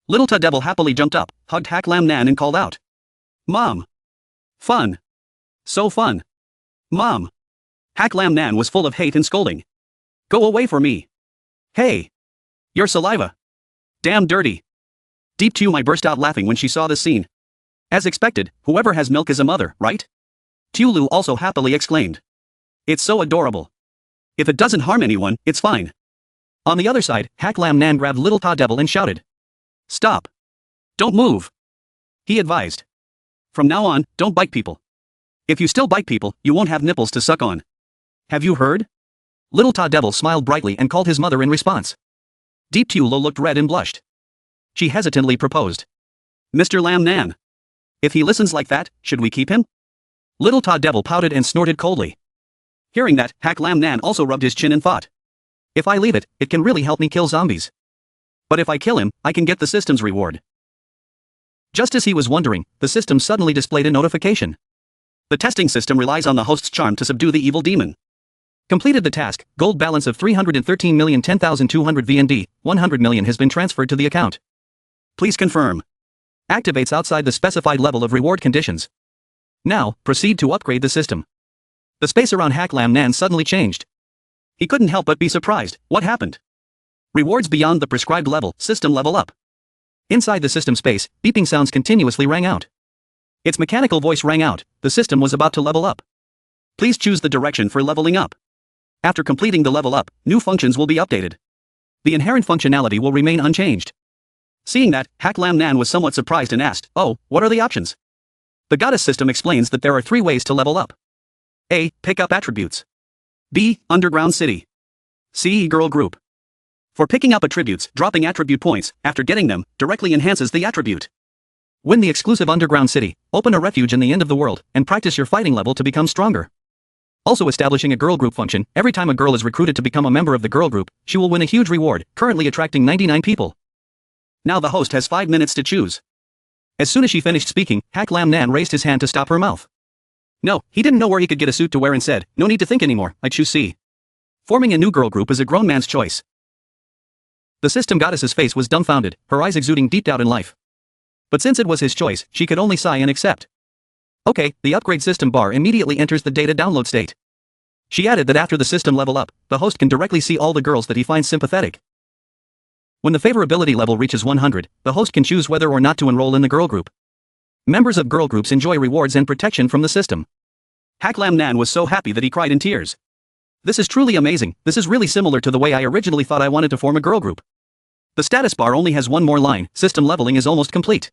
Little Ta Devil happily jumped up, hugged Hack Lam Nan and called out. Mom! Fun! So fun! Mom! Hack Lam Nan was full of hate and scolding. Go away from me! Hey! Your saliva! Damn dirty! Deep Tumai burst out laughing when she saw this scene. As expected, whoever has milk is a mother, right? Tulu also happily exclaimed. It's so adorable. If it doesn't harm anyone, it's fine. On the other side, Hack Lam Nan grabbed Little Ta Devil and shouted. Stop! Don't move! He advised. From now on, don't bite people. If you still bite people, you won't have nipples to suck on. Have you heard? Little Ta Devil smiled brightly and called his mother in response. Deep Tulo looked red and blushed. She hesitantly proposed. Mr. Lam Nan. If he listens like that, should we keep him? Little Ta Devil pouted and snorted coldly. Hearing that, Hack Lam Nan also rubbed his chin and thought. If I leave it, it can really help me kill zombies. But if I kill him, I can get the system's reward. Just as he was wondering, the system suddenly displayed a notification. The testing system relies on the host's charm to subdue the evil demon. Completed the task, gold balance of 313,010,200 VND, 100 million has been transferred to the account. Please confirm. Activates outside the specified level of reward conditions. Now, proceed to upgrade the system. The space around Hack Lam Nan suddenly changed. He couldn't help but be surprised. What happened? Rewards beyond the prescribed level, system level up. Inside the system space, beeping sounds continuously rang out. Its mechanical voice rang out, the system was about to level up. Please choose the direction for leveling up. After completing the level up, new functions will be updated. The inherent functionality will remain unchanged. Seeing that, Hack Lam Nan was somewhat surprised and asked, oh, what are the options? The goddess system explains that there are 3 ways to level up. A. Pick up attributes. B. Underground city. C. Girl group. For picking up attributes, dropping attribute points, after getting them, directly enhances the attribute. Win the exclusive underground city, open a refuge in the end of the world, and practice your fighting level to become stronger. Also establishing a girl group function, every time a girl is recruited to become a member of the girl group, she will win a huge reward, currently attracting 99 people. Now the host has 5 minutes to choose. As soon as she finished speaking, Hack Lam Nan raised his hand to stop her mouth. No, he didn't know where he could get a suit to wear and said, no need to think anymore, I choose C. Forming a new girl group is a grown man's choice. The system goddess's face was dumbfounded, her eyes exuding deep doubt in life. But since it was his choice, she could only sigh and accept. Okay, the upgrade system bar immediately enters the data download state. She added that after the system level up, the host can directly see all the girls that he finds sympathetic. When the favorability level reaches 100, the host can choose whether or not to enroll in the girl group. Members of girl groups enjoy rewards and protection from the system. Hack Lam Nan was so happy that he cried in tears. This is truly amazing, this is really similar to the way I originally thought I wanted to form a girl group. The status bar only has one more line, system leveling is almost complete.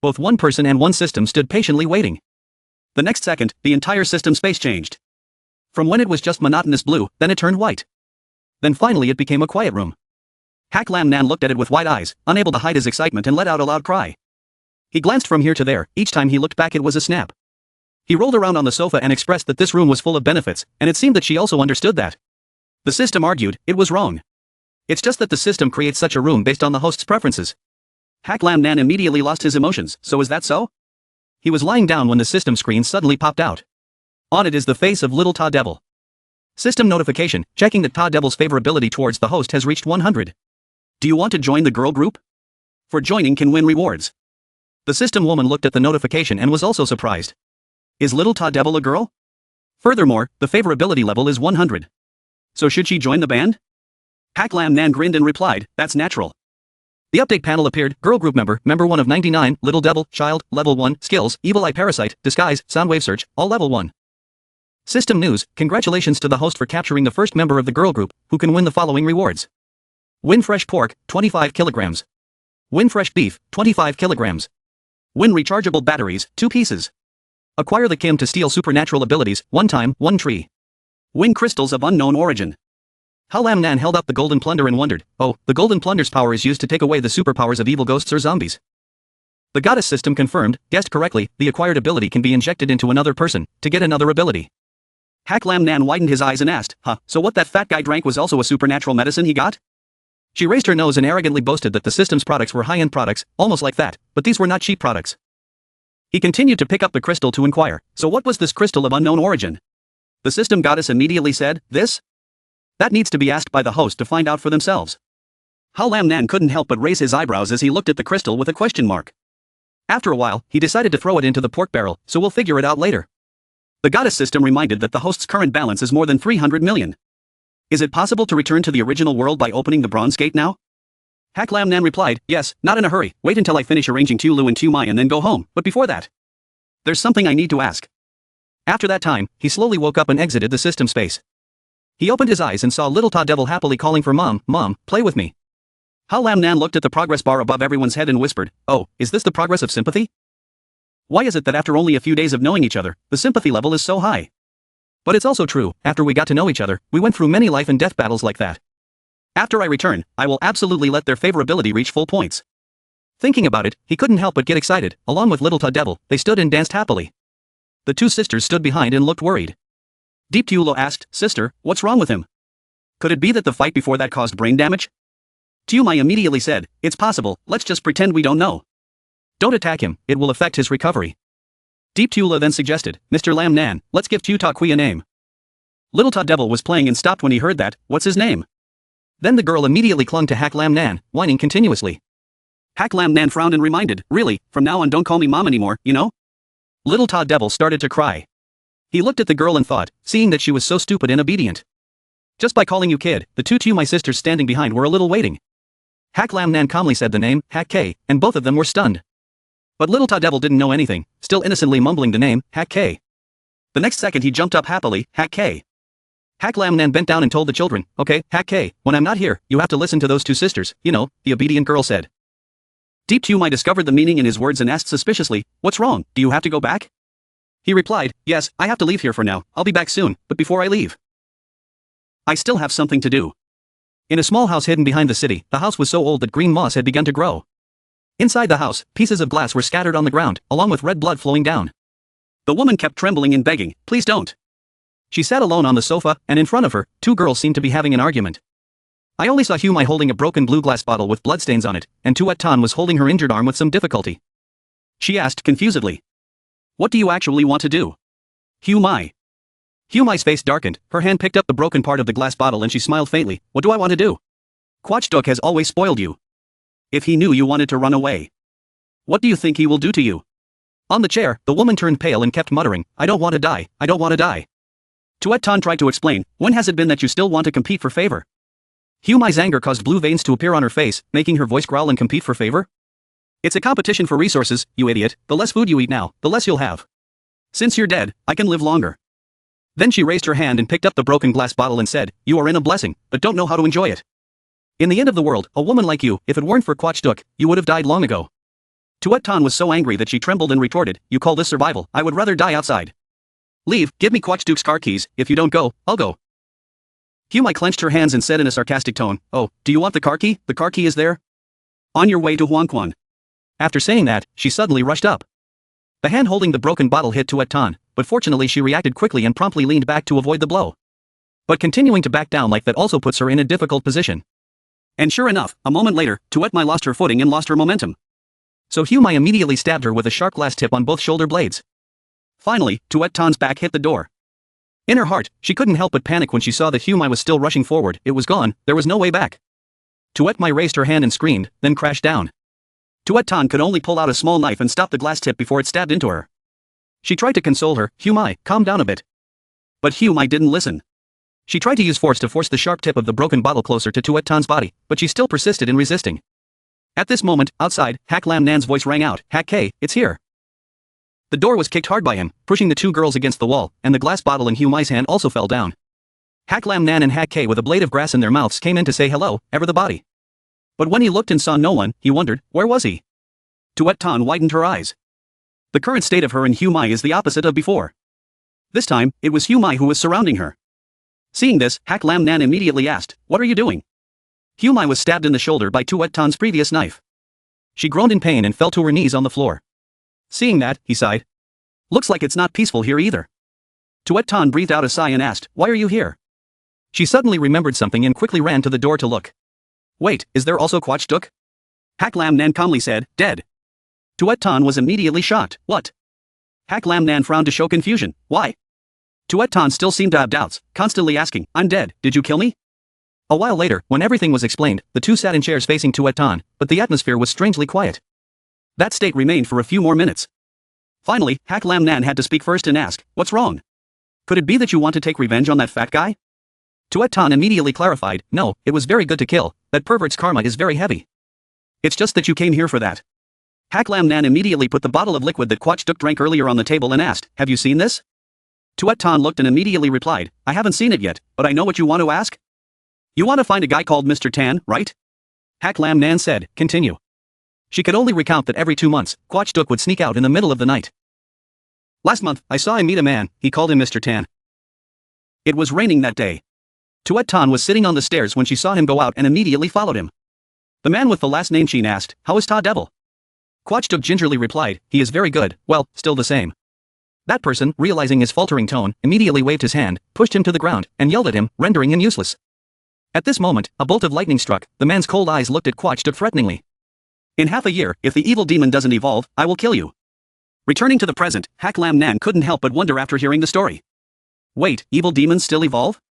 Both one person and one system stood patiently waiting. The next second, the entire system space changed. From when it was just monotonous blue, then it turned white. Then finally it became a quiet room. Hack Lam Nan looked at it with wide eyes, unable to hide his excitement and let out a loud cry. He glanced from here to there, each time he looked back it was a snap. He rolled around on the sofa and expressed that this room was full of benefits, and it seemed that she also understood that. The system argued, it was wrong. It's just that the system creates such a room based on the host's preferences. Hack Lam Nan immediately lost his emotions, so is that so? He was lying down when the system screen suddenly popped out. On it is the face of Little Ta Devil. System notification, checking that Ta Devil's favorability towards the host has reached 100. Do you want to join the girl group? For joining can win rewards. The system woman looked at the notification and was also surprised. Is Little Ta Devil a girl? Furthermore, the favorability level is 100. So should she join the band? Hack Lam Nan grinned and replied, that's natural. The update panel appeared, girl group member, member 1 of 99, Little Devil, child, level 1, skills, evil eye parasite, disguise, soundwave search, all level 1. System news, congratulations to the host for capturing the first member of the girl group, who can win the following rewards. Win fresh pork, 25 kilograms. Win fresh beef, 25 kilograms. Win rechargeable batteries, 2 pieces. Acquire the Kim to steal supernatural abilities, 1 time, 1 tree. Win crystals of unknown origin. Lam Nan held up the golden plunder and wondered, oh, the golden plunder's power is used to take away the superpowers of evil ghosts or zombies. The goddess system confirmed, guessed correctly, the acquired ability can be injected into another person, to get another ability. Hack Lam Nan widened his eyes and asked, so what that fat guy drank was also a supernatural medicine he got? She raised her nose and arrogantly boasted that the system's products were high-end products, almost like that, but these were not cheap products. He continued to pick up the crystal to inquire, so what was this crystal of unknown origin? The system goddess immediately said, this? That needs to be asked by the host to find out for themselves. Hao Lam Nan couldn't help but raise his eyebrows as he looked at the crystal with a question mark. After a while, he decided to throw it into the pork barrel, so we'll figure it out later. The goddess system reminded that the host's current balance is more than 300 million. Is it possible to return to the original world by opening the bronze gate now? Hak Lam Nan replied, yes, not in a hurry, wait until I finish arranging Tu Lu and Tu Mai and then go home, but before that, there's something I need to ask. After that time, he slowly woke up and exited the system space. He opened his eyes and saw little Ta Devil happily calling for Mom, Mom, play with me. Hao Lam Nan looked at the progress bar above everyone's head and whispered, oh, is this the progress of sympathy? Why is it that after only a few days of knowing each other, the sympathy level is so high? But it's also true, after we got to know each other, we went through many life and death battles like that. After I return, I will absolutely let their favorability reach full points. Thinking about it, he couldn't help but get excited. Along with little Ta Devil, they stood and danced happily. The two sisters stood behind and looked worried. Deep Tulo asked, sister, what's wrong with him? Could it be that the fight before that caused brain damage? Tu Mai immediately said, it's possible, let's just pretend we don't know. Don't attack him, it will affect his recovery. Deep Tula then suggested, Mr. Lam Nan, let's give Tu Ta Kui a name. Little Ta Devil was playing and stopped when he heard that, what's his name? Then the girl immediately clung to Hak Lam Nan, whining continuously. Hak Lam Nan frowned and reminded, really, from now on don't call me mom anymore, you know? Little Ta Devil started to cry. He looked at the girl and thought, seeing that she was so stupid and obedient. Just by calling you kid, the two Tu Mai sisters standing behind were a little waiting. Hak Lam Nan calmly said the name, Hak K, and both of them were stunned. But little Ta Devil didn't know anything, still innocently mumbling the name, Hak K. The next second he jumped up happily, Hak K. Hak Lam Nan bent down and told the children, okay, Hak K, when I'm not here, you have to listen to those two sisters, you know, the obedient girl said. Deep Tu Mai discovered the meaning in his words and asked suspiciously, what's wrong, do you have to go back? He replied, yes, I have to leave here for now, I'll be back soon, but before I leave, I still have something to do. In a small house hidden behind the city, the house was so old that green moss had begun to grow. Inside the house, pieces of glass were scattered on the ground, along with red blood flowing down. The woman kept trembling and begging, please don't. She sat alone on the sofa, and in front of her, two girls seemed to be having an argument. I only saw Hugh Mai holding a broken blue glass bottle with bloodstains on it, and Tuet Tan was holding her injured arm with some difficulty. She asked confusedly, what do you actually want to do? Hugh Mai. Hugh Mai's face darkened, her hand picked up the broken part of the glass bottle and she smiled faintly, what do I want to do? Quach Duk has always spoiled you. If he knew you wanted to run away, what do you think he will do to you? On the chair, the woman turned pale and kept muttering, I don't want to die, I don't want to die. Tuet Tan tried to explain, when has it been that you still want to compete for favor? Hugh Mai's anger caused blue veins to appear on her face, making her voice growl and compete for favor? It's a competition for resources, you idiot, the less food you eat now, the less you'll have. Since you're dead, I can live longer. Then she raised her hand and picked up the broken glass bottle and said, you are in a blessing, but don't know how to enjoy it. In the end of the world, a woman like you, if it weren't for Quach Duk, you would have died long ago. Tuet Tan was so angry that she trembled and retorted, you call this survival, I would rather die outside. Leave, give me Quach Duk's car keys, if you don't go, I'll go. Hugh Mai clenched her hands and said in a sarcastic tone, oh, do you want the car key? The car key is there. On your way to Huangquan. After saying that, she suddenly rushed up. The hand holding the broken bottle hit Tuet Tan, but fortunately she reacted quickly and promptly leaned back to avoid the blow. But continuing to back down like that also puts her in a difficult position. And sure enough, a moment later, Tuet Mai lost her footing and lost her momentum. So Hugh Mai immediately stabbed her with a sharp glass tip on both shoulder blades. Finally, Tuet Tan's back hit the door. In her heart, she couldn't help but panic when she saw that Hugh Mai was still rushing forward, it was gone, there was no way back. Tuet Mai raised her hand and screamed, then crashed down. Tuet Tan could only pull out a small knife and stop the glass tip before it stabbed into her. She tried to console her, Hugh Mai, calm down a bit. But Hugh Mai didn't listen. She tried to use force to force the sharp tip of the broken bottle closer to Tuet Tan's body, but she still persisted in resisting. At this moment, outside, Hak Lam Nan's voice rang out, Hak K, it's here. The door was kicked hard by him, pushing the two girls against the wall, and the glass bottle in Hugh Mai's hand also fell down. Hak Lam Nan and Hak K with a blade of grass in their mouths came in to say hello, ever the body. But when he looked and saw no one, he wondered, where was he? Tuet Tan widened her eyes. The current state of her and Hugh Mai is the opposite of before. This time, it was Hugh Mai who was surrounding her. Seeing this, Hak Lam Nan immediately asked, what are you doing? Hugh Mai was stabbed in the shoulder by Tuet Tan's previous knife. She groaned in pain and fell to her knees on the floor. Seeing that, he sighed. Looks like it's not peaceful here either. Tuet Tan breathed out a sigh and asked, why are you here? She suddenly remembered something and quickly ran to the door to look. Wait, is there also Quach Duk? Hak Lam Nan calmly said, dead. Tuet Tan was immediately shocked, what? Hak Lam Nan frowned to show confusion, why? Tuet Tan still seemed to have doubts, constantly asking, I'm dead, did you kill me? A while later, when everything was explained, the two sat in chairs facing Tuet-tan, but the atmosphere was strangely quiet. That state remained for a few more minutes. Finally, Hak Lam Nan had to speak first and ask, "What's wrong? Could it be that you want to take revenge on that fat guy?" Tuet-tan immediately clarified, "No, it was very good to kill, that pervert's karma is very heavy. It's just that you came here for that." Hak Lam Nan immediately put the bottle of liquid that Quach Duk drank earlier on the table and asked, "Have you seen this?" Tuet-tan looked and immediately replied, "I haven't seen it yet, but I know what you want to ask. You want to find a guy called Mr. Tan, right?" Hak Lam Nan said, "Continue." She could only recount that every 2 months, Quach Duk would sneak out in the middle of the night. "Last month, I saw him meet a man, he called him Mr. Tan. It was raining that day. Tuet-tan was sitting on the stairs when she saw him go out and immediately followed him. The man with the last name Sheen asked, 'How is Ta Devil?' Quach Duk gingerly replied, 'He is very good, well, still the same.' That person, realizing his faltering tone, immediately waved his hand, pushed him to the ground, and yelled at him, rendering him useless. At this moment, a bolt of lightning struck, the man's cold eyes looked at Quach Duk threateningly. "In half a year, if the evil demon doesn't evolve, I will kill you." Returning to the present, Hak Lam Nan couldn't help but wonder after hearing the story. Wait, evil demons still evolve?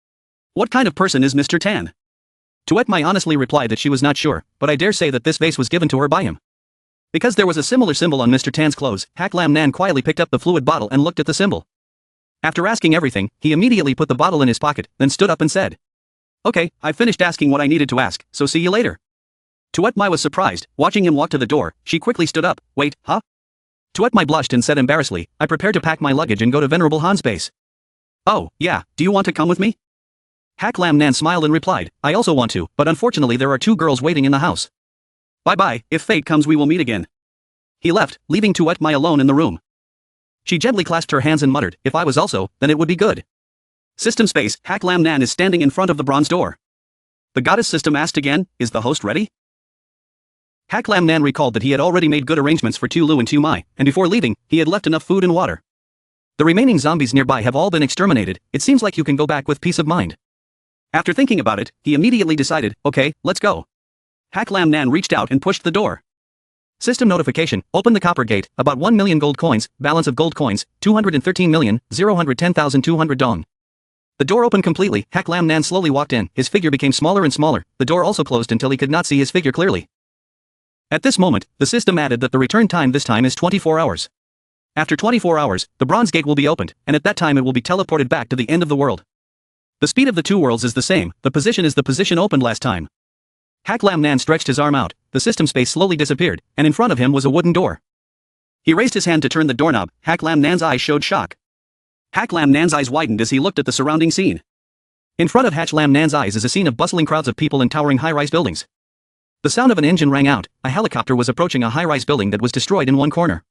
What kind of person is Mr. Tan? Tuet Mai honestly replied that she was not sure, but I dare say that this vase was given to her by him. Because there was a similar symbol on Mr. Tan's clothes, Hak Lam Nan quietly picked up the fluid bottle and looked at the symbol. After asking everything, he immediately put the bottle in his pocket, then stood up and said, "Okay, I've finished asking what I needed to ask, so see you later." Tuet Mai was surprised, watching him walk to the door, she quickly stood up, "Wait, huh?" Tuet Mai blushed and said embarrassedly, "I prepared to pack my luggage and go to Venerable Han's base." "Oh, yeah, do you want to come with me?" Hak Lam Nan smiled and replied, "I also want to, but unfortunately there are 2 girls waiting in the house. Bye-bye, if fate comes we will meet again." He left, leaving Tuet Mai alone in the room. She gently clasped her hands and muttered, "If I was also, then it would be good." System space, Hak Lam Nan is standing in front of the bronze door. The goddess system asked again, "Is the host ready?" Hak Lam Nan recalled that he had already made good arrangements for Tu Lu and Tu Mai, and before leaving, he had left enough food and water. The remaining zombies nearby have all been exterminated, it seems like you can go back with peace of mind. After thinking about it, he immediately decided, "Okay, let's go." Hak Lam Nan reached out and pushed the door. System notification, open the copper gate, about 1 million gold coins, balance of gold coins, 213,010,200 dong. The door opened completely, Hak Lam Nan slowly walked in, his figure became smaller and smaller, the door also closed until he could not see his figure clearly. At this moment, the system added that the return time this time is 24 hours. After 24 hours, the bronze gate will be opened, and at that time it will be teleported back to the end of the world. The speed of the 2 worlds is the same, the position is the position opened last time. Hak Lam Nan stretched his arm out, the system space slowly disappeared, and in front of him was a wooden door. He raised his hand to turn the doorknob, Hak Lam Nan's eyes showed shock. Hak Lam Nan's eyes widened as he looked at the surrounding scene. In front of Hak Lam Nan's eyes is a scene of bustling crowds of people and towering high-rise buildings. The sound of an engine rang out, a helicopter was approaching a high-rise building that was destroyed in one corner.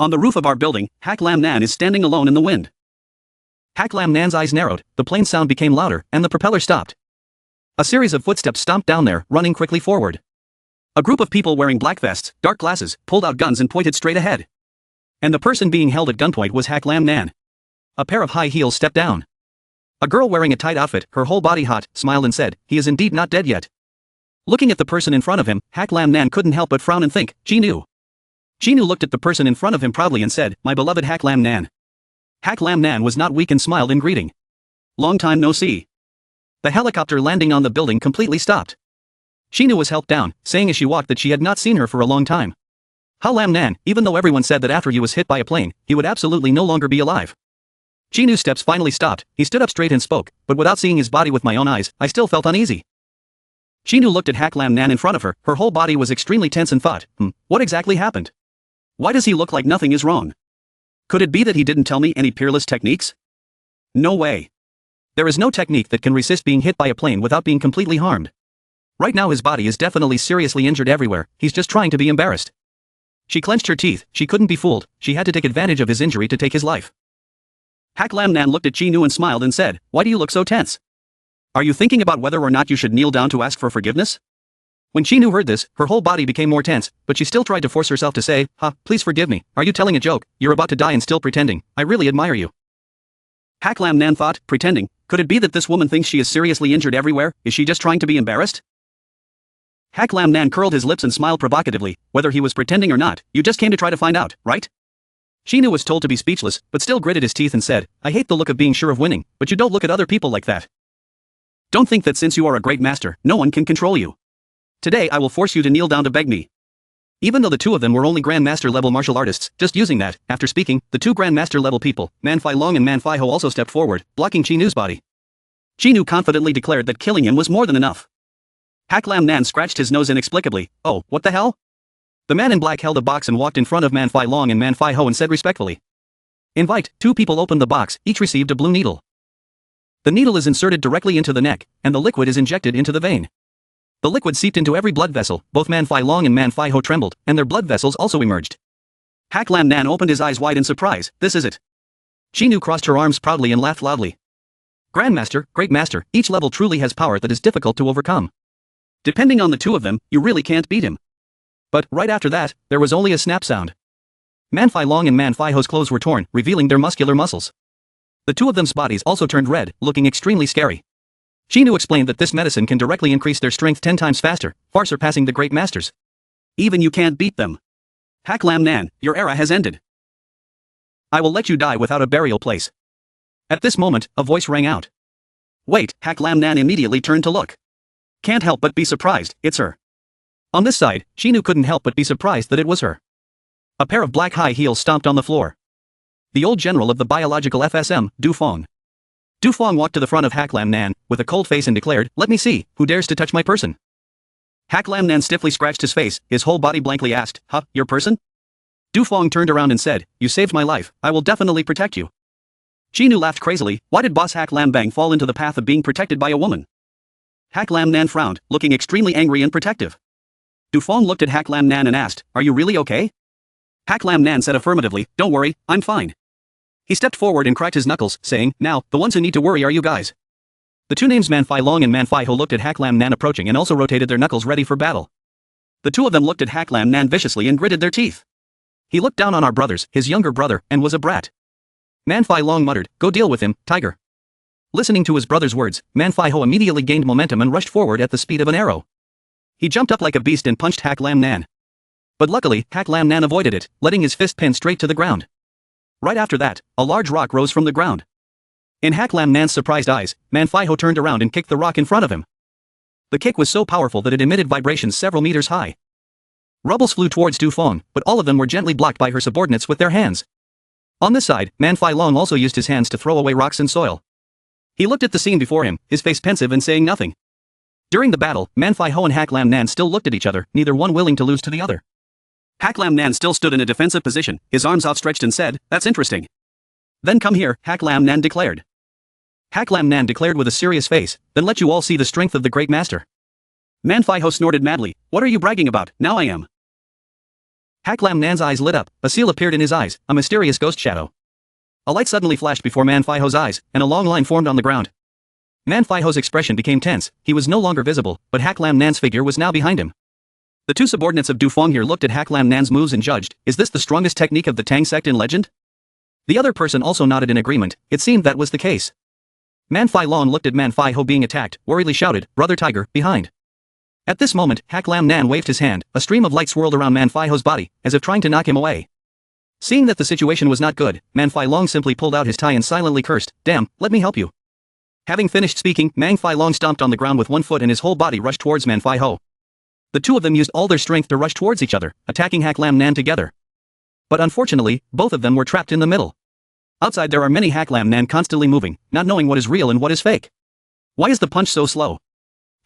On the roof of our building, Hak Lam Nan is standing alone in the wind. Hak Lam Nan's eyes narrowed, the plane's sound became louder, and the propeller stopped. A series of footsteps stomped down there, running quickly forward. A group of people wearing black vests, dark glasses, pulled out guns and pointed straight ahead. And the person being held at gunpoint was Hak Lam Nan. A pair of high heels stepped down. A girl wearing a tight outfit, her whole body hot, smiled and said, "He is indeed not dead yet." Looking at the person in front of him, Hak Lam Nan couldn't help but frown and think, "Jinu." Jinu looked at the person in front of him proudly and said, "My beloved Hak Lam Nan." Hak Lam Nan was not weak and smiled in greeting. "Long time no see." The helicopter landing on the building completely stopped. Shinu was helped down, saying as she walked that she had not seen her for a long time. Ha Lam Nan, even though everyone said that after he was hit by a plane, he would absolutely no longer be alive. Shinu's steps finally stopped, he stood up straight and spoke, but without seeing his body with my own eyes, I still felt uneasy. Shinu looked at Hak Lam Nan in front of her, her whole body was extremely tense and thought, what exactly happened? Why does he look like nothing is wrong? Could it be that he didn't tell me any peerless techniques? No way. There is no technique that can resist being hit by a plane without being completely harmed. Right now his body is definitely seriously injured everywhere, he's just trying to be embarrassed. She clenched her teeth, she couldn't be fooled, she had to take advantage of his injury to take his life. Hak Lam Nan looked at Chinu and smiled and said, "Why do you look so tense? Are you thinking about whether or not you should kneel down to ask for forgiveness?" When Chinu heard this, her whole body became more tense, but she still tried to force herself to say, please forgive me, are you telling a joke, you're about to die and still pretending, I really admire you. Hak Lam Nan thought, pretending, could it be that this woman thinks she is seriously injured everywhere, is she just trying to be embarrassed? Hak Lam Nan curled his lips and smiled provocatively, whether he was pretending or not, you just came to try to find out, right? Shinu was told to be speechless, but still gritted his teeth and said, I hate the look of being sure of winning, but you don't look at other people like that. Don't think that since you are a great master, no one can control you. Today I will force you to kneel down to beg me. Even though the two of them were only Grandmaster level martial artists, just using that, after speaking, the two Grandmaster level people, Man Fai Long and Man Fai Ho also stepped forward, blocking Chi Nu's body. Chi Nu confidently declared that killing him was more than enough. Hak Lam Nan scratched his nose inexplicably. Oh, what the hell? The man in black held a box and walked in front of Man Fai Long and Man Fai Ho and said respectfully. Invite. Two people opened the box, each received a blue needle. The needle is inserted directly into the neck, and the liquid is injected into the vein. The liquid seeped into every blood vessel, both Man Fai Long and Man Fai Ho trembled, and their blood vessels also emerged. Hak Lam Nan opened his eyes wide in surprise. This is it. Chi Nu crossed her arms proudly and laughed loudly. Grandmaster, Great Master, each level truly has power that is difficult to overcome. Depending on the two of them, you really can't beat him. But, right after that, there was only a snap sound. Man Fai Long and Man Fai Ho's clothes were torn, revealing their muscular muscles. The two of them's bodies also turned red, looking extremely scary. Chi Nu explained that this medicine can directly increase their strength 10 times faster, far surpassing the great masters. Even you can't beat them. Hak Lam Nan, your era has ended. I will let you die without a burial place. At this moment, a voice rang out. Wait, Hak Lam Nan immediately turned to look. Can't help but be surprised, it's her. On this side, Chi Nu couldn't help but be surprised that it was her. A pair of black high heels stomped on the floor. The old general of the biological FSM, Du Fong. Du Fong walked to the front of Hak Lam Nan, with a cold face and declared, let me see, who dares to touch my person? Hak Lam Nan stiffly scratched his face, his whole body blankly asked, huh, your person? Du Fong turned around and said, you saved my life, I will definitely protect you. Chi Nu laughed crazily, why did boss Hak Lam Bang fall into the path of being protected by a woman? Hak Lam Nan frowned, looking extremely angry and protective. Du Fong looked at Hak Lam Nan and asked, are you really okay? Hak Lam Nan said affirmatively, don't worry, I'm fine. He stepped forward and cracked his knuckles, saying, now, the ones who need to worry are you guys. The two names Man Fai Long and Man Fai Ho looked at Hak Lam Nan approaching and also rotated their knuckles ready for battle. The two of them looked at Hak Lam Nan viciously and gritted their teeth. He looked down on our brothers, his younger brother, and was a brat. Man Fai Long muttered, go deal with him, tiger. Listening to his brother's words, Man Fai Ho immediately gained momentum and rushed forward at the speed of an arrow. He jumped up like a beast and punched Hak Lam Nan. But luckily, Hak Lam Nan avoided it, letting his fist pin straight to the ground. Right after that, a large rock rose from the ground. In Hak Lam Nan's surprised eyes, Man Fai Ho turned around and kicked the rock in front of him. The kick was so powerful that it emitted vibrations several meters high. Rubbles flew towards Du Fong, but all of them were gently blocked by her subordinates with their hands. On this side, Man Fai Long also used his hands to throw away rocks and soil. He looked at the scene before him, his face pensive and saying nothing. During the battle, Man Fai Ho and Hak Lam Nan still looked at each other, neither one willing to lose to the other. Hak Lam Nan still stood in a defensive position, his arms outstretched and said, that's interesting. Then come here, Hak Lam Nan declared. Hak Lam Nan declared with a serious face, then let you all see the strength of the great master. Man Fai Ho snorted madly, what are you bragging about, now I am. Hak Lam Nan's eyes lit up, a seal appeared in his eyes, a mysterious ghost shadow. A light suddenly flashed before Man Fai Ho's eyes, and a long line formed on the ground. Man Fai Ho's expression became tense, he was no longer visible, but Hak Lam Nan's figure was now behind him. The two subordinates of Du Fong here looked at Hak Lam Nan's moves and judged, is this the strongest technique of the Tang sect in legend? The other person also nodded in agreement, it seemed that was the case. Man Fai Long looked at Man Fai Ho being attacked, worriedly shouted, brother tiger, behind. At this moment, Hak Lam Nan waved his hand, a stream of light swirled around Man Fai Ho's body, as if trying to knock him away. Seeing that the situation was not good, Man Fai Long simply pulled out his tie and silently cursed, damn, let me help you. Having finished speaking, Man Fai Long stomped on the ground with one foot and his whole body rushed towards Man Fai Ho. The two of them used all their strength to rush towards each other, attacking Hak Lam Nan together. But unfortunately, both of them were trapped in the middle. Outside there are many Hak Lam Nan constantly moving, not knowing what is real and what is fake. Why is the punch so slow?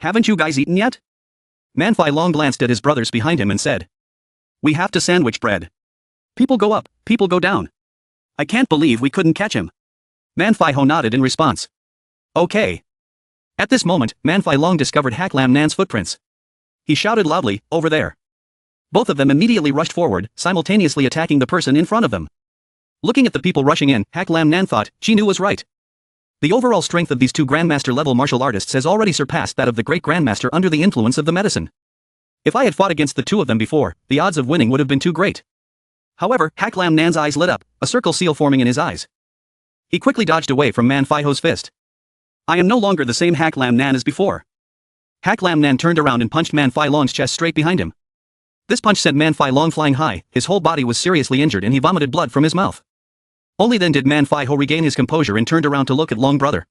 Haven't you guys eaten yet? Man Fai Long glanced at his brothers behind him and said. We have to sandwich bread. People go up, people go down. I can't believe we couldn't catch him. Man Fai Ho nodded in response. Okay. At this moment, Man Fai Long discovered Hak Lam Nan's footprints. He shouted loudly, over there. Both of them immediately rushed forward, simultaneously attacking the person in front of them. Looking at the people rushing in, Hak Lam Nan thought, Chi Nu was right. The overall strength of these two Grandmaster-level martial artists has already surpassed that of the Great Grandmaster under the influence of the medicine. If I had fought against the two of them before, the odds of winning would have been too great. However, Hak Lam Nan's eyes lit up, a circle seal forming in his eyes. He quickly dodged away from Man Fai Ho's fist. I am no longer the same Hak Lam Nan as before. Hak Lam Nan turned around and punched Man Fai Long's chest straight behind him. This punch sent Man Fai Long flying high, his whole body was seriously injured and he vomited blood from his mouth. Only then did Man Fai Ho regain his composure and turned around to look at Long brother.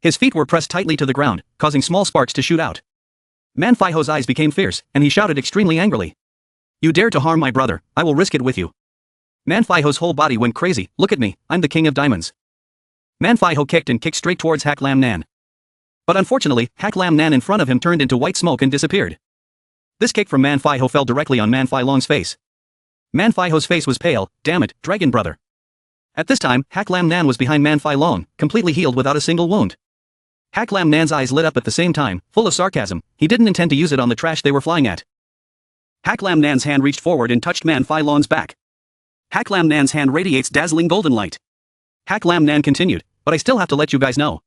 His feet were pressed tightly to the ground, causing small sparks to shoot out. Manhwa's eyes became fierce, and he shouted extremely angrily. You dare to harm my brother, I will risk it with you. Manhwa's whole body went crazy. Look at me, I'm the king of diamonds. Manhwa kicked and kicked straight towards Hak Lam Nan. But unfortunately, Hak Lam Nan in front of him turned into white smoke and disappeared. This kick from Manhwa fell directly on Manhwa's face. Manhwa's face was pale. Damn it, dragon brother. At this time, Hak Lam Nan was behind Manhwa, completely healed without a single wound. Hak Lam Nan's eyes lit up at the same time, full of sarcasm. He didn't intend to use it on the trash they were flying at. Hak Lam Nan's hand reached forward and touched Manhwa's back. Hak Lam Nan's hand radiates dazzling golden light. Hak Lam Nan continued, but I still have to let you guys know.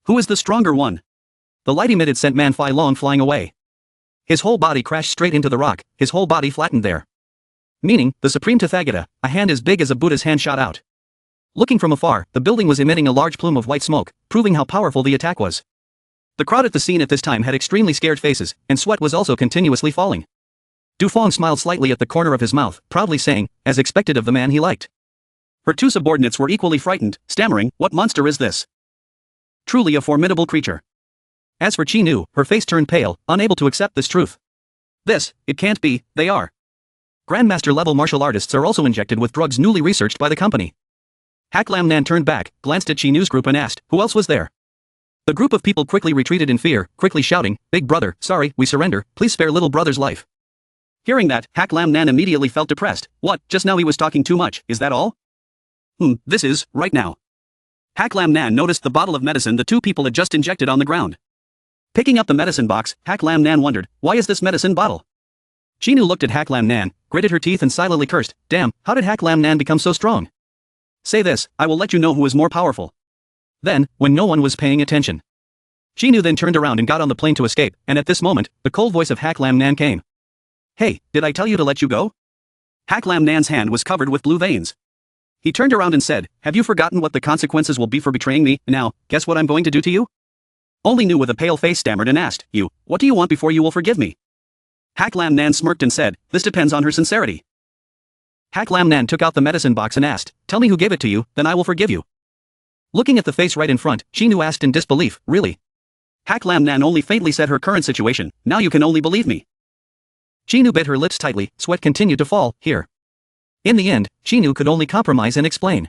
Who is the stronger one? The light emitted sent Manhwa flying away. His whole body crashed straight into the rock, his whole body flattened there. Meaning, the supreme Tathagata, a hand as big as a Buddha's hand shot out. Looking from afar, the building was emitting a large plume of white smoke, proving how powerful the attack was. The crowd at the scene at this time had extremely scared faces, and sweat was also continuously falling. Dufong smiled slightly at the corner of his mouth, proudly saying, as expected of the man he liked. Her two subordinates were equally frightened, stammering, what monster is this? Truly a formidable creature. As for Chi Nu, her face turned pale, unable to accept this truth. It can't be, they are. Grandmaster-level martial artists are also injected with drugs newly researched by the company. Hak Lam Nan turned back, glanced at Chi Nu's group and asked, who else was there? The group of people quickly retreated in fear, quickly shouting, Big brother, sorry, we surrender, please spare little brother's life. Hearing that, Hak Lam Nan immediately felt depressed. What, just now he was talking too much, is that all? This is, right now. Hak Lam Nan noticed the bottle of medicine the two people had just injected on the ground. Picking up the medicine box, Hak Lam Nan wondered, why is this medicine bottle? Chi Nu looked at Hak Lam Nan, gritted her teeth and silently cursed, damn, how did Hak Lam Nan become so strong? Say this, I will let you know who is more powerful. Then, when no one was paying attention. Chi Nu then turned around and got on the plane to escape, and at this moment, the cold voice of Hak Lam Nan came. Hey, did I tell you to let you go? Hak Lam Nan's hand was covered with blue veins. He turned around and said, have you forgotten what the consequences will be for betraying me? Now, guess what I'm going to do to you? Only Nu with a pale face stammered and asked, you, what do you want before you will forgive me? Hak Lam Nan smirked and said, this depends on her sincerity. Hak Lam Nan took out the medicine box and asked, tell me who gave it to you, then I will forgive you. Looking at the face right in front, Chi Nu asked in disbelief, really? Hak Lam Nan only faintly said her current situation, now you can only believe me. Chi Nu bit her lips tightly, sweat continued to fall, here. In the end, Chi Nu could only compromise and explain.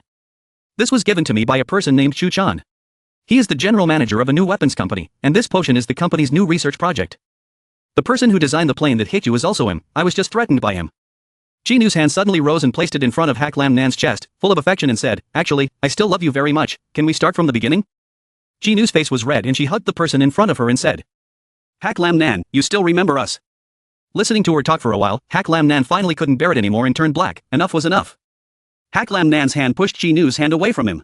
This was given to me by a person named Chu Chan. He is the general manager of a new weapons company, and this potion is the company's new research project. The person who designed the plane that hit you is also him, I was just threatened by him. Chi Nu's hand suddenly rose and placed it in front of Hak Lam Nan's chest, full of affection and said, actually, I still love you very much, can we start from the beginning? Chi Nu's face was red and she hugged the person in front of her and said, Hak Lam Nan, you still remember us? Listening to her talk for a while, Hak Lam Nan finally couldn't bear it anymore and turned black, enough was enough. Hak Lam Nan's hand pushed Chi Nu's hand away from him.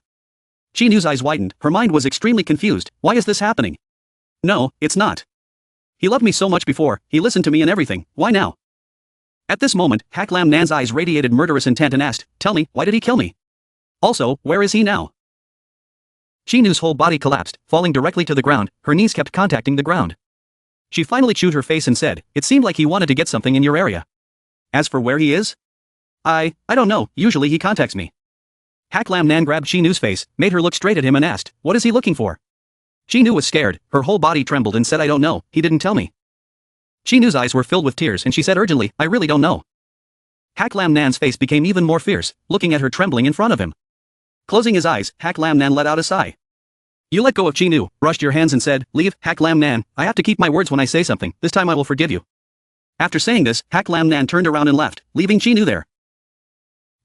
Chi Nu's eyes widened, her mind was extremely confused, why is this happening? No, it's not. He loved me so much before, he listened to me and everything, why now? At this moment, Hak Lam Nan's eyes radiated murderous intent and asked, tell me, why did he kill me? Also, where is he now? Chi Nu's whole body collapsed, falling directly to the ground, her knees kept contacting the ground. She finally chewed her face and said, it seemed like he wanted to get something in your area. As for where he is? I don't know, usually he contacts me. Hak Lam Nan grabbed Chi Nu's face, made her look straight at him and asked, what is he looking for? Chi Nu was scared, her whole body trembled and said I don't know, he didn't tell me. Chi Nu's eyes were filled with tears and she said urgently, I really don't know. Hak Lam Nan's face became even more fierce, looking at her trembling in front of him. Closing his eyes, Hak Lam Nan let out a sigh. You let go of Chi Nu, brushed your hands and said, leave, Hak Lam Nan, I have to keep my words when I say something, this time I will forgive you. After saying this, Hak Lam Nan turned around and left, leaving Chi Nu there.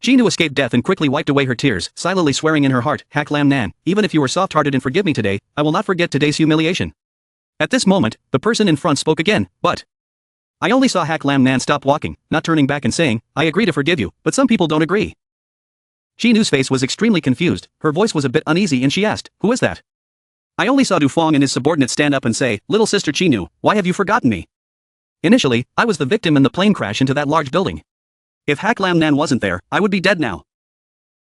Chi Nu escaped death and quickly wiped away her tears, silently swearing in her heart, Hak Lam Nan, even if you were soft-hearted and forgive me today, I will not forget today's humiliation. At this moment, the person in front spoke again, but I only saw Hak Lam Nan stop walking, not turning back and saying, I agree to forgive you, but some people don't agree. Chi Nu's face was extremely confused, her voice was a bit uneasy and she asked, who is that? I only saw Dufong and his subordinate stand up and say, little sister Chi Nu, why have you forgotten me? Initially, I was the victim in the plane crash into that large building. If Hak Lam Nan wasn't there, I would be dead now.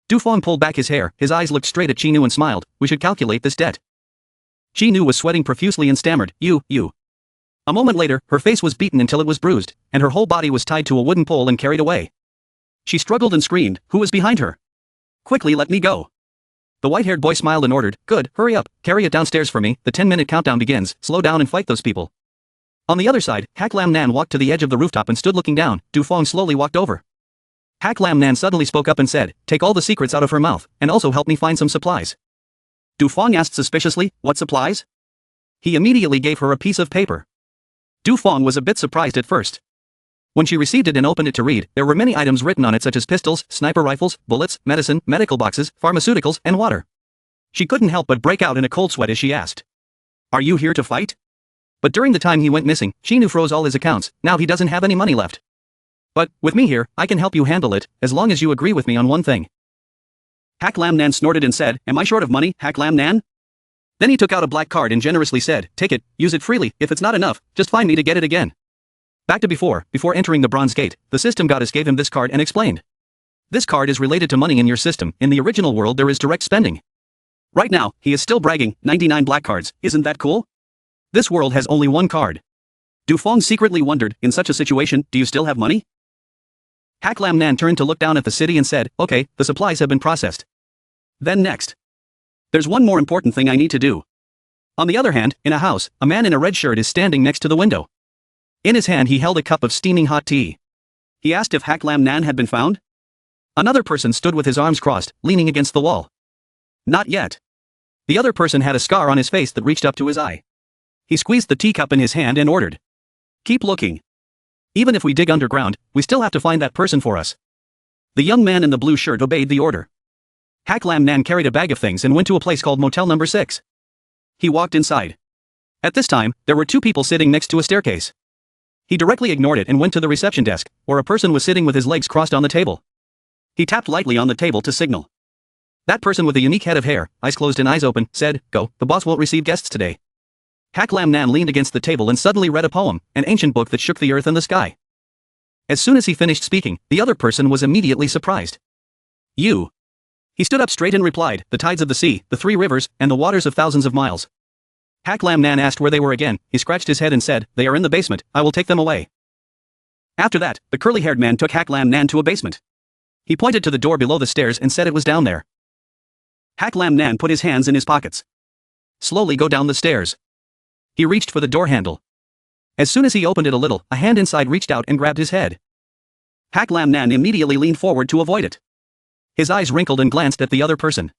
Dufong pulled back his hair, his eyes looked straight at Chi Nu and smiled, we should calculate this debt. Chi Nu was sweating profusely and stammered, you. A moment later, her face was beaten until it was bruised, and her whole body was tied to a wooden pole and carried away. She struggled and screamed, who was behind her? Quickly let me go. The white-haired boy smiled and ordered, "Good, hurry up, carry it downstairs for me, the 10-minute countdown begins, slow down and fight those people." On the other side, Hak Lam Nan walked to the edge of the rooftop and stood looking down. Du Fong slowly walked over. Hak Lam Nan suddenly spoke up and said, "Take all the secrets out of her mouth, and also help me find some supplies." Du Fong asked suspiciously, "What supplies?" He immediately gave her a piece of paper. Du Fong was a bit surprised at first. When she received it and opened it to read, there were many items written on it such as pistols, sniper rifles, bullets, medicine, medical boxes, pharmaceuticals, and water. She couldn't help but break out in a cold sweat as she asked, "Are you here to fight?" But during the time he went missing, Chinu froze all his accounts. Now he doesn't have any money left. "But, with me here, I can help you handle it, as long as you agree with me on one thing." Hak Lam Nan snorted and said, "Am I short of money, Hak Lam Nan?" Then he took out a black card and generously said, "Take it, use it freely, if it's not enough, just find me to get it again." Back to before entering the bronze gate, the system goddess gave him this card and explained. "This card is related to money in your system. In the original world there is direct spending." Right now, he is still bragging, 99 black cards, isn't that cool? This world has only one card. Du Fong secretly wondered, in such a situation, do you still have money? Hak Lam Nan turned to look down at the city and said, "Okay, the supplies have been processed. Then next. There's one more important thing I need to do." On the other hand, in a house, a man in a red shirt is standing next to the window. In his hand he held a cup of steaming hot tea. He asked if Hak Lam Nan had been found. Another person stood with his arms crossed, leaning against the wall. Not yet. The other person had a scar on his face that reached up to his eye. He squeezed the teacup in his hand and ordered, "Keep looking. Even if we dig underground, we still have to find that person for us." The young man in the blue shirt obeyed the order. Hak Lam Nan carried a bag of things and went to a place called Motel Number 6. He walked inside. At this time, there were two people sitting next to a staircase. He directly ignored it and went to the reception desk, where a person was sitting with his legs crossed on the table. He tapped lightly on the table to signal. That person with a unique head of hair, eyes closed and eyes open, said, "Go, the boss won't receive guests today." Hak Lam Nan leaned against the table and suddenly read a poem, an ancient book that shook the earth and the sky. As soon as he finished speaking, the other person was immediately surprised. "You." He stood up straight and replied, "The tides of the sea, the 3 rivers, and the waters of thousands of miles." Hak Lam Nan asked where they were again. He scratched his head and said, "They are in the basement, I will take them away." After that, the curly-haired man took Hak Lam Nan to a basement. He pointed to the door below the stairs and said it was down there. Hak Lam Nan put his hands in his pockets. Slowly go down the stairs. He reached for the door handle. As soon as he opened it a little, a hand inside reached out and grabbed his head. Hak Lam Nan immediately leaned forward to avoid it. His eyes wrinkled and glanced at the other person.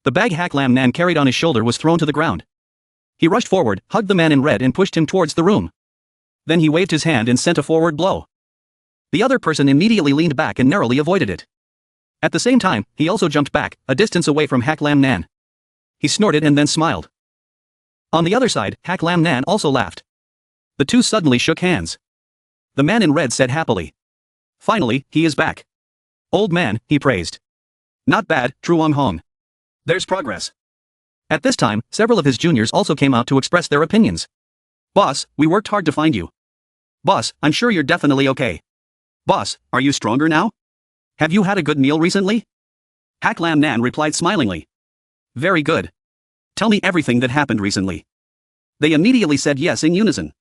The bag Hak Lam Nan carried on his shoulder was thrown to the ground. He rushed forward, hugged the man in red and pushed him towards the room. Then he waved his hand and sent a forward blow. The other person immediately leaned back and narrowly avoided it. At the same time, he also jumped back, a distance away from Hak Lam Nan. He snorted and then smiled. On the other side, Hak Lam Nan also laughed. The two suddenly shook hands. The man in red said happily, "Finally, he is back. Old man," he praised. "Not bad, Truong Hong. There's progress." At this time, several of his juniors also came out to express their opinions. "Boss, we worked hard to find you. Boss, I'm sure you're definitely okay. Boss, are you stronger now? Have you had a good meal recently?" Hak Lam Nan replied smilingly. "Very good. Tell me everything that happened recently." They immediately said yes in unison.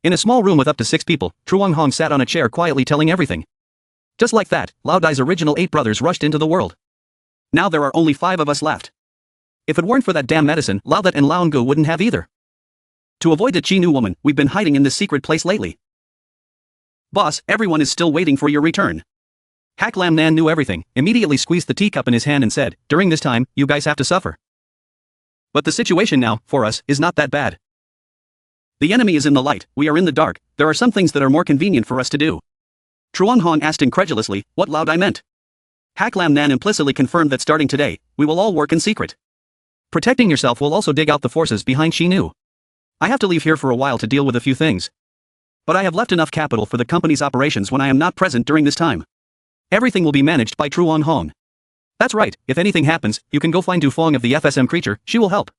In a small room with up to 6 people, Truong Hong sat on a chair quietly telling everything. Just like that, Lao Dai's original 8 brothers rushed into the world. Now there are only 5 of us left. If it weren't for that damn medicine, Lao Dat and Lao Ngu wouldn't have either. To avoid the Chi-Nu woman, we've been hiding in this secret place lately. Boss, everyone is still waiting for your return. Hak Lam Nan knew everything, immediately squeezed the teacup in his hand and said, "During this time, you guys have to suffer. But the situation now, for us, is not that bad. The enemy is in the light, we are in the dark, there are some things that are more convenient for us to do." Truong Hong asked incredulously, what Lao Dai meant. Hak Lam Nan implicitly confirmed that starting today, we will all work in secret. Protecting yourself will also dig out the forces behind Chi-Nu. I have to leave here for a while to deal with a few things. But I have left enough capital for the company's operations when I am not present during this time. Everything will be managed by Truong Hong. That's right, if anything happens, you can go find Du Fong of the FSM creature, she will help.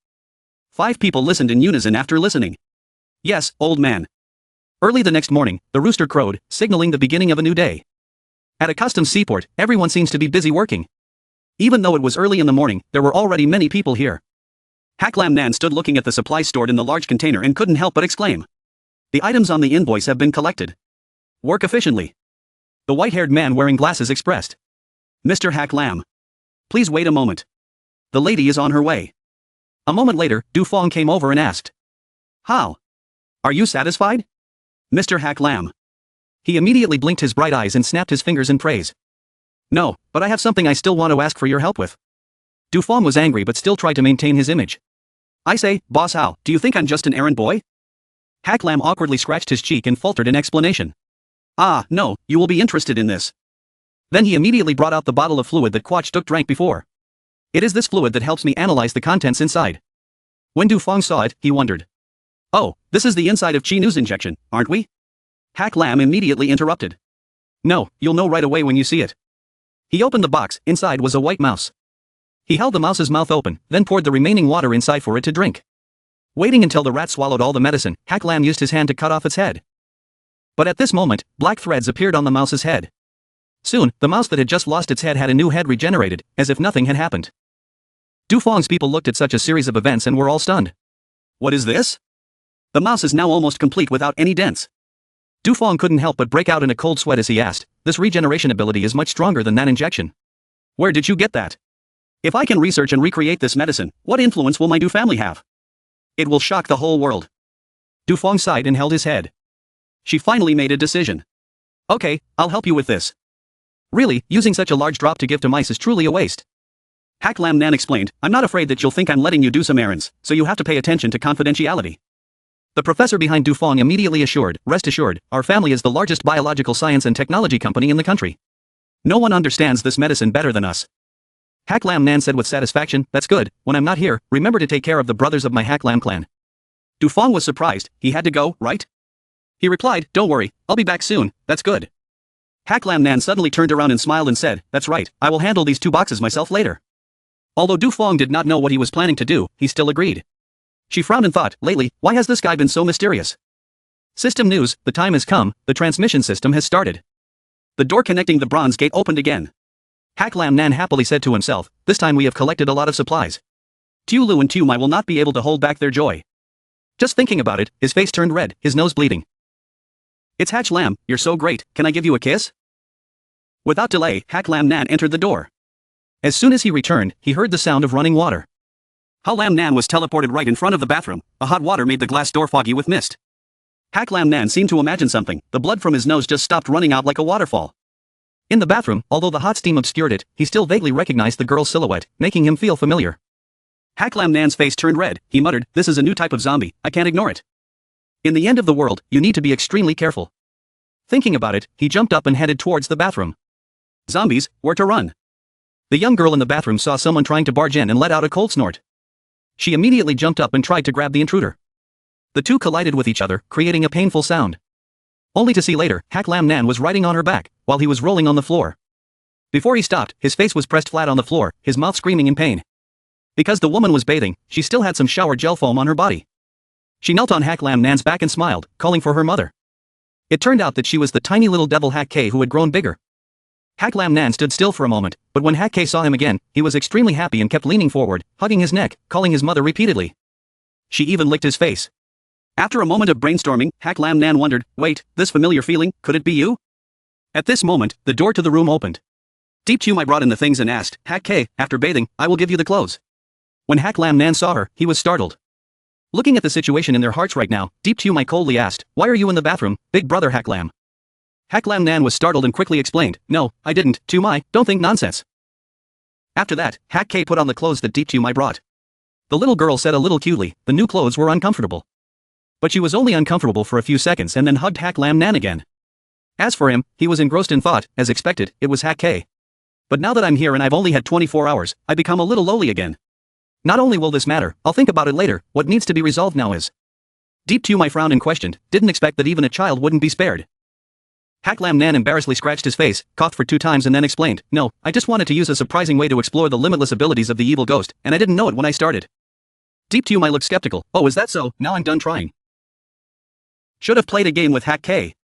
5 people listened in unison after listening. Yes, old man. Early the next morning, the rooster crowed, signaling the beginning of a new day. At a customs seaport, everyone seems to be busy working. Even though it was early in the morning, there were already many people here. Hak Lam Nan stood looking at the supplies stored in the large container and couldn't help but exclaim. The items on the invoice have been collected. Work efficiently. The white-haired man wearing glasses expressed. Mr. Hak Lam. Please wait a moment. The lady is on her way. A moment later, Du Fong came over and asked. How? Are you satisfied? Mr. Hack Lam. He immediately blinked his bright eyes and snapped his fingers in praise. No, but I have something I still want to ask for your help with. Du Fong was angry but still tried to maintain his image. I say, Boss Hao, do you think I'm just an errand boy? Hack Lam awkwardly scratched his cheek and faltered an explanation. Ah, no, you will be interested in this. Then he immediately brought out the bottle of fluid that Quach Duk drank before. It is this fluid that helps me analyze the contents inside. When Du Fong saw it, he wondered. Oh, this is the inside of Chi Nu's injection, aren't we? Hack Lam immediately interrupted. No, you'll know right away when you see it. He opened the box, inside was a white mouse. He held the mouse's mouth open, then poured the remaining water inside for it to drink. Waiting until the rat swallowed all the medicine, Hack Lam used his hand to cut off its head. But at this moment, black threads appeared on the mouse's head. Soon, the mouse that had just lost its head had a new head regenerated, as if nothing had happened. Du Fong's people looked at such a series of events and were all stunned. What is this? The mouse is now almost complete without any dents. Du Fong couldn't help but break out in a cold sweat as he asked, this regeneration ability is much stronger than that injection. Where did you get that? If I can research and recreate this medicine, what influence will my Du family have? It will shock the whole world. Du Fong sighed and held his head. She finally made a decision. Okay, I'll help you with this. Really, using such a large drop to give to mice is truly a waste. Hack Lam Nan explained, I'm not afraid that you'll think I'm letting you do some errands, so you have to pay attention to confidentiality. The professor behind Du Fong immediately assured, rest assured, our family is the largest biological science and technology company in the country. No one understands this medicine better than us. Hack Lam Nan said with satisfaction, that's good, when I'm not here, remember to take care of the brothers of my Hack Lam clan. Du Fong was surprised, he had to go, right? He replied, don't worry, I'll be back soon, that's good. Hack Lam Nan suddenly turned around and smiled and said, that's right, I will handle these 2 boxes myself later. Although Du Fong did not know what he was planning to do, he still agreed. She frowned and thought, lately, why has this guy been so mysterious? System news, the time has come, the transmission system has started. The door connecting the bronze gate opened again. Hack Lam Nan happily said to himself, this time we have collected a lot of supplies. Tu Lu and Tu Mai will not be able to hold back their joy. Just thinking about it, his face turned red, his nose bleeding. It's Hatch Lam, you're so great, can I give you a kiss? Without delay, Hack Lam Nan entered the door. As soon as he returned, he heard the sound of running water. How Lam Nan was teleported right in front of the bathroom, the hot water made the glass door foggy with mist. Hack Lam Nan seemed to imagine something, the blood from his nose just stopped running out like a waterfall. In the bathroom, although the hot steam obscured it, he still vaguely recognized the girl's silhouette, making him feel familiar. Hack Lam Nan's face turned red, he muttered, this is a new type of zombie, I can't ignore it. In the end of the world, you need to be extremely careful. Thinking about it, he jumped up and headed towards the bathroom. Zombies, where to run? The young girl in the bathroom saw someone trying to barge in and let out a cold snort. She immediately jumped up and tried to grab the intruder. The two collided with each other, creating a painful sound. Only to see later, Hack Lam Nan was riding on her back, while he was rolling on the floor. Before he stopped, his face was pressed flat on the floor, his mouth screaming in pain. Because the woman was bathing, she still had some shower gel foam on her body. She knelt on Hack Lam Nan's back and smiled, calling for her mother. It turned out that she was the tiny little devil Hack K who had grown bigger. Hack Lam Nan stood still for a moment, but when Hack K saw him again, he was extremely happy and kept leaning forward, hugging his neck, calling his mother repeatedly. She even licked his face. After a moment of brainstorming, Hack Lam Nan wondered, wait, this familiar feeling, could it be you? At this moment, the door to the room opened. Deep Tu Mai brought in the things and asked, Hack K, after bathing, I will give you the clothes. When Hack Lam Nan saw her, he was startled. Looking at the situation in their hearts right now, Deep Tu Mai coldly asked, why are you in the bathroom, big brother Hack Lam? Hack Lam Nan was startled and quickly explained, no, I didn't, Tu Mai, don't think nonsense. After that, Hack K put on the clothes that Deep Tu Mai brought. The little girl said a little cutely, the new clothes were uncomfortable. But she was only uncomfortable for a few seconds and then hugged Hack Lam Nan again. As for him, he was engrossed in thought, as expected, it was Hack K. But now that I'm here and I've only had 24 hours, I become a little lowly again. Not only will this matter, I'll think about it later, what needs to be resolved now is. Deep Tu Mai frowned and questioned, didn't expect that even a child wouldn't be spared. Hack Lam Nan embarrassedly scratched his face, coughed for 2 times and then explained, no, I just wanted to use a surprising way to explore the limitless abilities of the evil ghost, and I didn't know it when I started. Deep Tu Mai looked skeptical, oh is that so, now I'm done trying. Should have played a game with Hack K.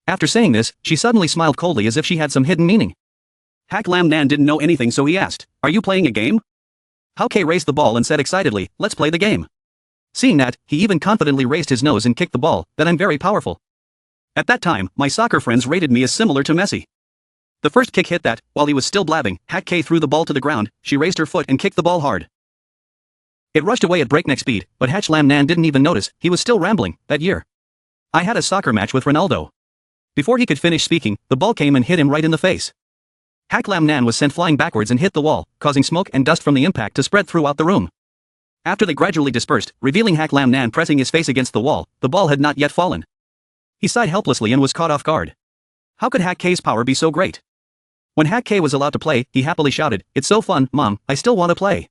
After saying this, she suddenly smiled coldly as if she had some hidden meaning. Hack Lam Nan didn't know anything so he asked, are you playing a game? Hack K raised the ball and said excitedly, let's play the game. Seeing that, he even confidently raised his nose and kicked the ball, that I'm very powerful. At that time, my soccer friends rated me as similar to Messi. The first kick hit that, while he was still blabbing, Hack K threw the ball to the ground, she raised her foot and kicked the ball hard. It rushed away at breakneck speed, but Hatch Lam Nan didn't even notice. He was still rambling. That year, I had a soccer match with Ronaldo. Before he could finish speaking, the ball came and hit him right in the face. Hatch Lam Nan was sent flying backwards and hit the wall, causing smoke and dust from the impact to spread throughout the room. After they gradually dispersed, revealing Hatch Lam Nan pressing his face against the wall, the ball had not yet fallen. He sighed helplessly and was caught off guard. How could Hack K's power be so great? When Hack K was allowed to play, he happily shouted, "It's so fun, Mom, I still want to play."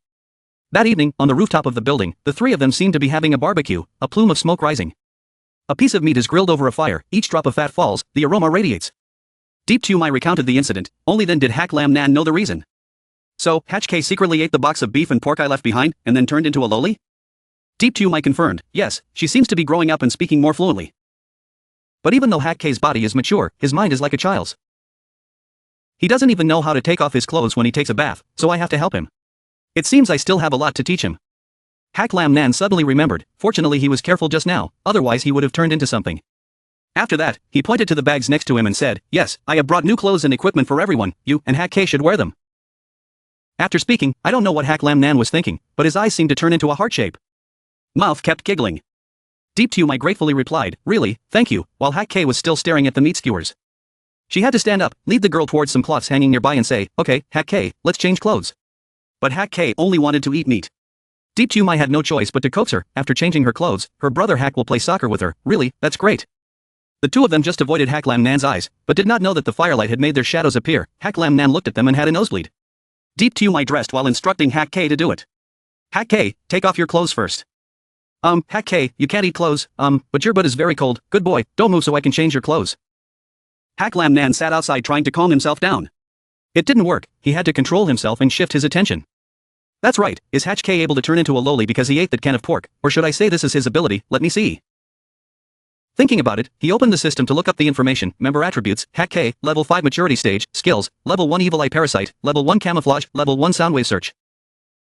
That evening, on the rooftop of the building, the three of them seemed to be having a barbecue, a plume of smoke rising. A piece of meat is grilled over a fire, each drop of fat falls, the aroma radiates. Deep Tumai recounted the incident, only then did Hack Lam Nan know the reason. So, Hatch K secretly ate the box of beef and pork I left behind, and then turned into a loli? Deep Tumai confirmed, yes, she seems to be growing up and speaking more fluently. But even though Hack K's body is mature, his mind is like a child's. He doesn't even know how to take off his clothes when he takes a bath, so I have to help him. It seems I still have a lot to teach him. Hack Lam Nan suddenly remembered, fortunately he was careful just now, otherwise he would have turned into something. After that, he pointed to the bags next to him and said, "Yes, I have brought new clothes and equipment for everyone, you and Hack K should wear them." After speaking, I don't know what Hack Lam Nan was thinking, but his eyes seemed to turn into a heart shape. Mouth kept giggling. Deep Tumai gratefully replied, "Really, thank you," while Hack K was still staring at the meat skewers. She had to stand up, lead the girl towards some cloths hanging nearby and say, "Okay, Hack K, let's change clothes." But Hack K only wanted to eat meat. Deep Tumai had no choice but to coax her. After changing her clothes, her brother Hack will play soccer with her. Really, that's great. The two of them just avoided Hack Lam Nan's eyes, but did not know that the firelight had made their shadows appear. Hack Lam Nan looked at them and had a nosebleed. Deep Tumai dressed while instructing Hack K to do it. "Hack K, take off your clothes first." Hack K, you can't eat clothes, but your butt is very cold. Good boy, don't move so I can change your clothes." Hack Lam Nan sat outside trying to calm himself down. It didn't work, he had to control himself and shift his attention. That's right, is Hatch K able to turn into a loli because he ate that can of pork, or should I say this is his ability? Let me see. Thinking about it, he opened the system to look up the information, member attributes, Hack K, level 5 maturity stage, skills, level 1 evil eye parasite, level 1 camouflage, level 1 soundwave search.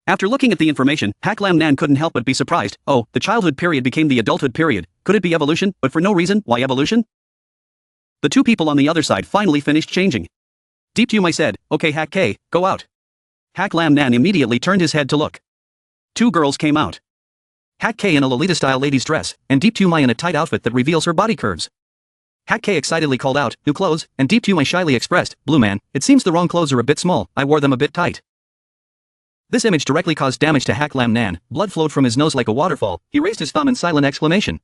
After looking at the information, Hack Lam Nan couldn't help but be surprised. Oh, the childhood period became the adulthood period. Could it be evolution, but for no reason? Why evolution? The two people on the other side finally finished changing. Deep Tumai said, "Okay Hack K, go out." Hack Lam Nan immediately turned his head to look. Two girls came out. Hack K in a Lolita-style lady's dress, and Deep Tumai in a tight outfit that reveals her body curves. Hack K excitedly called out, "New clothes," and Deep Tumai shyly expressed, "Blue man, it seems the wrong clothes are a bit small, I wore them a bit tight." This image directly caused damage to Hack Lam Nan, blood flowed from his nose like a waterfall, he raised his thumb in silent exclamation.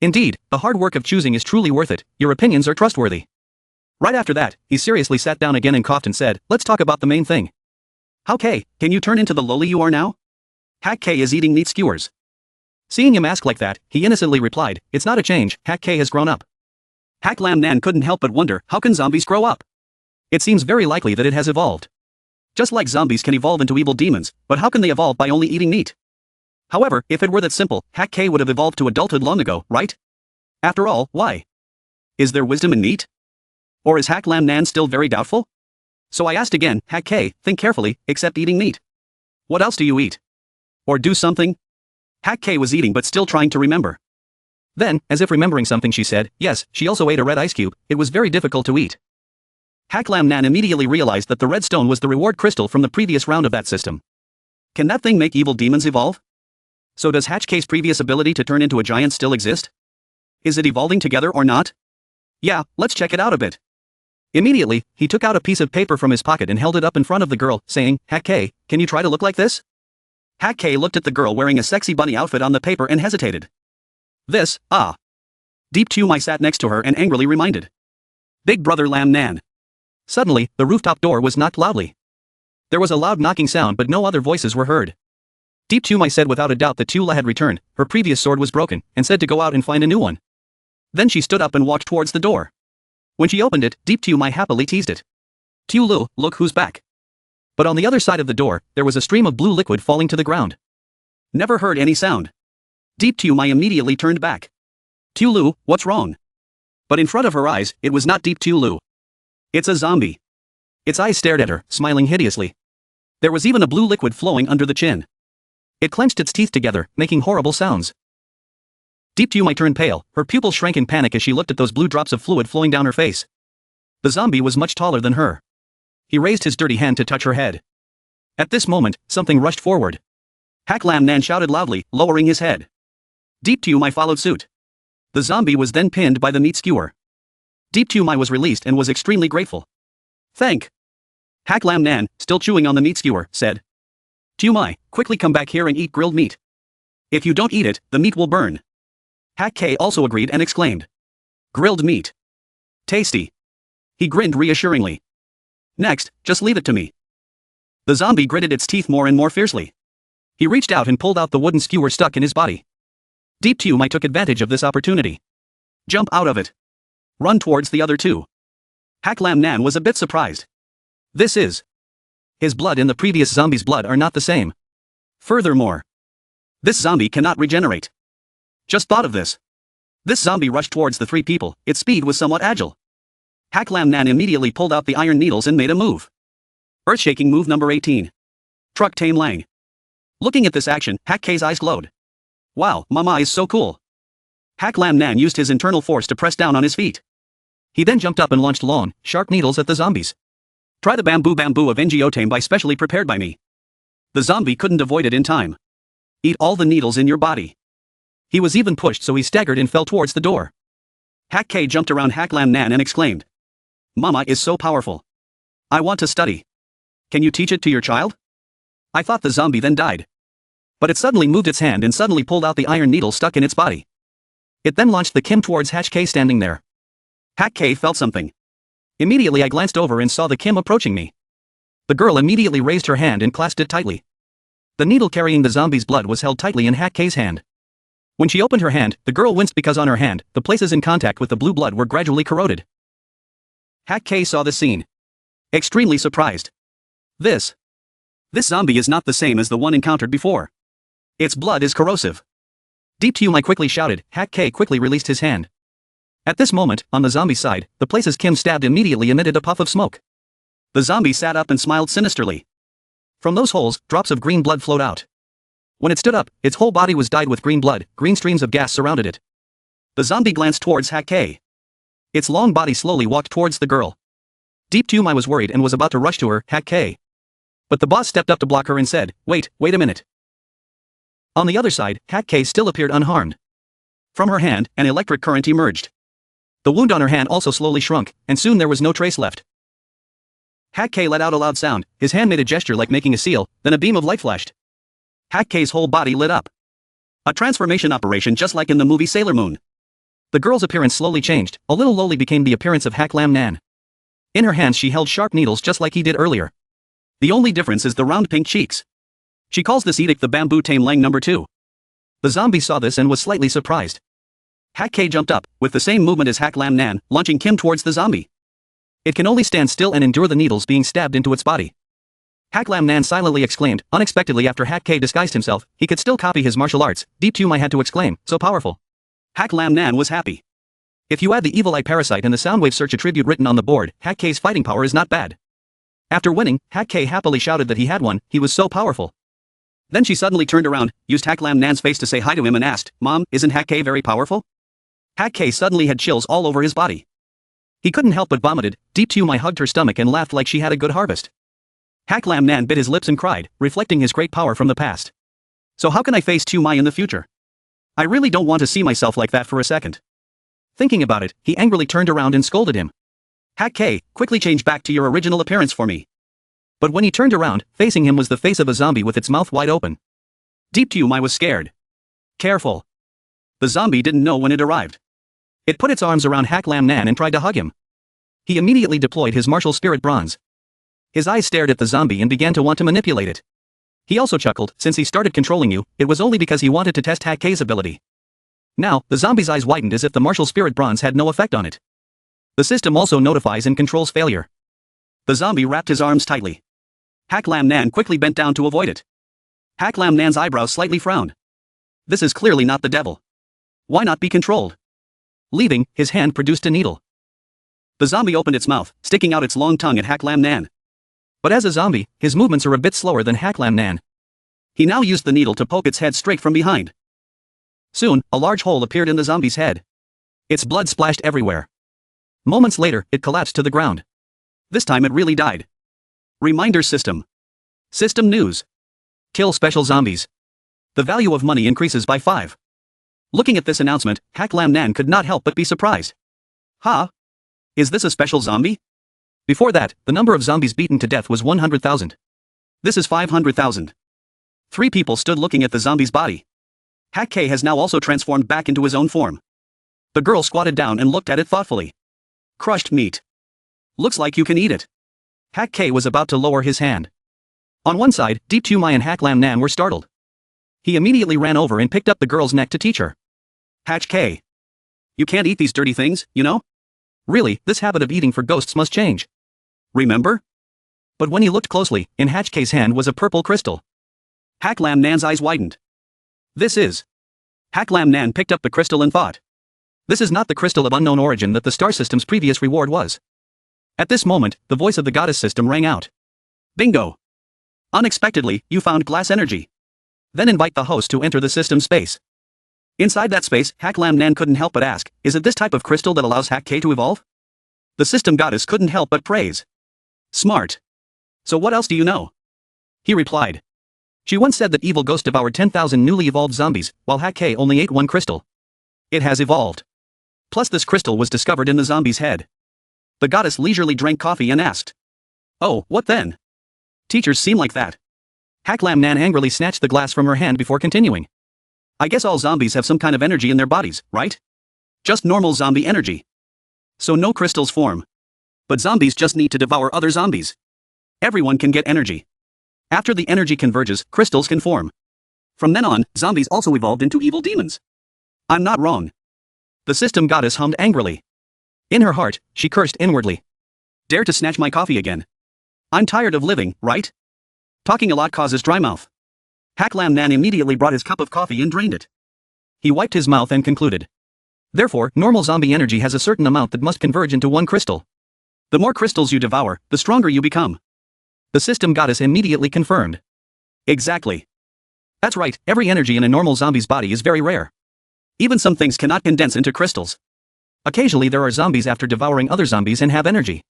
Indeed, the hard work of choosing is truly worth it, your opinions are trustworthy. Right after that, he seriously sat down again and coughed and said, "Let's talk about the main thing. How K, can you turn into the loli you are now?" Hack K is eating meat skewers. Seeing him ask like that, he innocently replied, "It's not a change, Hack K has grown up." Hack Lam Nan couldn't help but wonder, how can zombies grow up? It seems very likely that it has evolved. Just like zombies can evolve into evil demons, but how can they evolve by only eating meat? However, if it were that simple, Hack K would have evolved to adulthood long ago, right? After all, why? Is there wisdom in meat? Or is Hack Lam Nan still very doubtful? So I asked again, Hack K, think carefully, except eating meat. What else do you eat? Or do something? Hack K was eating but still trying to remember. Then, as if remembering something she said, yes, she also ate a red ice cube, it was very difficult to eat. Hack Lam Nan immediately realized that the red stone was the reward crystal from the previous round of that system. Can that thing make evil demons evolve? So does Hatch K's previous ability to turn into a giant still exist? Is it evolving together or not? Yeah, let's check it out a bit. Immediately, he took out a piece of paper from his pocket and held it up in front of the girl, saying, "Hack K, can you try to look like this?" Hack K looked at the girl wearing a sexy bunny outfit on the paper and hesitated. This, Deep Tumai sat next to her and angrily reminded. Big brother Lam Nan. Suddenly, the rooftop door was knocked loudly. There was a loud knocking sound but no other voices were heard. Deep Tumai said without a doubt that Tula had returned, her previous sword was broken, and said to go out and find a new one. Then she stood up and walked towards the door. When she opened it, Deep Tumai happily teased it. "Tulu, look who's back." But on the other side of the door, there was a stream of blue liquid falling to the ground. Never heard any sound. Deep Tumai immediately turned back. "Tulu, what's wrong?" But in front of her eyes, it was not Deep Tulu. It's a zombie. Its eyes stared at her, smiling hideously. There was even a blue liquid flowing under the chin. It clenched its teeth together, making horrible sounds. Deep Tumai turned pale, her pupils shrank in panic as she looked at those blue drops of fluid flowing down her face. The zombie was much taller than her. He raised his dirty hand to touch her head. At this moment, something rushed forward. Hack Lam Nan shouted loudly, lowering his head. Deep Tumai followed suit. The zombie was then pinned by the meat skewer. Deep Tumai was released and was extremely grateful. Thank. Hack Lam Nan, still chewing on the meat skewer, said. Tumai, quickly come back here and eat grilled meat. If you don't eat it, the meat will burn. Hack K also agreed and exclaimed. Grilled meat. Tasty. He grinned reassuringly. Next, just leave it to me. The zombie gritted its teeth more and more fiercely. He reached out and pulled out the wooden skewer stuck in his body. Deep Tumai took advantage of this opportunity. Jump out of it. Run towards the other two. Hack Lam Nan was a bit surprised. This is. His blood and the previous zombie's blood are not the same. Furthermore, this zombie cannot regenerate. Just thought of this. This zombie rushed towards the three people, its speed was somewhat agile. Hack Lam Nan immediately pulled out the iron needles and made a move. Earth-shaking move number 18. Truck Tame Lang. Looking at this action, Hack K's eyes glowed. Wow, Mama is so cool. Hack Lam Nan used his internal force to press down on his feet. He then jumped up and launched long, sharp needles at the zombies. Try the bamboo of NGO Tame by specially prepared by me. The zombie couldn't avoid it in time. Eat all the needles in your body. He was even pushed so he staggered and fell towards the door. Hack K jumped around Hack Lam Nan and exclaimed. Mama is so powerful. I want to study. Can you teach it to your child? I thought the zombie then died. But it suddenly moved its hand and suddenly pulled out the iron needle stuck in its body. It then launched the Kim towards Hack K standing there. Hack K felt something. Immediately I glanced over and saw the Kim approaching me. The girl immediately raised her hand and clasped it tightly. The needle carrying the zombie's blood was held tightly in Hack K's hand. When she opened her hand, the girl winced because on her hand, the places in contact with the blue blood were gradually corroded. Hack K saw the scene. Extremely surprised. This zombie is not the same as the one encountered before. Its blood is corrosive. Deep Tumai quickly shouted. Hack K quickly released his hand. At this moment, on the zombie side, the places Kim stabbed immediately emitted a puff of smoke. The zombie sat up and smiled sinisterly. From those holes, drops of green blood flowed out. When it stood up, its whole body was dyed with green blood, green streams of gas surrounded it. The zombie glanced towards Hack K. Its long body slowly walked towards the girl. Deep Tumai was worried and was about to rush to her, Hack K. But the boss stepped up to block her and said, wait a minute. On the other side, Hack K still appeared unharmed. From her hand, an electric current emerged. The wound on her hand also slowly shrunk, and soon there was no trace left. Hack K let out a loud sound, his hand made a gesture like making a seal, then a beam of light flashed. Hack K's whole body lit up. A transformation operation just like in the movie Sailor Moon. The girl's appearance slowly changed, a little lowly became the appearance of Hack Lam Nan. In her hands she held sharp needles just like he did earlier. The only difference is the round pink cheeks. She calls this edict the Bamboo Tame Lang number 2. The zombie saw this and was slightly surprised. Hack K jumped up, with the same movement as Hack Lam Nan, launching Kim towards the zombie. It can only stand still and endure the needles being stabbed into its body. Hack Lam Nan silently exclaimed, unexpectedly after Hack K disguised himself, he could still copy his martial arts. Deep Tumai had to exclaim, so powerful. Hack Lam Nan was happy. If you add the evil eye parasite and the soundwave search attribute written on the board, Hack K's fighting power is not bad. After winning, Hack K happily shouted that he had won, he was so powerful. Then she suddenly turned around, used Hack Lam Nan's face to say hi to him and asked, Mom, isn't Hack K very powerful? Hack K suddenly had chills all over his body. He couldn't help but vomited. Deep Tumai hugged her stomach and laughed like she had a good harvest. Hack Lam Nan bit his lips and cried, reflecting his great power from the past. So how can I face Tumai in the future? I really don't want to see myself like that for a second. Thinking about it, he angrily turned around and scolded him. Hack K, quickly change back to your original appearance for me. But when he turned around, facing him was the face of a zombie with its mouth wide open. Deep Tumai was scared. Careful. The zombie didn't know when it arrived. It put its arms around Hack Lam Nan and tried to hug him. He immediately deployed his martial spirit bronze. His eyes stared at the zombie and began to want to manipulate it. He also chuckled, since he started controlling you, it was only because he wanted to test Hack K's ability. Now, the zombie's eyes widened as if the martial spirit bronze had no effect on it. The system also notifies and controls failure. The zombie wrapped his arms tightly. Hack Lam Nan quickly bent down to avoid it. Hack Lam Nan's eyebrows slightly frowned. This is clearly not the devil. Why not be controlled? Leaving, his hand produced a needle. The zombie opened its mouth, sticking out its long tongue at Hack Lam Nan. But as a zombie, his movements are a bit slower than Hack Lam Nan. He now used the needle to poke its head straight from behind. Soon, a large hole appeared in the zombie's head. Its blood splashed everywhere. Moments later, it collapsed to the ground. This time it really died. Reminder system. System news. Kill special zombies. The value of money increases by 5. Looking at this announcement, Hak Lam Nan could not help but be surprised. Huh? Is this a special zombie? Before that, the number of zombies beaten to death was 100,000. This is 500,000. 3 people stood looking at the zombie's body. Hak K has now also transformed back into his own form. The girl squatted down and looked at it thoughtfully. Crushed meat. Looks like you can eat it. Hak K was about to lower his hand. On one side, Deep Tumai and Hak Lam Nan were startled. He immediately ran over and picked up the girl's neck to teach her. Hak K. You can't eat these dirty things, you know? Really, this habit of eating for ghosts must change. Remember? But when he looked closely, in Hak K's hand was a purple crystal. Hak Lam Nan's eyes widened. This is. Hak Lam Nan picked up the crystal and thought. This is not the crystal of unknown origin that the star system's previous reward was. At this moment, the voice of the goddess system rang out. Bingo! Unexpectedly, you found glass energy. Then invite the host to enter the system space. Inside that space, Hak Lam Nan couldn't help but ask, is it this type of crystal that allows Hak K to evolve? The system goddess couldn't help but praise. Smart. So what else do you know? He replied. She once said that evil ghost devoured 10,000 newly evolved zombies, while Hak K only ate 1 crystal. It has evolved. Plus this crystal was discovered in the zombie's head. The goddess leisurely drank coffee and asked. Oh, what then? Teachers seem like that. Hak Lam Nan angrily snatched the glass from her hand before continuing. I guess all zombies have some kind of energy in their bodies, right? Just normal zombie energy. So no crystals form. But zombies just need to devour other zombies. Everyone can get energy. After the energy converges, crystals can form. From then on, zombies also evolved into evil demons. I'm not wrong. The system goddess hummed angrily. In her heart, she cursed inwardly. Dare to snatch my coffee again. I'm tired of living, right? Talking a lot causes dry mouth. Hak Lam Nan immediately brought his cup of coffee and drained it. He wiped his mouth and concluded. Therefore, normal zombie energy has a certain amount that must converge into 1 crystal. The more crystals you devour, the stronger you become. The system goddess immediately confirmed. Exactly. That's right, every energy in a normal zombie's body is very rare. Even some things cannot condense into crystals. Occasionally there are zombies after devouring other zombies and have energy.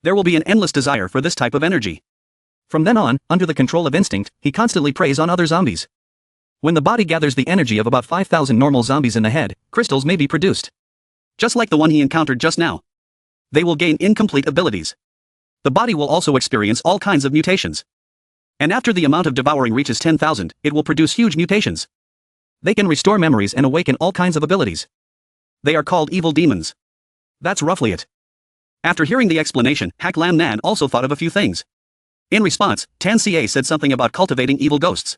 There will be an endless desire for this type of energy. From then on, under the control of instinct, he constantly preys on other zombies. When the body gathers the energy of about 5,000 normal zombies in the head, crystals may be produced. Just like the one he encountered just now. They will gain incomplete abilities. The body will also experience all kinds of mutations. And after the amount of devouring reaches 10,000, it will produce huge mutations. They can restore memories and awaken all kinds of abilities. They are called evil demons. That's roughly it. After hearing the explanation, Hak Lam Nan also thought of a few things. In response, Tan Ca said something about cultivating evil ghosts.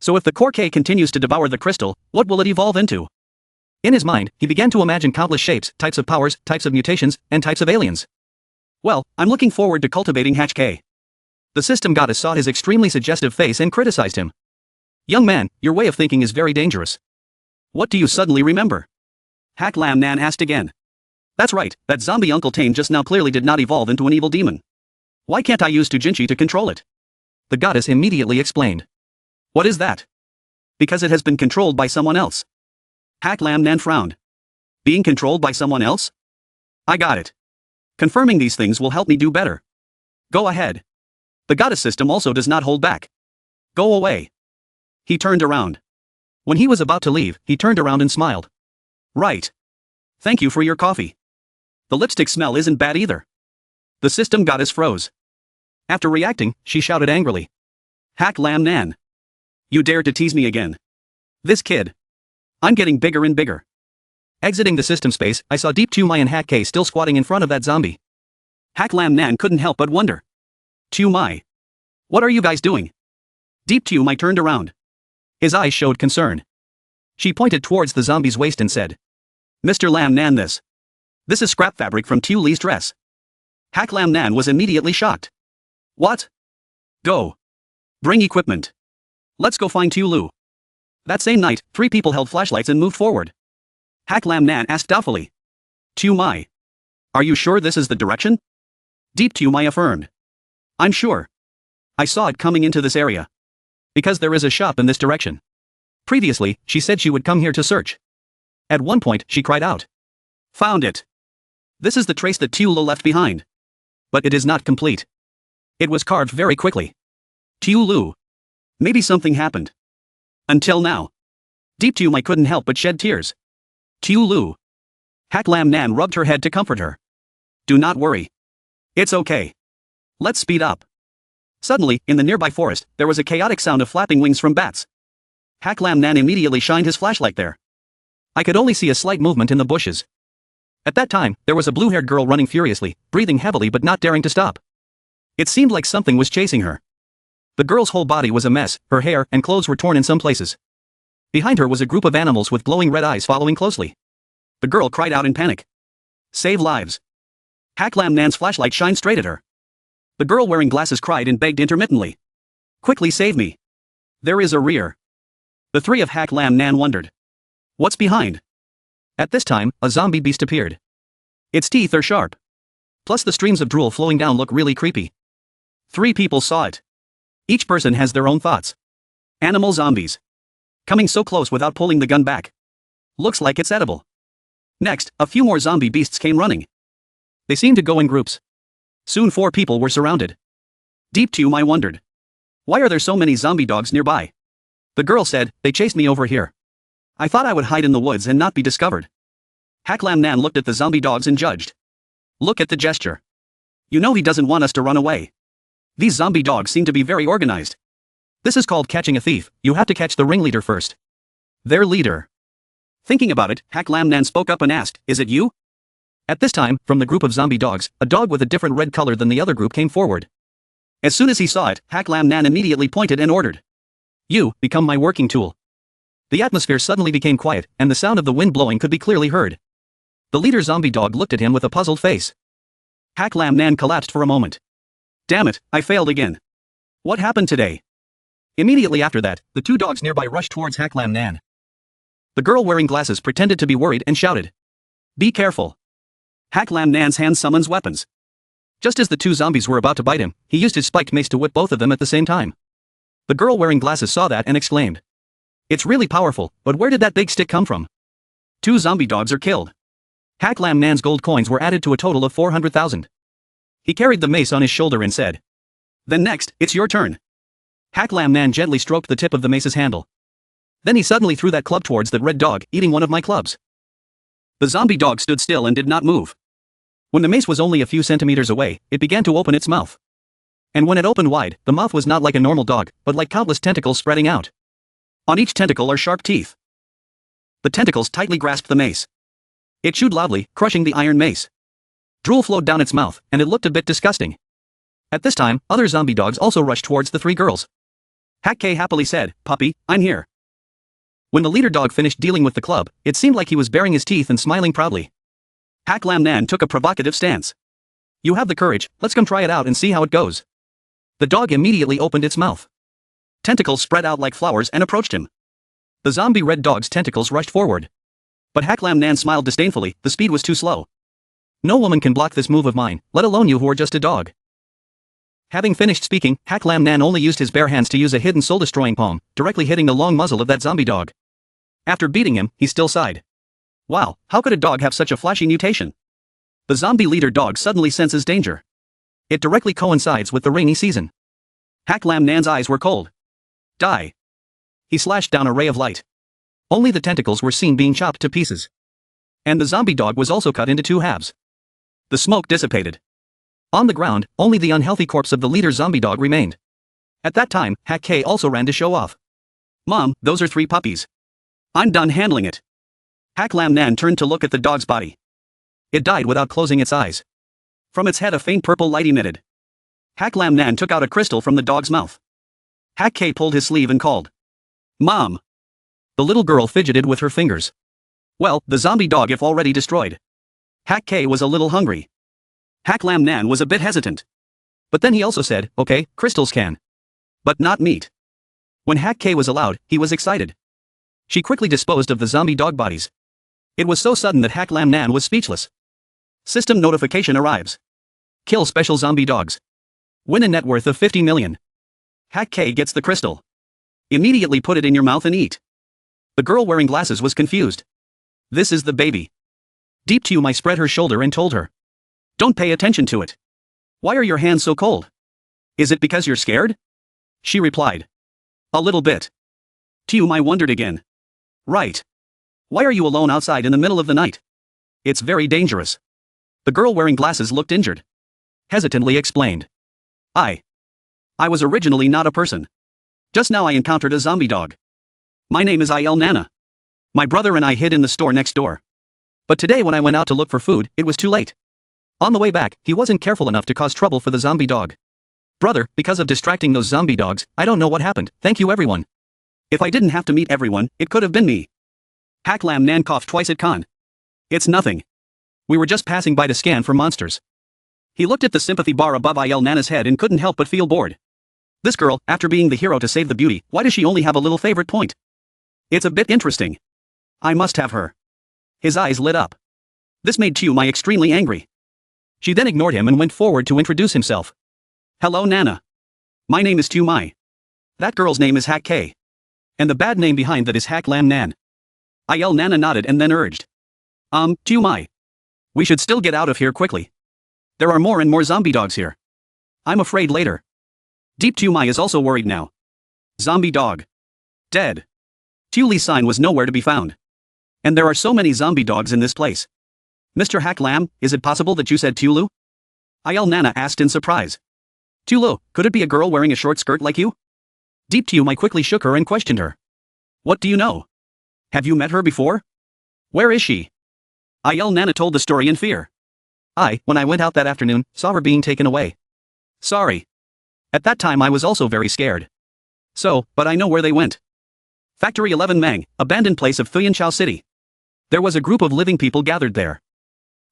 So if the Core K continues to devour the crystal, what will it evolve into? In his mind, he began to imagine countless shapes, types of powers, types of mutations, and types of aliens. Well, I'm looking forward to cultivating Hak K. The system goddess saw his extremely suggestive face and criticized him. Young man, your way of thinking is very dangerous. What do you suddenly remember? Hak Lam Nan asked again. That's right, that zombie Uncle Tane just now clearly did not evolve into an evil demon. Why can't I use Tujinchi to control it? The goddess immediately explained. What is that? Because it has been controlled by someone else. Hak Lam Nan frowned. Being controlled by someone else? I got it. Confirming these things will help me do better. Go ahead. The goddess system also does not hold back. Go away. He turned around. When he was about to leave, he turned around and smiled. Right. Thank you for your coffee. The lipstick smell isn't bad either. The system goddess froze. After reacting, she shouted angrily. Hak Lam Nan. You dare to tease me again. This kid. I'm getting bigger and bigger. Exiting the system space, I saw Deep Tumai and Hak K still squatting in front of that zombie. Hak Lam Nan couldn't help but wonder. Tumai. What are you guys doing? Deep Tumai turned around. His eyes showed concern. She pointed towards the zombie's waist and said. Mr. Lam Nan, this is scrap fabric from Tu Li's dress. Hak Lam Nan was immediately shocked. What? Go. Bring equipment. Let's go find Tu Lu. That same night, 3 people held flashlights and moved forward. Hak Lam Nan asked doubtfully. Tumai. Are you sure this is the direction? Deep Tumai affirmed. I'm sure. I saw it coming into this area. Because there is a shop in this direction. Previously, she said she would come here to search. At one point, she cried out. Found it. This is the trace that Tu Lu left behind. But it is not complete. It was carved very quickly. Tu Lu. Maybe something happened. Until now. Deep to I couldn't help but shed tears. Tiu Lu. Hak Lam Nan rubbed her head to comfort her. Do not worry. It's okay. Let's speed up. Suddenly, in the nearby forest, there was a chaotic sound of flapping wings from bats. Hak Lam Nan immediately shined his flashlight there. I could only see a slight movement in the bushes. At that time, there was a blue-haired girl running furiously, breathing heavily but not daring to stop. It seemed like something was chasing her. The girl's whole body was a mess, her hair and clothes were torn in some places. Behind her was a group of animals with glowing red eyes following closely. The girl cried out in panic. Save lives. Hak Lam Nan's flashlight shined straight at her. The girl wearing glasses cried and begged intermittently. Quickly save me. There is a rear. The three of Hak Lam Nan wondered. What's behind? At this time, a zombie beast appeared. Its teeth are sharp. Plus the streams of drool flowing down look really creepy. 3 people saw it. Each person has their own thoughts. Animal zombies. Coming so close without pulling the gun back. Looks like it's edible. Next, a few more zombie beasts came running. They seemed to go in groups. Soon 4 people were surrounded. Deep to I wondered. Why are there so many zombie dogs nearby? The girl said, they chased me over here. I thought I would hide in the woods and not be discovered. Hak Lam Nan looked at the zombie dogs and judged. Look at the gesture. You know he doesn't want us to run away. These zombie dogs seem to be very organized. This is called catching a thief. You have to catch the ringleader first. Their leader. Thinking about it, Hak Lam Nan spoke up and asked, is it you? At this time, from the group of zombie dogs, a dog with a different red color than the other group came forward. As soon as he saw it, Hak Lam Nan immediately pointed and ordered. You, become my working tool. The atmosphere suddenly became quiet, and the sound of the wind blowing could be clearly heard. The leader zombie dog looked at him with a puzzled face. Hak Lam Nan collapsed for a moment. Damn it, I failed again. What happened today? Immediately after that, the 2 dogs nearby rushed towards Hak Lam Nan. The girl wearing glasses pretended to be worried and shouted. Be careful. Hak Lam Nan's hand summons weapons. Just as the 2 zombies were about to bite him, he used his spiked mace to whip both of them at the same time. The girl wearing glasses saw that and exclaimed. It's really powerful, but where did that big stick come from? 2 zombie dogs are killed. Hak Lam Nan's gold coins were added to a total of 400,000. He carried the mace on his shoulder and said. Then next, it's your turn. Hak Lam Nan gently stroked the tip of the mace's handle. Then he suddenly threw that club towards that red dog, eating one of my clubs. The zombie dog stood still and did not move. When the mace was only a few centimeters away, it began to open its mouth. And when it opened wide, the mouth was not like a normal dog, but like countless tentacles spreading out. On each tentacle are sharp teeth. The tentacles tightly grasped the mace. It chewed loudly, crushing the iron mace. Drool flowed down its mouth, and it looked a bit disgusting. At this time, other zombie dogs also rushed towards the 3 girls. Hak K happily said, Puppy, I'm here. When the leader dog finished dealing with the club, it seemed like he was baring his teeth and smiling proudly. Hak Lam Nan took a provocative stance. You have the courage, let's come try it out and see how it goes. The dog immediately opened its mouth. Tentacles spread out like flowers and approached him. The zombie red dog's tentacles rushed forward. But Hak Lam Nan smiled disdainfully, the speed was too slow. No woman can block this move of mine, let alone you who are just a dog. Having finished speaking, Hak Lam Nan only used his bare hands to use a hidden soul-destroying palm, directly hitting the long muzzle of that zombie dog. After beating him, he still sighed. Wow, how could a dog have such a flashy mutation? The zombie leader dog suddenly senses danger. It directly coincides with the rainy season. Hak Lam Nan's eyes were cold. Die. He slashed down a ray of light. Only the tentacles were seen being chopped to pieces. And the zombie dog was also cut into 2 halves. The smoke dissipated. On the ground, only the unhealthy corpse of the leader zombie dog remained. At that time, Hak K also ran to show off. Mom, those are 3 puppies. I'm done handling it. Hak Lam Nan turned to look at the dog's body. It died without closing its eyes. From its head a faint purple light emitted. Hak Lam Nan took out a crystal from the dog's mouth. Hak K pulled his sleeve and called. Mom. The little girl fidgeted with her fingers. Well, the zombie dog if already destroyed. Hak K was a little hungry. Hak Lam Nan was a bit hesitant. But then he also said, okay, crystals can. But not meat. When Hak K was allowed, he was excited. She quickly disposed of the zombie dog bodies. It was so sudden that Hak Lam Nan was speechless. System notification arrives. Kill special zombie dogs. Win a net worth of 50 million. Hak K gets the crystal. Immediately put it in your mouth and eat. The girl wearing glasses was confused. This is the baby. Deep Tumai spread her shoulder and told her. Don't pay attention to it. Why are your hands so cold? Is it because you're scared? She replied. A little bit. Mai wondered again. Right. Why are you alone outside in the middle of the night? It's very dangerous. The girl wearing glasses looked injured. Hesitantly explained. I was originally not a person. Just now I encountered a zombie dog. My name is Nana. My brother and I hid in the store next door. But today when I went out to look for food, it was too late. On the way back, he wasn't careful enough to cause trouble for the zombie dog. Brother, because of distracting those zombie dogs, I don't know what happened. Thank you everyone. If I didn't have to meet everyone, it could have been me. Haklam Nan coughed twice at Khan. It's nothing. We were just passing by to scan for monsters. He looked at the sympathy bar above Nana's head and couldn't help but feel bored. This girl, after being the hero to save the beauty, why does she only have a little favorite point? It's a bit interesting. I must have her. His eyes lit up. This made Mai extremely angry. She then ignored him and went forward to introduce himself. Hello Nana. My name is Mai. That girl's name is Hak K. And the bad name behind that is Haklam Nan. Nana nodded and then urged. Mai. We should still get out of here quickly. There are more and more zombie dogs here. I'm afraid later. Deep Mai is also worried now. Zombie dog. Dead. Li's sign was nowhere to be found. And there are so many zombie dogs in this place. Mr. Haklam, is it possible that you said Tulu? Nana asked in surprise. Tulu, could it be a girl wearing a short skirt like you? Deep Mai quickly shook her and questioned her. What do you know? Have you met her before? Where is she? Nana told the story in fear. When I went out that afternoon, saw her being taken away. Sorry. At that time I was also very scared. But I know where they went. Factory 11 Mang, abandoned place of Thuyanchao City. There was a group of living people gathered there.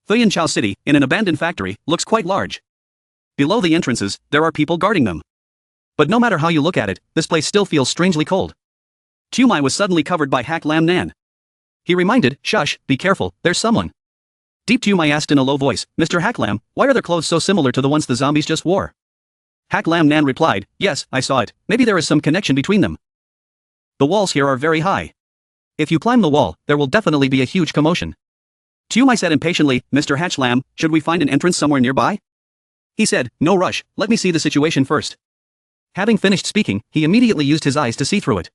Thuyanchao City, in an abandoned factory, looks quite large. Below the entrances, there are people guarding them. But no matter how you look at it, this place still feels strangely cold. Mai was suddenly covered by Haklam Nan. He reminded, shush, be careful, there's someone. Deep Mai asked in a low voice, Mr. Haklam, why are their clothes so similar to the ones the zombies just wore? Haklam Nan replied, yes, I saw it, maybe there is some connection between them. The walls here are very high. If you climb the wall, there will definitely be a huge commotion. Mai said impatiently, Mr. Hatchlam, should we find an entrance somewhere nearby? He said, no rush, let me see the situation first. Having finished speaking, he immediately used his eyes to see through it.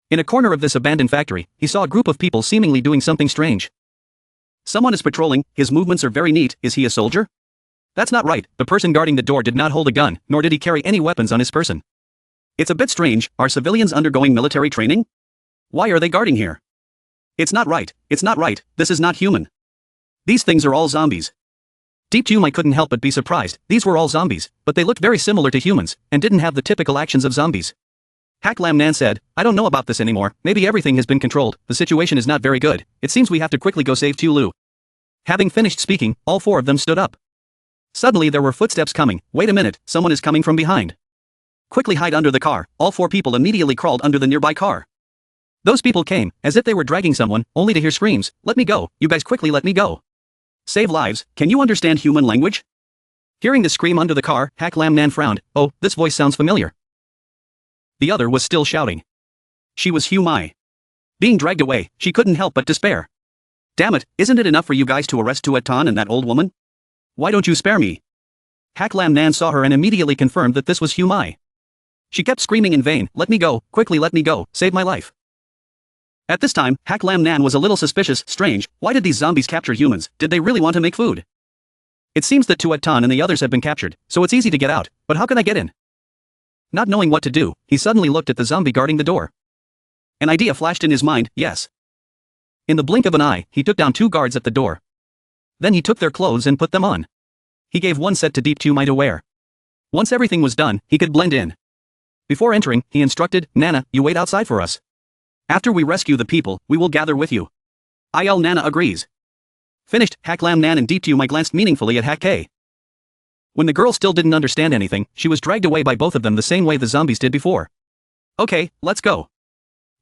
In a corner of this abandoned factory, he saw a group of people seemingly doing something strange. Someone is patrolling, his movements are very neat, is he a soldier? That's not right, the person guarding the door did not hold a gun, nor did he carry any weapons on his person. It's a bit strange, are civilians undergoing military training? Why are they guarding here? It's not right, this is not human. These things are all zombies. Deep Mai couldn't help but be surprised, these were all zombies, but they looked very similar to humans, and didn't have the typical actions of zombies. Haklam Nan said, I don't know about this anymore, maybe everything has been controlled, the situation is not very good, it seems we have to quickly go save Tulu. Having finished speaking, all four of them stood up. Suddenly there were footsteps coming, wait a minute, someone is coming from behind. Quickly hide under the car, all four people immediately crawled under the nearby car. Those people came, as if they were dragging someone, only to hear screams, let me go, you guys quickly let me go. Save lives, can you understand human language? Hearing the scream under the car, Haklam Nan frowned, oh, this voice sounds familiar. The other was still shouting. She was Mai. Being dragged away, she couldn't help but despair. Damn it, isn't it enough for you guys to arrest Tuatan and that old woman? Why don't you spare me? Haklam Nan saw her and immediately confirmed that this was Mai. She kept screaming in vain, let me go, quickly let me go, save my life. At this time, Haklam Nan was a little suspicious, strange, why did these zombies capture humans, did they really want to make food? It seems that Tuatan and the others have been captured, so it's easy to get out, but how can I get in? Not knowing what to do, he suddenly looked at the zombie guarding the door. An idea flashed in his mind, yes. In the blink of an eye, he took down two guards at the door. Then he took their clothes and put them on. He gave one set to Deep Mai to wear. Once everything was done, he could blend in. Before entering, he instructed, Nana, you wait outside for us. After we rescue the people, we will gather with you. Nana agrees. Finished, Haklam Nan and Deep Mai glanced meaningfully at Hak K. When the girl still didn't understand anything, she was dragged away by both of them the same way the zombies did before. Okay, let's go.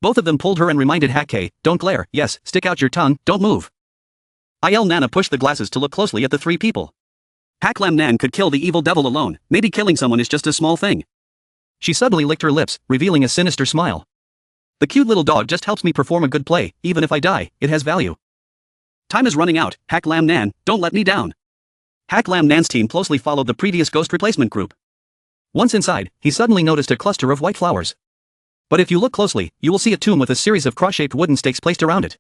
Both of them pulled her and reminded Hak K, don't glare, yes, stick out your tongue, don't move. Nana pushed the glasses to look closely at the three people. Haklam Nan could kill the evil devil alone, maybe killing someone is just a small thing. She suddenly licked her lips, revealing a sinister smile. The cute little dog just helps me perform a good play, even if I die, it has value. Time is running out, Haklam Nan, don't let me down. Haklam Nan's team closely followed the previous ghost replacement group. Once inside, he suddenly noticed a cluster of white flowers. But if you look closely, you will see a tomb with a series of cross-shaped wooden stakes placed around it.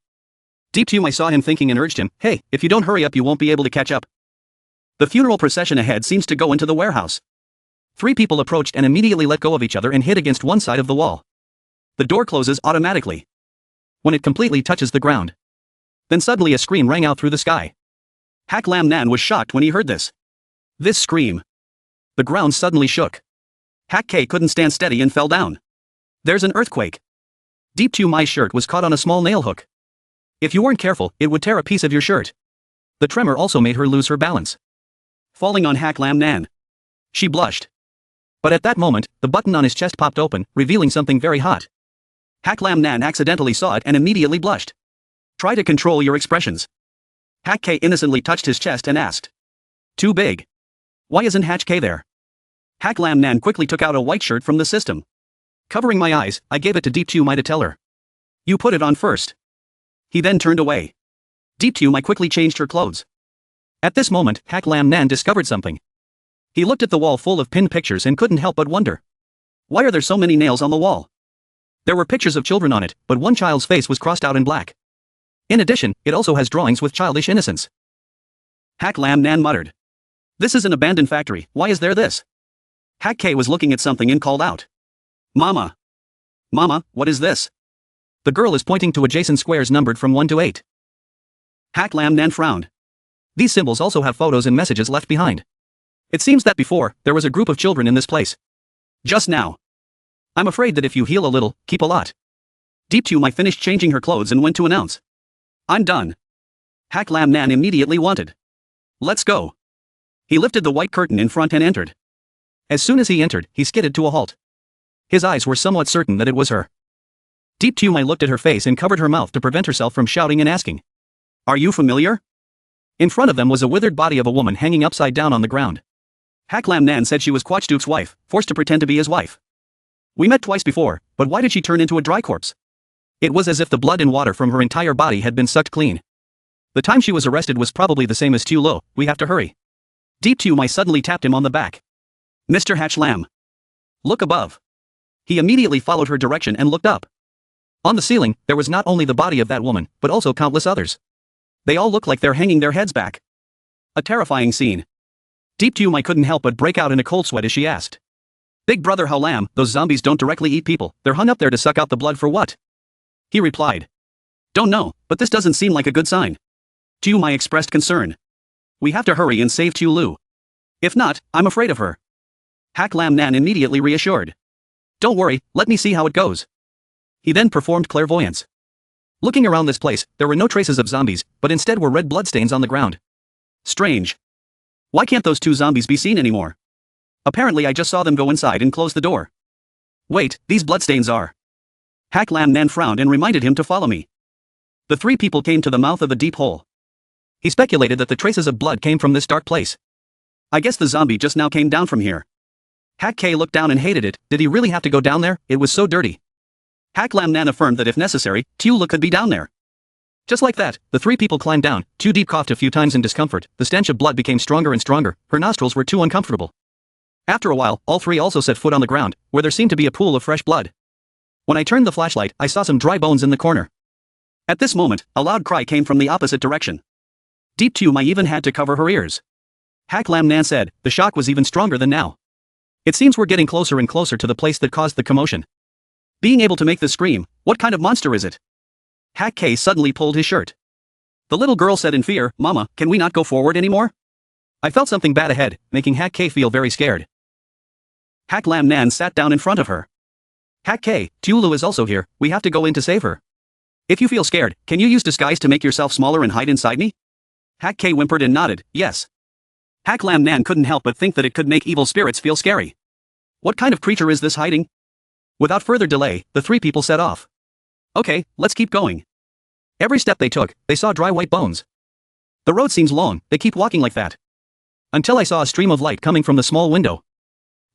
Deep Tumai saw him thinking and urged him, "Hey, if you don't hurry up you won't be able to catch up." The funeral procession ahead seems to go into the warehouse. 3 people approached and immediately let go of each other and hid against one side of the wall. The door closes automatically when it completely touches the ground. Then suddenly a scream rang out through the sky. Hak Lam Nan was shocked when he heard this. This scream. The ground suddenly shook. Hak K couldn't stand steady and fell down. There's an earthquake. Deep Tumai's shirt was caught on a small nail hook. If you weren't careful, it would tear a piece of your shirt. The tremor also made her lose her balance, falling on Hak Lam Nan. She blushed. But at that moment, the button on his chest popped open, revealing something very hot. Hak Lam Nan accidentally saw it and immediately blushed. Try to control your expressions. Hak K innocently touched his chest and asked. Too big. Why isn't Hak K there? Hak Lam Nan quickly took out a white shirt from the system. Covering my eyes, I gave it to Deep Tumai to tell her. You put it on first. He then turned away. Deep Tumai quickly changed her clothes. At this moment, Hak Lam Nan discovered something. He looked at the wall full of pinned pictures and couldn't help but wonder. Why are there so many nails on the wall? There were pictures of children on it, but one child's face was crossed out in black. In addition, it also has drawings with childish innocence. Hak Lam Nan muttered. This is an abandoned factory, why is there this? Hak K was looking at something and called out. Mama. Mama, what is this? The girl is pointing to adjacent squares numbered from 1 to 8. Hak Lam Nan frowned. These symbols also have photos and messages left behind. It seems that before, there was a group of children in this place. Just now. I'm afraid that if you heal a little, keep a lot. Deep Tumai finished changing her clothes and went to announce. I'm done. Hak Lam Nan immediately wanted. Let's go. He lifted the white curtain in front and entered. As soon as he entered, he skidded to a halt. His eyes were somewhat certain that it was her. Deep Tumai looked at her face and covered her mouth to prevent herself from shouting and asking. Are you familiar? In front of them was a withered body of a woman hanging upside down on the ground. Hak Lam Nan said she was Quachduk's wife, forced to pretend to be his wife. We met twice before, but why did she turn into a dry corpse? It was as if the blood and water from her entire body had been sucked clean. The time she was arrested was probably the same as Tu Lo, we have to hurry. Deep Tumai suddenly tapped him on the back. Mr. Hak Lam. Look above. He immediately followed her direction and looked up. On the ceiling, there was not only the body of that woman, but also countless others. They all look like they're hanging their heads back. A terrifying scene. Deep Tumai couldn't help but break out in a cold sweat as she asked. Big brother Hao Lam, those zombies don't directly eat people, they're hung up there to suck out the blood for what? He replied. Don't know, but this doesn't seem like a good sign. Tumai expressed concern. We have to hurry and save Tu Lu. If not, I'm afraid of her. Hak Lam Nan immediately reassured. Don't worry, let me see how it goes. He then performed clairvoyance. Looking around this place, there were no traces of zombies, but instead were red bloodstains on the ground. Strange. Why can't those 2 zombies be seen anymore? Apparently I just saw them go inside and close the door. Wait, these bloodstains are. Hak Lam Nan frowned and reminded him to follow me. The 3 people came to the mouth of a deep hole. He speculated that the traces of blood came from this dark place. I guess the zombie just now came down from here. Hak K looked down and hated it. Did he really have to go down there? It was so dirty. Hak Lam Nan affirmed that if necessary, Tu Lu could be down there. Just like that, the 3 people climbed down. Tu Deep coughed a few times in discomfort. The stench of blood became stronger and stronger. Her nostrils were too uncomfortable. After a while, all 3 also set foot on the ground, where there seemed to be a pool of fresh blood. When I turned the flashlight, I saw some dry bones in the corner. At this moment, a loud cry came from the opposite direction. Deep Tumai even had to cover her ears. Hak Lam Nan said, the shock was even stronger than now. It seems we're getting closer and closer to the place that caused the commotion. Being able to make this scream, what kind of monster is it? Hak K suddenly pulled his shirt. The little girl said in fear, Mama, can we not go forward anymore? I felt something bad ahead, making Hak K feel very scared. Hak Lam Nan sat down in front of her. Hak K, Tu Lu is also here, we have to go in to save her. If you feel scared, can you use disguise to make yourself smaller and hide inside me? Hak K whimpered and nodded, yes. Hak Lam Nan couldn't help but think that it could make evil spirits feel scary. What kind of creature is this hiding? Without further delay, the 3 people set off. Okay, let's keep going. Every step they took, they saw dry white bones. The road seems long, they keep walking like that. Until I saw a stream of light coming from the small window.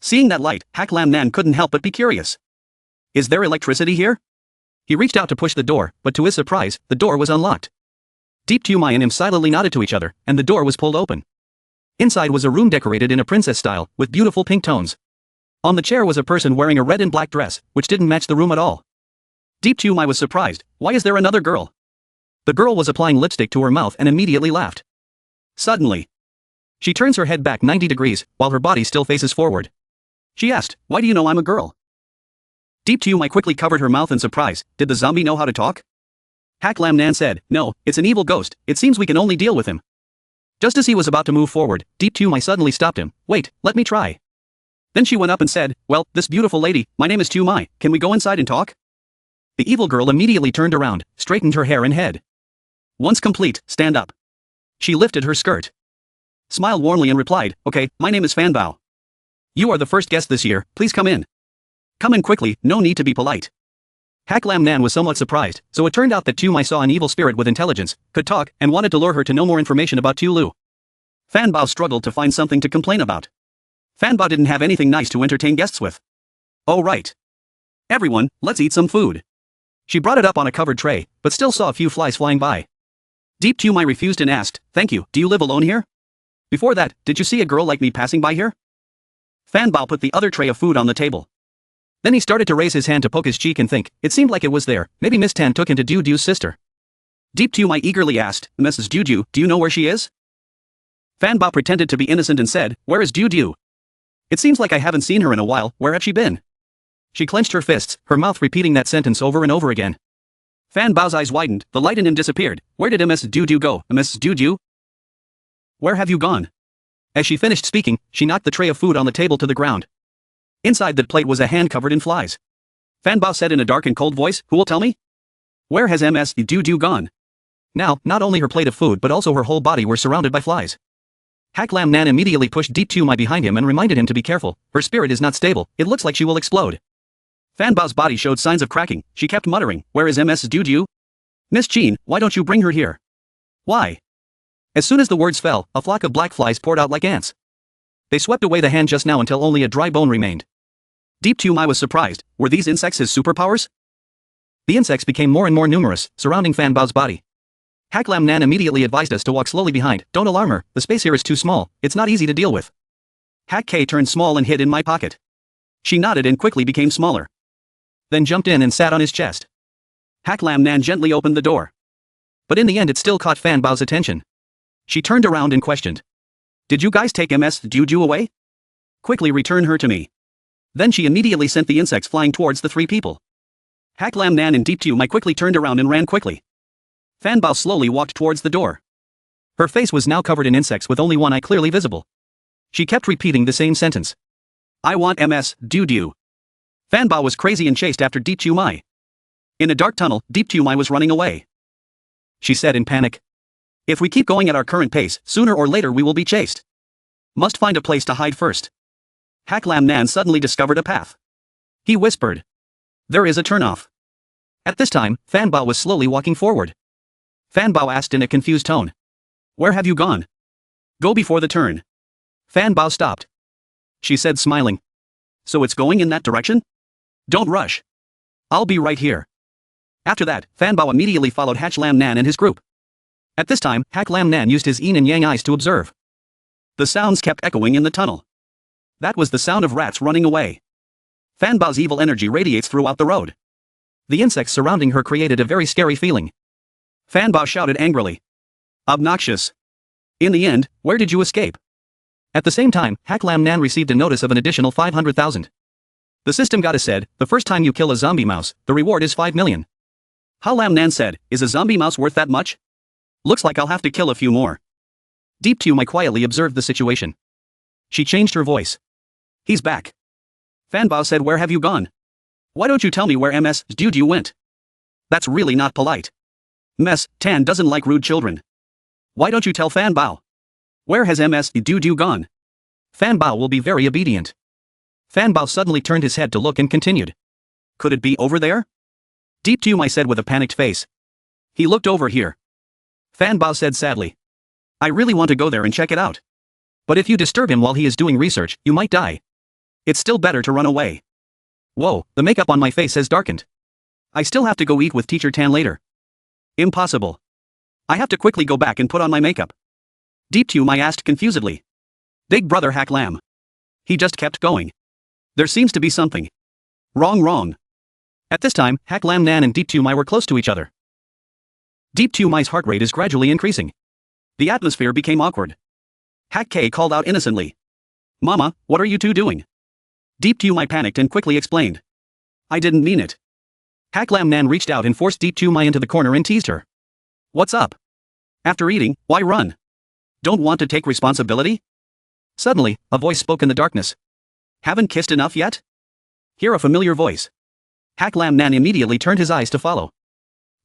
Seeing that light, Hak Lam Nan couldn't help but be curious. Is there electricity here? He reached out to push the door, but to his surprise, the door was unlocked. Deep Tumai and him silently nodded to each other, and the door was pulled open. Inside was a room decorated in a princess style, with beautiful pink tones. On the chair was a person wearing a red and black dress, which didn't match the room at all. Deep Chumai was surprised. Why is there another girl? The girl was applying lipstick to her mouth and immediately laughed. Suddenly, she turns her head back 90 degrees, while her body still faces forward. She asked, "Why do you know I'm a girl?" Deep Chumai quickly covered her mouth in surprise. Did the zombie know how to talk? Hak Lam Nan said, "No, it's an evil ghost. It seems we can only deal with him." Just as he was about to move forward, Deep Chumai suddenly stopped him. "Wait, let me try." Then she went up and said, "Well, this beautiful lady, my name is Chumai, can we go inside and talk?" The evil girl immediately turned around, straightened her hair and head. Once complete, stand up. She lifted her skirt, smiled warmly and replied, "Okay, my name is Fan Bao. You are the first guest this year, please come in. Come in quickly, no need to be polite." Hak Lam Nan was somewhat surprised, so it turned out that Chumai saw an evil spirit with intelligence, could talk, and wanted to lure her to know more information about Tu Lu. Fan Bao struggled to find something to complain about. Fan Bao didn't have anything nice to entertain guests with. "Oh right. Everyone, let's eat some food." She brought it up on a covered tray, but still saw a few flies flying by. Deep Chumai refused and asked, "Thank you, do you live alone here? Before that, did you see a girl like me passing by here?" Fan Bao put the other tray of food on the table. Then he started to raise his hand to poke his cheek and think, it seemed like it was there, maybe Miss Tan took him to Du Du's sister. Deep Chumai eagerly asked, "Mrs. Du Du, do you know where she is?" Fan Bao pretended to be innocent and said, "Where is Du Du? It seems like I haven't seen her in a while, where have she been?" She clenched her fists, her mouth repeating that sentence over and over again. Fan Bao's eyes widened, the light in him disappeared. "Where did Ms. Du Du go, Ms. Du Du? Where have you gone?" As she finished speaking, she knocked the tray of food on the table to the ground. Inside the plate was a hand covered in flies. Fan Bao said in a dark and cold voice, "Who will tell me? Where has Ms. Du Du gone?" Now, not only her plate of food but also her whole body were surrounded by flies. Hak Lam Nan immediately pushed Deep Chumai behind him and reminded him to be careful, her spirit is not stable, it looks like she will explode. Fan Bao's body showed signs of cracking, she kept muttering, "Where is Ms. Du Du? Miss Jean, why don't you bring her here?" "Why?" As soon as the words fell, a flock of black flies poured out like ants. They swept away the hand just now until only a dry bone remained. Deep Chumai was surprised, were these insects his superpowers? The insects became more and more numerous, surrounding Fan Bao's body. Hak Lam Nan immediately advised us to walk slowly behind, "Don't alarm her, the space here is too small, it's not easy to deal with." Hak K turned small and hid in my pocket. She nodded and quickly became smaller. Then jumped in and sat on his chest. Hak Lam Nan gently opened the door. But in the end it still caught Fan Bao's attention. She turned around and questioned. "Did you guys take Ms. Du Du away? Quickly return her to me." Then she immediately sent the insects flying towards the three people. Hak Lam Nan and Deep Chumai quickly turned around and ran quickly. Fan Bao slowly walked towards the door. Her face was now covered in insects with only one eye clearly visible. She kept repeating the same sentence. "I want Ms. Du Du." Fan Bao was crazy and chased after Deep Chumai. In a dark tunnel, Deep Chumai was running away. She said in panic, "If we keep going at our current pace, sooner or later we will be chased. Must find a place to hide first." Hak Lam Nan suddenly discovered a path. He whispered, "There is a turnoff." At this time, Fan Bao was slowly walking forward. Fan Bao asked in a confused tone, "Where have you gone?" "Go before the turn." Fan Bao stopped. She said smiling, "So it's going in that direction? Don't rush. I'll be right here." After that, Fan Bao immediately followed Hak Lam Nan and his group. At this time, Hak Lam Nan used his yin and yang eyes to observe. The sounds kept echoing in the tunnel. That was the sound of rats running away. Fan Bao's evil energy radiates throughout the road. The insects surrounding her created a very scary feeling. Fan Bao shouted angrily, "Obnoxious! In the end, where did you escape?" At the same time, Hak Lam Nan received a notice of an additional 500,000. The system goddess said, "The first time you kill a zombie mouse, the reward is 5 million. Ha Lam Nan said, "Is a zombie mouse worth that much? Looks like I'll have to kill a few more." Deep Chumai quietly observed the situation. She changed her voice. "He's back." Fan Bao said, "Where have you gone? Why don't you tell me where Ms. Du Du went? That's really not polite. Ms. Tan doesn't like rude children. Why don't you tell Fan Bao? Where has Ms. Du Du gone?" Fan Bao will be very obedient. Fan Bao suddenly turned his head to look and continued, "Could it be over there?" Deep Chumai said with a panicked face. "He looked over here." Fan Bao said sadly, "I really want to go there and check it out. But if you disturb him while he is doing research, you might die. It's still better to run away." Whoa, the makeup on my face has darkened. I still have to go eat with Teacher Tan later. Impossible. I have to quickly go back and put on my makeup. Deep Chumai asked confusedly. Big brother Hak Lam. He just kept going. There seems to be something wrong. At this time, Hak Lam Nan and Deep Tu Mai were close to each other. Deep Tu Mai's heart rate is gradually increasing. The atmosphere became awkward. Hak K called out innocently. Mama, what are you two doing? Deep Tu Mai panicked and quickly explained. I didn't mean it. Hak Lam Nan reached out and forced Deep Tu Mai into the corner and teased her. What's up? After eating, why run? Don't want to take responsibility? Suddenly, a voice spoke in the darkness. Haven't kissed enough yet? Hear a familiar voice. Hak Lam Nan immediately turned his eyes to follow.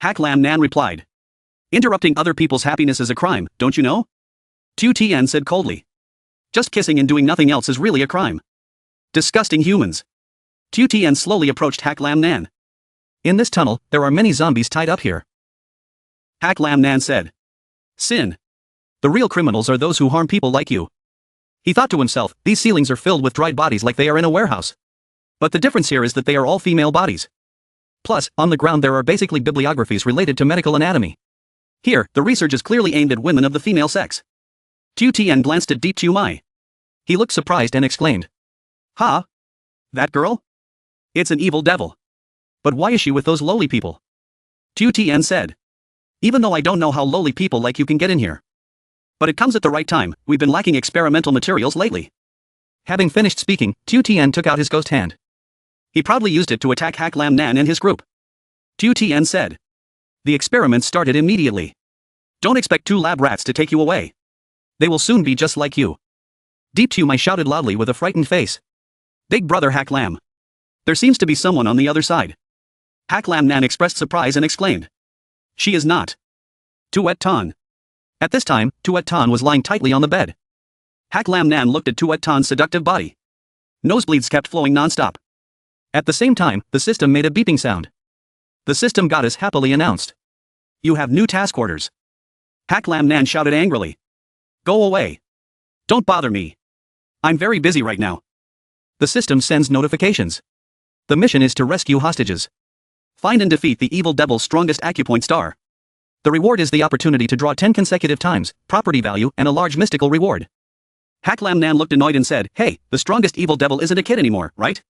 Hak Lam Nan replied. Interrupting other people's happiness is a crime, don't you know? Tu Tien said coldly. Just kissing and doing nothing else is really a crime. Disgusting humans. Tu Tien slowly approached Hak Lam Nan. In this tunnel, there are many zombies tied up here. Hak Lam Nan said. Sin. The real criminals are those who harm people like you. He thought to himself, these ceilings are filled with dried bodies like they are in a warehouse. But the difference here is that they are all female bodies. Plus, on the ground there are basically bibliographies related to medical anatomy. Here, the research is clearly aimed at women of the female sex. Tu Tien glanced at Deep Tu Mai. He looked surprised and exclaimed. Huh? That girl? It's an evil devil. But why is she with those lowly people? Tu Tien said. Even though I don't know how lowly people like you can get in here. But it comes at the right time, we've been lacking experimental materials lately. Having finished speaking, Tu Tien took out his ghost hand. He proudly used it to attack Hak Lam Nan and his group. Tu Tien said. The experiment started immediately. Don't expect two lab rats to take you away. They will soon be just like you. Deep Tu Mai shouted loudly with a frightened face. Big brother Hak Lam. There seems to be someone on the other side. Hak Lam Nan expressed surprise and exclaimed. She is not. Tuet Tan. At this time, Tuet Tan was lying tightly on the bed. Hak Lam Nan looked at Tuet Tan's seductive body. Nosebleeds kept flowing non-stop. At the same time, the system made a beeping sound. The system goddess happily announced. You have new task orders. Hak Lam Nan shouted angrily. Go away. Don't bother me. I'm very busy right now. The system sends notifications. The mission is to rescue hostages. Find and defeat the evil devil's strongest acupoint star. The reward is the opportunity to draw 10 consecutive times, property value, and a large mystical reward. Hak Lam Nan looked annoyed and said, Hey, the strongest evil devil isn't a kid anymore, right?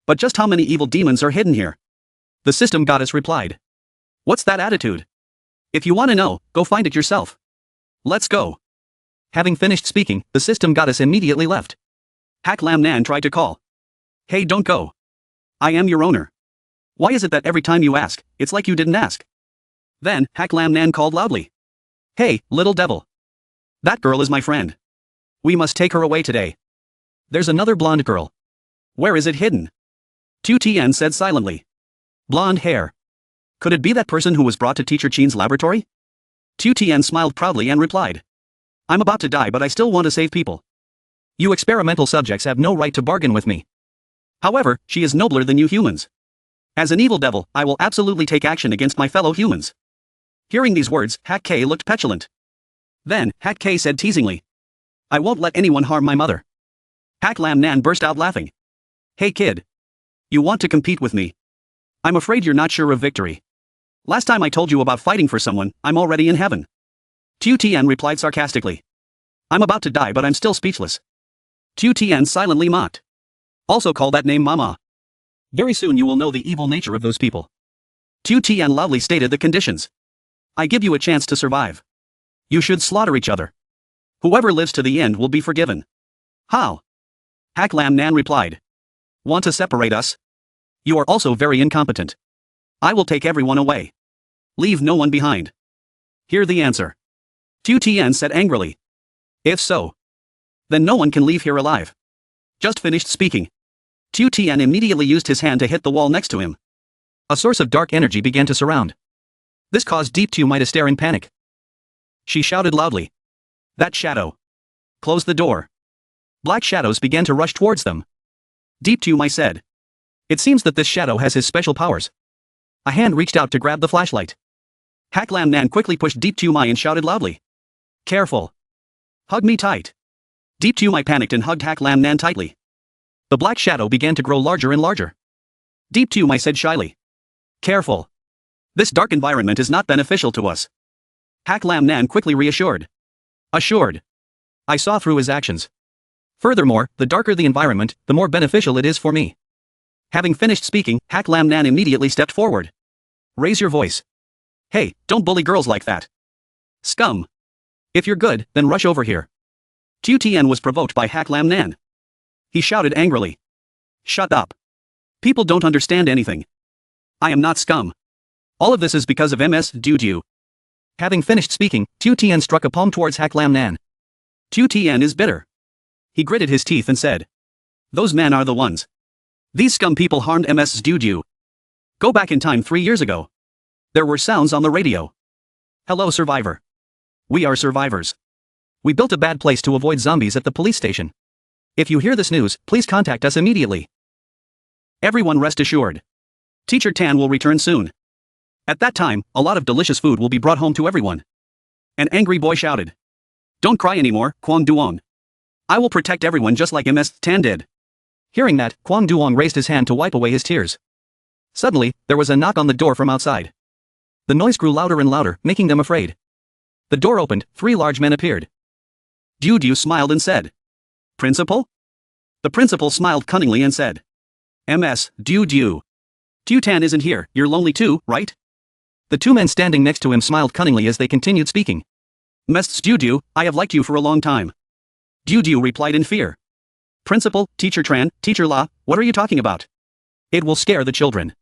But just how many evil demons are hidden here? The system goddess replied. What's that attitude? If you want to know, go find it yourself. Let's go. Having finished speaking, the system goddess immediately left. Hak Lam Nan tried to call. Hey, don't go. I am your owner. Why is it that every time you ask, it's like you didn't ask? Then, Hak Lam Nan called loudly. Hey, little devil. That girl is my friend. We must take her away today. There's another blonde girl. Where is it hidden? Tu Tien said silently. Blonde hair. Could it be that person who was brought to Teacher Chin's laboratory? Tu Tien smiled proudly and replied. I'm about to die but I still want to save people. You experimental subjects have no right to bargain with me. However, she is nobler than you humans. As an evil devil, I will absolutely take action against my fellow humans. Hearing these words, Hak K looked petulant. Then, Hak K said teasingly. I won't let anyone harm my mother. Hak Lam Nan burst out laughing. Hey kid. You want to compete with me? I'm afraid you're not sure of victory. Last time I told you about fighting for someone, I'm already in heaven. Tu Tien replied sarcastically. I'm about to die but I'm still speechless. Tu Tien silently mocked. Also call that name Mama. Very soon you will know the evil nature of those people. Tu Tien loudly stated the conditions. I give you a chance to survive. You should slaughter each other. Whoever lives to the end will be forgiven. How? Hak Lam Nan replied. Want to separate us? You are also very incompetent. I will take everyone away. Leave no one behind. Hear the answer. Tu Tien said angrily. If so, then no one can leave here alive. Just finished speaking. Tu Tien immediately used his hand to hit the wall next to him. A source of dark energy began to surround. This caused Deep Tu Mai to stare in panic. She shouted loudly. That shadow. Close the door. Black shadows began to rush towards them. Deep Tu Mai said. It seems that this shadow has his special powers. A hand reached out to grab the flashlight. Hak Lam Nan quickly pushed Deep Tu Mai and shouted loudly. Careful. Hug me tight. Deep Tu Mai panicked and hugged Hak Lam Nan tightly. The black shadow began to grow larger and larger. Deep Tu Mai said shyly. Careful. This dark environment is not beneficial to us. Hak Lam Nan quickly reassured. Assured. I saw through his actions. Furthermore, the darker the environment, the more beneficial it is for me. Having finished speaking, Hak Lam Nan immediately stepped forward. Raise your voice. Hey, don't bully girls like that. Scum. If you're good, then rush over here. Qiu Tian was provoked by Hak Lam Nan. He shouted angrily. Shut up. People don't understand anything. I am not scum. All of this is because of MS Duju. Having finished speaking, Qiu Tian struck a palm towards Hak Lam Nan. Qiu Tian is bitter. He gritted his teeth and said. Those men are the ones. These scum people harmed MS Duju. Go back in time 3 years ago. There were sounds on the radio. Hello, survivor. We are survivors. We built a bad place to avoid zombies at the police station. If you hear this news, please contact us immediately. Everyone rest assured. Teacher Tan will return soon. At that time, a lot of delicious food will be brought home to everyone. An angry boy shouted. Don't cry anymore, Kwang Duong. I will protect everyone just like MS Tan did. Hearing that, Kwang Duong raised his hand to wipe away his tears. Suddenly, there was a knock on the door from outside. The noise grew louder and louder, making them afraid. The door opened, 3 large men appeared. Dudu smiled and said. Principal? The principal smiled cunningly and said. MS, Dudu. Qiu Tan isn't here, you're lonely too, right? The 2 men standing next to him smiled cunningly as they continued speaking. Ms. Dudu, I have liked you for a long time. Dudu replied in fear. Principal, Teacher Tran, Teacher La, what are you talking about? It will scare the children.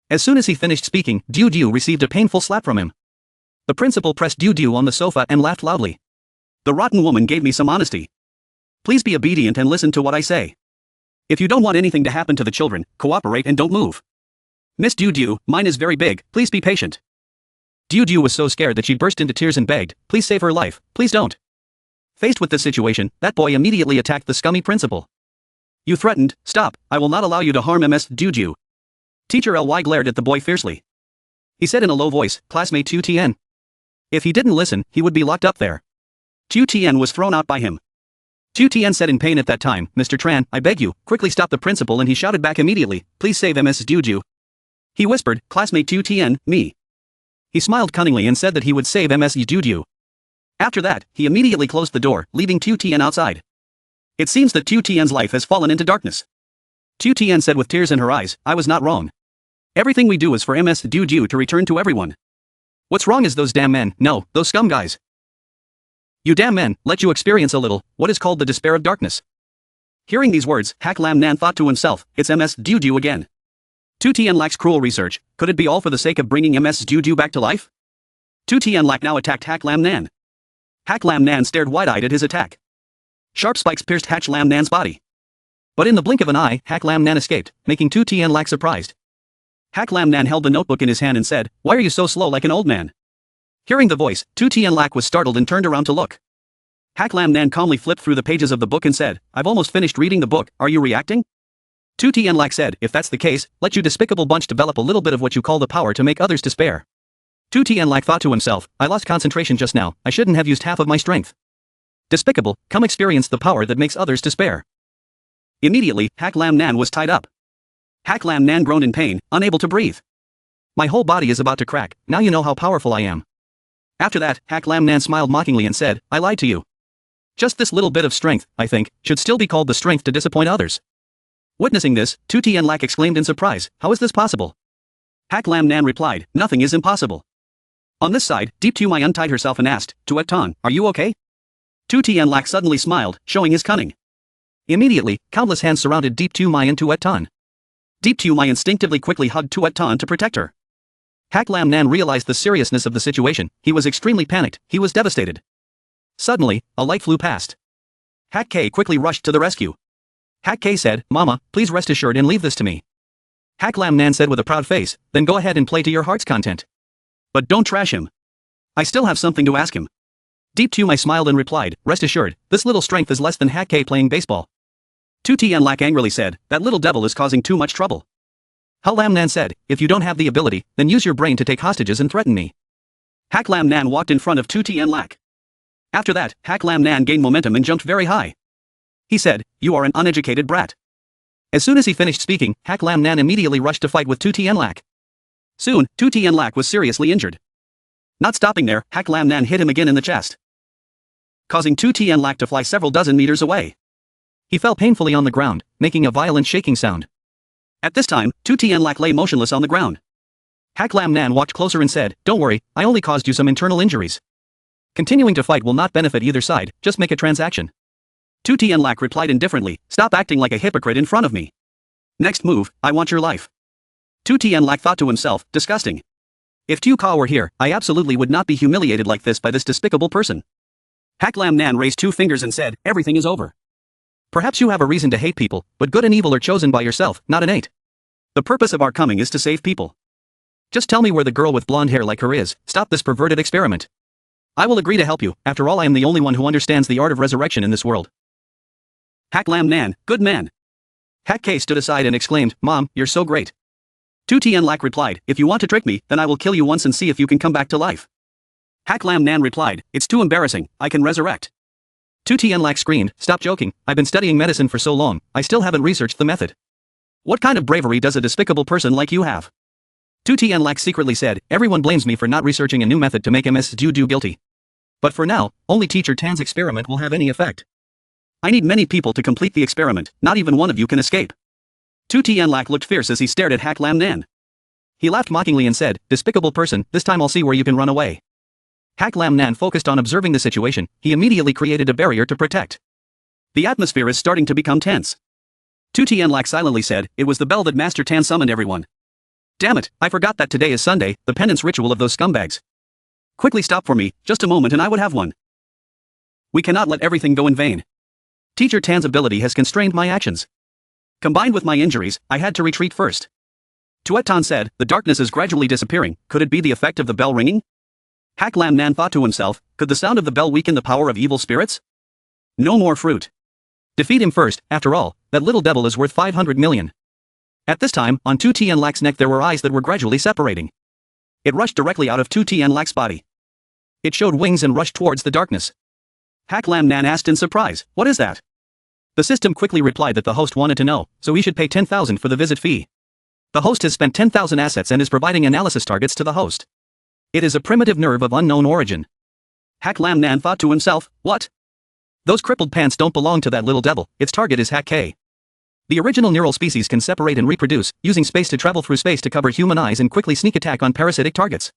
As soon as he finished speaking, Dudu received a painful slap from him. The principal pressed Dudu on the sofa and laughed loudly. The rotten woman gave me some honesty. Please be obedient and listen to what I say. If you don't want anything to happen to the children, cooperate and don't move. Miss Dudu, mine is very big, please be patient. Dudu was so scared that she burst into tears and begged, please save her life, please don't. Faced with this situation, that boy immediately attacked the scummy principal. You threatened, stop, I will not allow you to harm MS Dudu. Teacher Ly glared at the boy fiercely. He said in a low voice, classmate Qiu Tian. If he didn't listen, he would be locked up there. Qiu Tian was thrown out by him. Qiu Tian said in pain at that time, Mr. Tran, I beg you, quickly stop the principal, and he shouted back immediately, please save MS Duju. He whispered, classmate Qiu Tian, me. He smiled cunningly and said that he would save MS Duju. After that, he immediately closed the door, leaving Qiu Tian outside. It seems that Qiu Tian's life has fallen into darkness. Qiu Tian said with tears in her eyes, I was not wrong. Everything we do is for MS Duju to return to everyone. What's wrong is those damn men, no, those scum guys. You damn men, let you experience a little, what is called the despair of darkness. Hearing these words, Hak Lam Nan thought to himself, it's MS Duju again. Qiu Tian lacks cruel research, could it be all for the sake of bringing MS Duju back to life? Qiu Tian now attacked Hak Lam Nan. Hak Lam Nan stared wide-eyed at his attack. Sharp spikes pierced Hak Lam Nan's body. But in the blink of an eye, Hak Lam Nan escaped, making Qiu Tian surprised. Hak Lam Nan held the notebook in his hand and said, why are you so slow like an old man? Hearing the voice, Qiu Tian was startled and turned around to look. Hak Lam Nan calmly flipped through the pages of the book and said, I've almost finished reading the book, are you reacting? Qiu Tian said, if that's the case, let you despicable bunch develop a little bit of what you call the power to make others despair. Qiu Tian thought to himself, I lost concentration just now, I shouldn't have used half of my strength. Despicable, come experience the power that makes others despair. Immediately, Hak Lam Nan was tied up. Hak Lam Nan groaned in pain, unable to breathe. My whole body is about to crack, now you know how powerful I am. After that, Hak Lam Nan smiled mockingly and said, I lied to you. Just this little bit of strength, I think, should still be called the strength to disappoint others. Witnessing this, Qiu Tian exclaimed in surprise, how is this possible? Hak Lam Nan replied, nothing is impossible. On this side, Deep Tu Mai untied herself and asked, Tuet Tan, are you okay? Qiu Tian suddenly smiled, showing his cunning. Immediately, countless hands surrounded Deep Tu Mai and Tuet Tan. Deep Tu Mai instinctively quickly hugged Tuet Tan to protect her. Hak Lam Nan realized the seriousness of the situation, he was extremely panicked, he was devastated. Suddenly, a light flew past. Hak K quickly rushed to the rescue. Hak K said, Mama, please rest assured and leave this to me. Hak Lam Nan said with a proud face, then go ahead and play to your heart's content. But don't trash him. I still have something to ask him. Deep Tu Mai smiled and replied, rest assured, this little strength is less than Hak K playing baseball. Qiu Tian angrily said, that little devil is causing too much trouble. Hak Lam Nan said, if you don't have the ability, then use your brain to take hostages and threaten me. Hak Lam Nan walked in front of Qiu Tian. After that, Hak Lam Nan gained momentum and jumped very high. He said, you are an uneducated brat. As soon as he finished speaking, Hak Lam Nan immediately rushed to fight with Qiu Tian. Soon, Qiu Tian was seriously injured. Not stopping there, Hak Lam Nan hit him again in the chest, causing Qiu Tian to fly several dozen meters away. He fell painfully on the ground, making a violent shaking sound. At this time, 2Tianlak lay motionless on the ground. Hak Lam Nan walked closer and said, "Don't worry, I only caused you some internal injuries. Continuing to fight will not benefit either side, just make a transaction." 2Tianlak replied indifferently, "Stop acting like a hypocrite in front of me. Next move, I want your life." 2Tianlak thought to himself, disgusting. If Tu Ka were here, I absolutely would not be humiliated like this by this despicable person. Hak Lam Nan raised 2 fingers and said, "Everything is over." Perhaps you have a reason to hate people, but good and evil are chosen by yourself, not innate. The purpose of our coming is to save people. Just tell me where the girl with blonde hair like her is, stop this perverted experiment. I will agree to help you, after all I am the only one who understands the art of resurrection in this world. Hak Lam Nan, good man. Hak K stood aside and exclaimed, "Mom, you're so great." 2Tianlak replied, "If you want to trick me, then I will kill you once and see if you can come back to life." Hak Lam Nan replied, "It's too embarrassing, I can resurrect." 2Tianlak screamed, "Stop joking, I've been studying medicine for so long, I still haven't researched the method." What kind of bravery does a despicable person like you have? 2Tianlak secretly said, "Everyone blames me for not researching a new method to make MS do guilty. But for now, only Teacher Tan's experiment will have any effect. I need many people to complete the experiment, not even one of you can escape." 2Tianlak looked fierce as he stared at Hak Lam Nan. He laughed mockingly and said, "Despicable person, this time I'll see where you can run away." Hak Lam Nan focused on observing the situation, he immediately created a barrier to protect. The atmosphere is starting to become tense. 2Tianlak silently said, "It was the bell that Master Tan summoned everyone. Damn it, I forgot that today is Sunday, the penance ritual of those scumbags. Quickly stop for me, just a moment and I would have one. We cannot let everything go in vain. Teacher Tan's ability has constrained my actions. Combined with my injuries, I had to retreat first." Tuet Tan said, "The darkness is gradually disappearing, could it be the effect of the bell ringing?" Hak Lam Nan thought to himself, could the sound of the bell weaken the power of evil spirits? No more fruit. Defeat him first, after all, that little devil is worth 500 million. At this time, on 2Tianlak's neck there were eyes that were gradually separating. It rushed directly out of 2Tianlak's body. It showed wings and rushed towards the darkness. Hak Lam Nan asked in surprise, "What is that?" The system quickly replied that the host wanted to know, so he should pay 10,000 for the visit fee. The host has spent 10,000 assets and is providing analysis targets to the host. It is a primitive nerve of unknown origin. Hak Lam Nan thought to himself, what? Those crippled pants don't belong to that little devil, its target is Hak K. The original neural species can separate and reproduce, using space to travel through space to cover human eyes and quickly sneak attack on parasitic targets.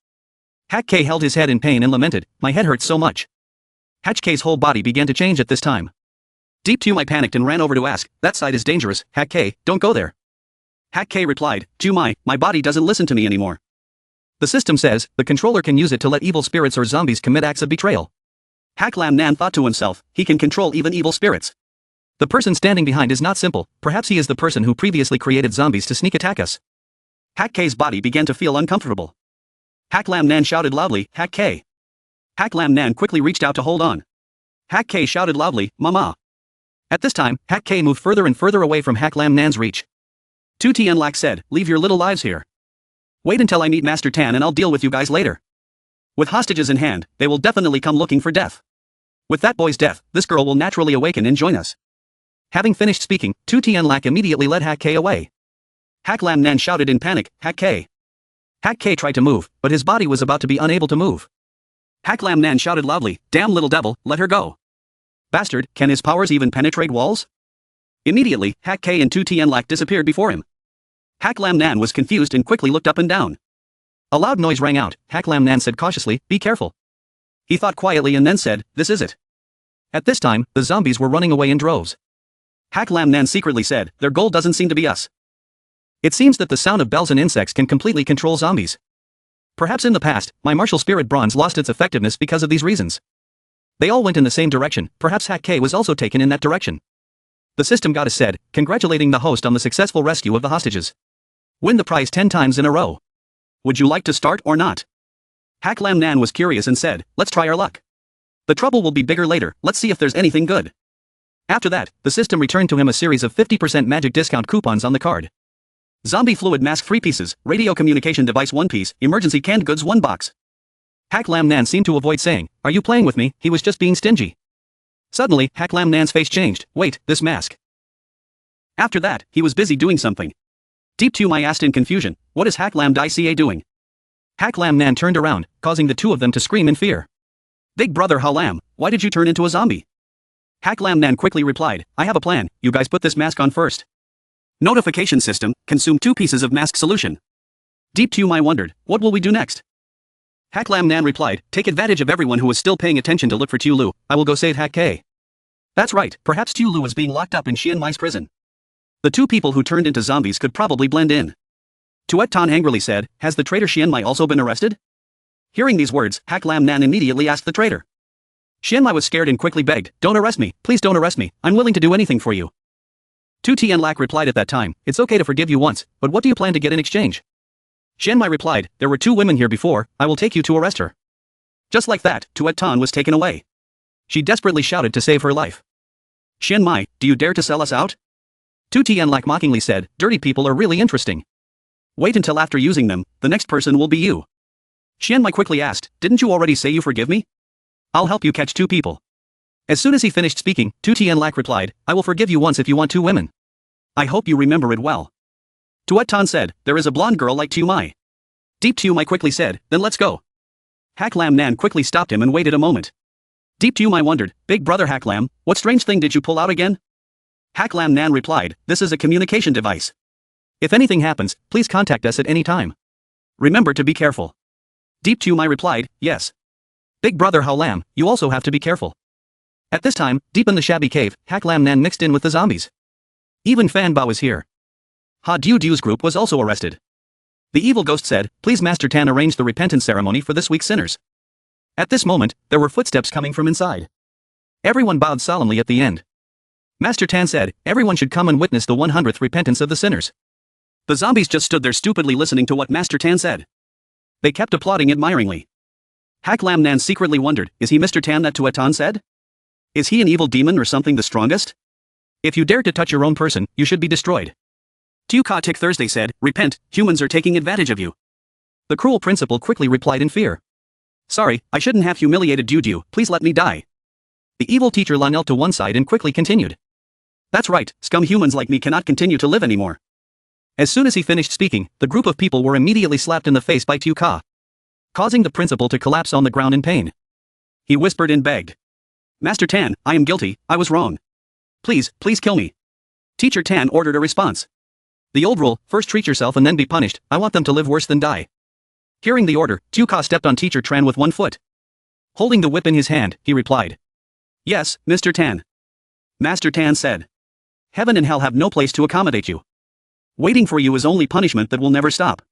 Hak K held his head in pain and lamented, "My head hurts so much." Hak K's whole body began to change at this time. Deep Tumai panicked and ran over to ask, "That side is dangerous, Hak K, don't go there." Hak K replied, "Tumai, my body doesn't listen to me anymore." The system says, the controller can use it to let evil spirits or zombies commit acts of betrayal. Hak Lam Nan thought to himself, he can control even evil spirits. The person standing behind is not simple, perhaps he is the person who previously created zombies to sneak attack us. Hak K's body began to feel uncomfortable. Hak Lam Nan shouted loudly, "Hak K." Hak Lam Nan quickly reached out to hold on. Hak K shouted loudly, "Mama." At this time, Hak K moved further and further away from Hak Lam Nan's reach. 2Tianlak said, "Leave your little lives here. Wait until I meet Master Tan and I'll deal with you guys later. With hostages in hand, they will definitely come looking for death. With that boy's death, this girl will naturally awaken and join us." Having finished speaking, 2Tianlak immediately led Hak K away. Hak Lam Nan shouted in panic, "Hak K." Hak K tried to move, but his body was about to be unable to move. Hak Lam Nan shouted loudly, "Damn little devil, let her go. Bastard, can his powers even penetrate walls?" Immediately, Hak K and 2Tianlak disappeared before him. Hak Lam Nan was confused and quickly looked up and down. A loud noise rang out. Hak Lam Nan said cautiously, "Be careful." He thought quietly and then said, "This is it." At this time, the zombies were running away in droves. Hak Lam Nan secretly said, "Their goal doesn't seem to be us." It seems that the sound of bells and insects can completely control zombies. Perhaps in the past, my martial spirit bronze lost its effectiveness because of these reasons. They all went in the same direction, perhaps Hak K was also taken in that direction. The system goddess said, congratulating the host on the successful rescue of the hostages. Win the prize 10 times in a row. Would you like to start or not? Hak Lam Nan was curious and said, let's try our luck. The trouble will be bigger later, let's see if there's anything good. After that, the system returned to him a series of 50% magic discount coupons on the card. Zombie fluid mask 3 pieces, radio communication device 1 piece, emergency canned goods 1 box. Hak Lam Nan seemed to avoid saying, are you playing with me? He was just being stingy. Suddenly, Hak Lam Nan's face changed. Wait, this mask. After that, he was busy doing something. Deep Tumai asked in confusion, what is Hak Lam Dai Ca doing? Hak Lam Nan turned around, causing the two of them to scream in fear. Big brother Ha Lam, why did you turn into a zombie? Hack Lam Nan quickly replied, I have a plan, you guys put this mask on first. Notification system, consume 2 pieces of mask solution. Deep Tumai wondered, what will we do next? Hack Lam Nan replied, take advantage of everyone who is still paying attention to look for Lu. I will go save Hack K. That's right, perhaps Lu was being locked up in Xian Mai's prison. The 2 people who turned into zombies could probably blend in. Tuet Tan angrily said, has the traitor Xian Mai also been arrested? Hearing these words, Hack Lam Nan immediately asked the traitor. Xian Mai was scared and quickly begged, don't arrest me, please don't arrest me, I'm willing to do anything for you. Tu Tian Lak replied at that time, it's okay to forgive you once, but what do you plan to get in exchange? Xian Mai replied, there were 2 women here before, I will take you to arrest her. Just like that, Tuet Tan was taken away. She desperately shouted to save her life. Xian Mai, do you dare to sell us out? Tu Tian Lak mockingly said, dirty people are really interesting. Wait until after using them, the next person will be you. Xian Mai quickly asked, didn't you already say you forgive me? I'll help you catch 2 people. As soon as he finished speaking, Tu Tian Lak replied, I will forgive you once if you want 2 women. I hope you remember it well. Tuet Tan said, there is a blonde girl like Tu Mai. Deep Tu Mai quickly said, then let's go. Hack Lam Nan quickly stopped him and waited a moment. Deep Tu Mai wondered, big brother Hack Lam, what strange thing did you pull out again? Hack Lam Nan replied, this is a communication device. If anything happens, please contact us at any time. Remember to be careful. Deep Tu Mai replied, yes. Big brother Hao Lam, you also have to be careful. At this time, deep in the shabby cave, Hack Lam Nan mixed in with the zombies. Even Fan Bao was here. Ha Diu Diu's group was also arrested. The evil ghost said, please Master Tan arrange the repentance ceremony for this week's sinners. At this moment, there were footsteps coming from inside. Everyone bowed solemnly at the end. Master Tan said, everyone should come and witness the 100th repentance of the sinners. The zombies just stood there stupidly listening to what Master Tan said. They kept applauding admiringly. Hack Lam Nan secretly wondered, is he Mr. Tan that Tuet Tan said? Is he an evil demon or something the strongest? If you dare to touch your own person, you should be destroyed. Tu Ka Tik Thursday said, repent, humans are taking advantage of you. The cruel principal quickly replied in fear. Sorry, I shouldn't have humiliated Diu, please let me die. The evil teacher Lan knelt to one side and quickly continued. That's right, scum humans like me cannot continue to live anymore. As soon as he finished speaking, the group of people were immediately slapped in the face by Tu Ka, causing the principal to collapse on the ground in pain. He whispered and begged. Master Tan, I am guilty, I was wrong. Please, please kill me. Teacher Tan ordered a response. The old rule, first treat yourself and then be punished, I want them to live worse than die. Hearing the order, Tu Ka stepped on Teacher Tran with one foot. Holding the whip in his hand, he replied. Yes, Mr. Tan. Master Tan said. Heaven and hell have no place to accommodate you. Waiting for you is only punishment that will never stop.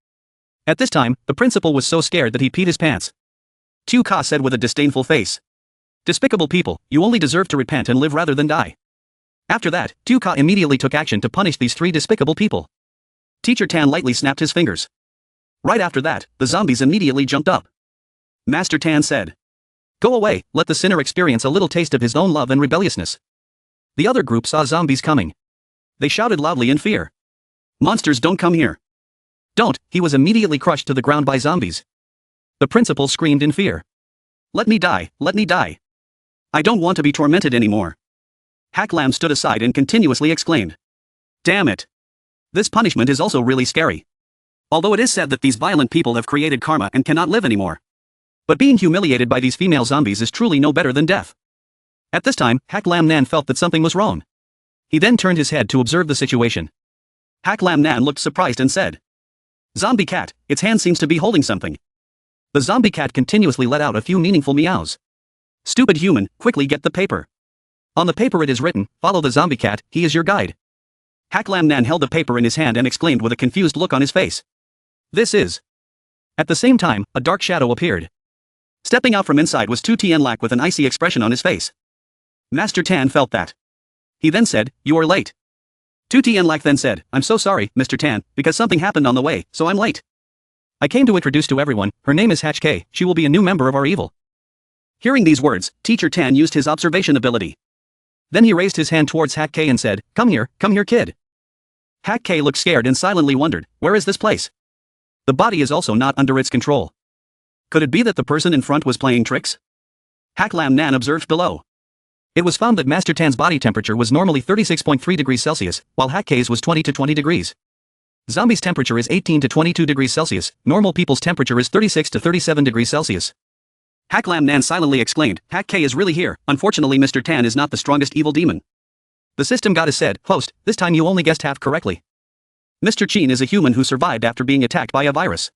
At this time, the principal was so scared that he peed his pants. Tu Ka said with a disdainful face. Despicable people, you only deserve to repent and live rather than die. After that, Tu Ka immediately took action to punish these 3 despicable people. Teacher Tan lightly snapped his fingers. Right after that, the zombies immediately jumped up. Master Tan said. Go away, let the sinner experience a little taste of his own love and rebelliousness. The other group saw zombies coming. They shouted loudly in fear. Monsters don't come here. Don't, he was immediately crushed to the ground by zombies. The principal screamed in fear. Let me die, let me die. I don't want to be tormented anymore. Hack Lam stood aside and continuously exclaimed. Damn it. This punishment is also really scary. Although it is said that these violent people have created karma and cannot live anymore. But being humiliated by these female zombies is truly no better than death. At this time, Hack Lam Nan felt that something was wrong. He then turned his head to observe the situation. Hack Lam Nan looked surprised and said. Zombie cat, its hand seems to be holding something. The zombie cat continuously let out a few meaningful meows. Stupid human, quickly get the paper. On the paper it is written, follow the zombie cat, he is your guide. Hack Lam Nan held the paper in his hand and exclaimed with a confused look on his face. This is. At the same time, a dark shadow appeared. Stepping out from inside was Tu Tian Lak with an icy expression on his face. Master Tan felt that. He then said, you are late. Tu Tian Lak then said, I'm so sorry, Mr. Tan, because something happened on the way, so I'm late. I came to introduce to everyone, her name is Hatch K, she will be a new member of our evil. Hearing these words, Teacher Tan used his observation ability. Then he raised his hand towards Hack K and said, come here, kid. Hack K looked scared and silently wondered, where is this place? The body is also not under its control. Could it be that the person in front was playing tricks? Hack Lam Nan observed below. It was found that Master Tan's body temperature was normally 36.3 degrees Celsius, while Hack K's was 20 to 20 degrees. Zombies' temperature is 18 to 22 degrees Celsius, normal people's temperature is 36 to 37 degrees Celsius. Hack Lam Nan silently exclaimed, Hack K is really here. Unfortunately, Mr. Tan is not the strongest evil demon. The system goddess said, host, this time you only guessed half correctly. Mr. Chin is a human who survived after being attacked by a virus.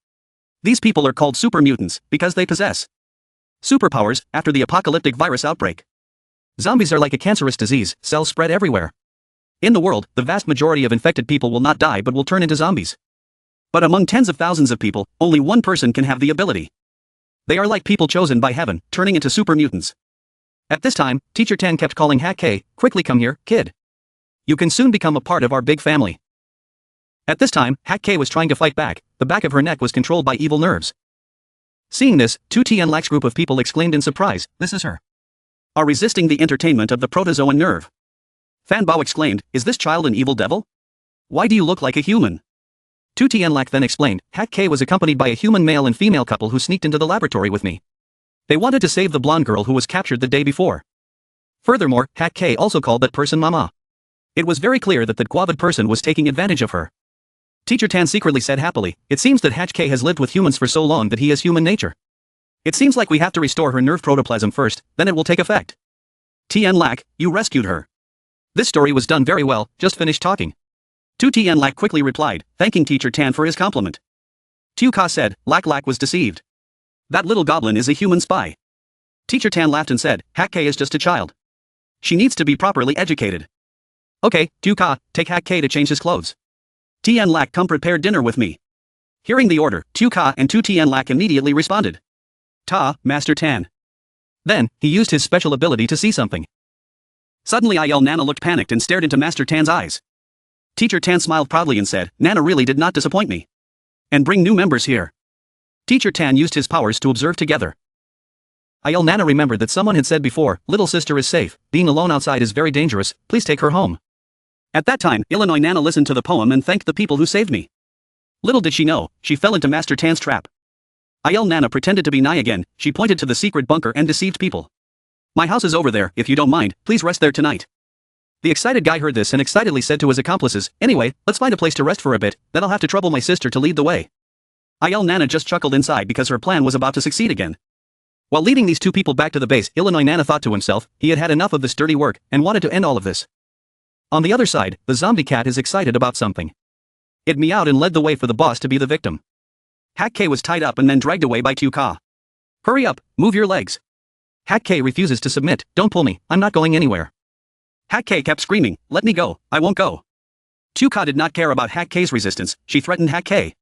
These people are called super mutants because they possess superpowers after the apocalyptic virus outbreak. Zombies are like a cancerous disease, cells spread everywhere. In the world, the vast majority of infected people will not die but will turn into zombies. But among tens of thousands of people, only one person can have the ability. They are like people chosen by heaven, turning into super mutants. At this time, Teacher Tan kept calling Hack K, quickly come here, kid. You can soon become a part of our big family. At this time, Hack K was trying to fight back, the back of her neck was controlled by evil nerves. Seeing this, 2TN Lax group of people exclaimed in surprise, this is her. Are resisting the entertainment of the protozoan nerve. Fan Bao exclaimed, is this child an evil devil? Why do you look like a human? 2TN Lax then explained, Hack K was accompanied by a human male and female couple who sneaked into the laboratory with me. They wanted to save the blonde girl who was captured the day before. Furthermore, Hack K also called that person Mama. It was very clear that that guavid person was taking advantage of her. Teacher Tan secretly said happily, it seems that Hack K has lived with humans for so long that he has human nature. It seems like we have to restore her nerve protoplasm first, then it will take effect. Tien Lac, you rescued her. This story was done very well, just finished talking. 2Tien Lac quickly replied, thanking Teacher Tan for his compliment. Tu Ka said, Lac was deceived. That little goblin is a human spy. Teacher Tan laughed and said, Hack K is just a child. She needs to be properly educated. Okay, Tu Ka, take Hack K to change his clothes. Tien Lac come prepare dinner with me. Hearing the order, Tu Ka and 2Tien Lac immediately responded. Ta, Master Tan. Then, he used his special ability to see something. Suddenly Nana looked panicked and stared into Master Tan's eyes. Teacher Tan smiled proudly and said, Nana really did not disappoint me. And bring new members here. Teacher Tan used his powers to observe together. Nana remembered that someone had said before, little sister is safe, being alone outside is very dangerous, please take her home. At that time, Illinois Nana listened to the poem and thanked the people who saved me. Little did she know, she fell into Master Tan's trap. Nana pretended to be Nai again, she pointed to the secret bunker and deceived people. My house is over there, if you don't mind, please rest there tonight. The excited guy heard this and excitedly said to his accomplices, anyway, let's find a place to rest for a bit, then I'll have to trouble my sister to lead the way. Nana just chuckled inside because her plan was about to succeed again. While leading these two people back to the base, Illinois Nana thought to himself, he had had enough of this dirty work, and wanted to end all of this. On the other side, the zombie cat is excited about something. It meowed and led the way for the boss to be the victim. Hack K was tied up and then dragged away by Tu Ka. Hurry up, move your legs. Hack K refuses to submit, don't pull me, I'm not going anywhere. Hack K kept screaming, let me go, I won't go. Tu Ka did not care about Hack K's resistance, she threatened Hack K.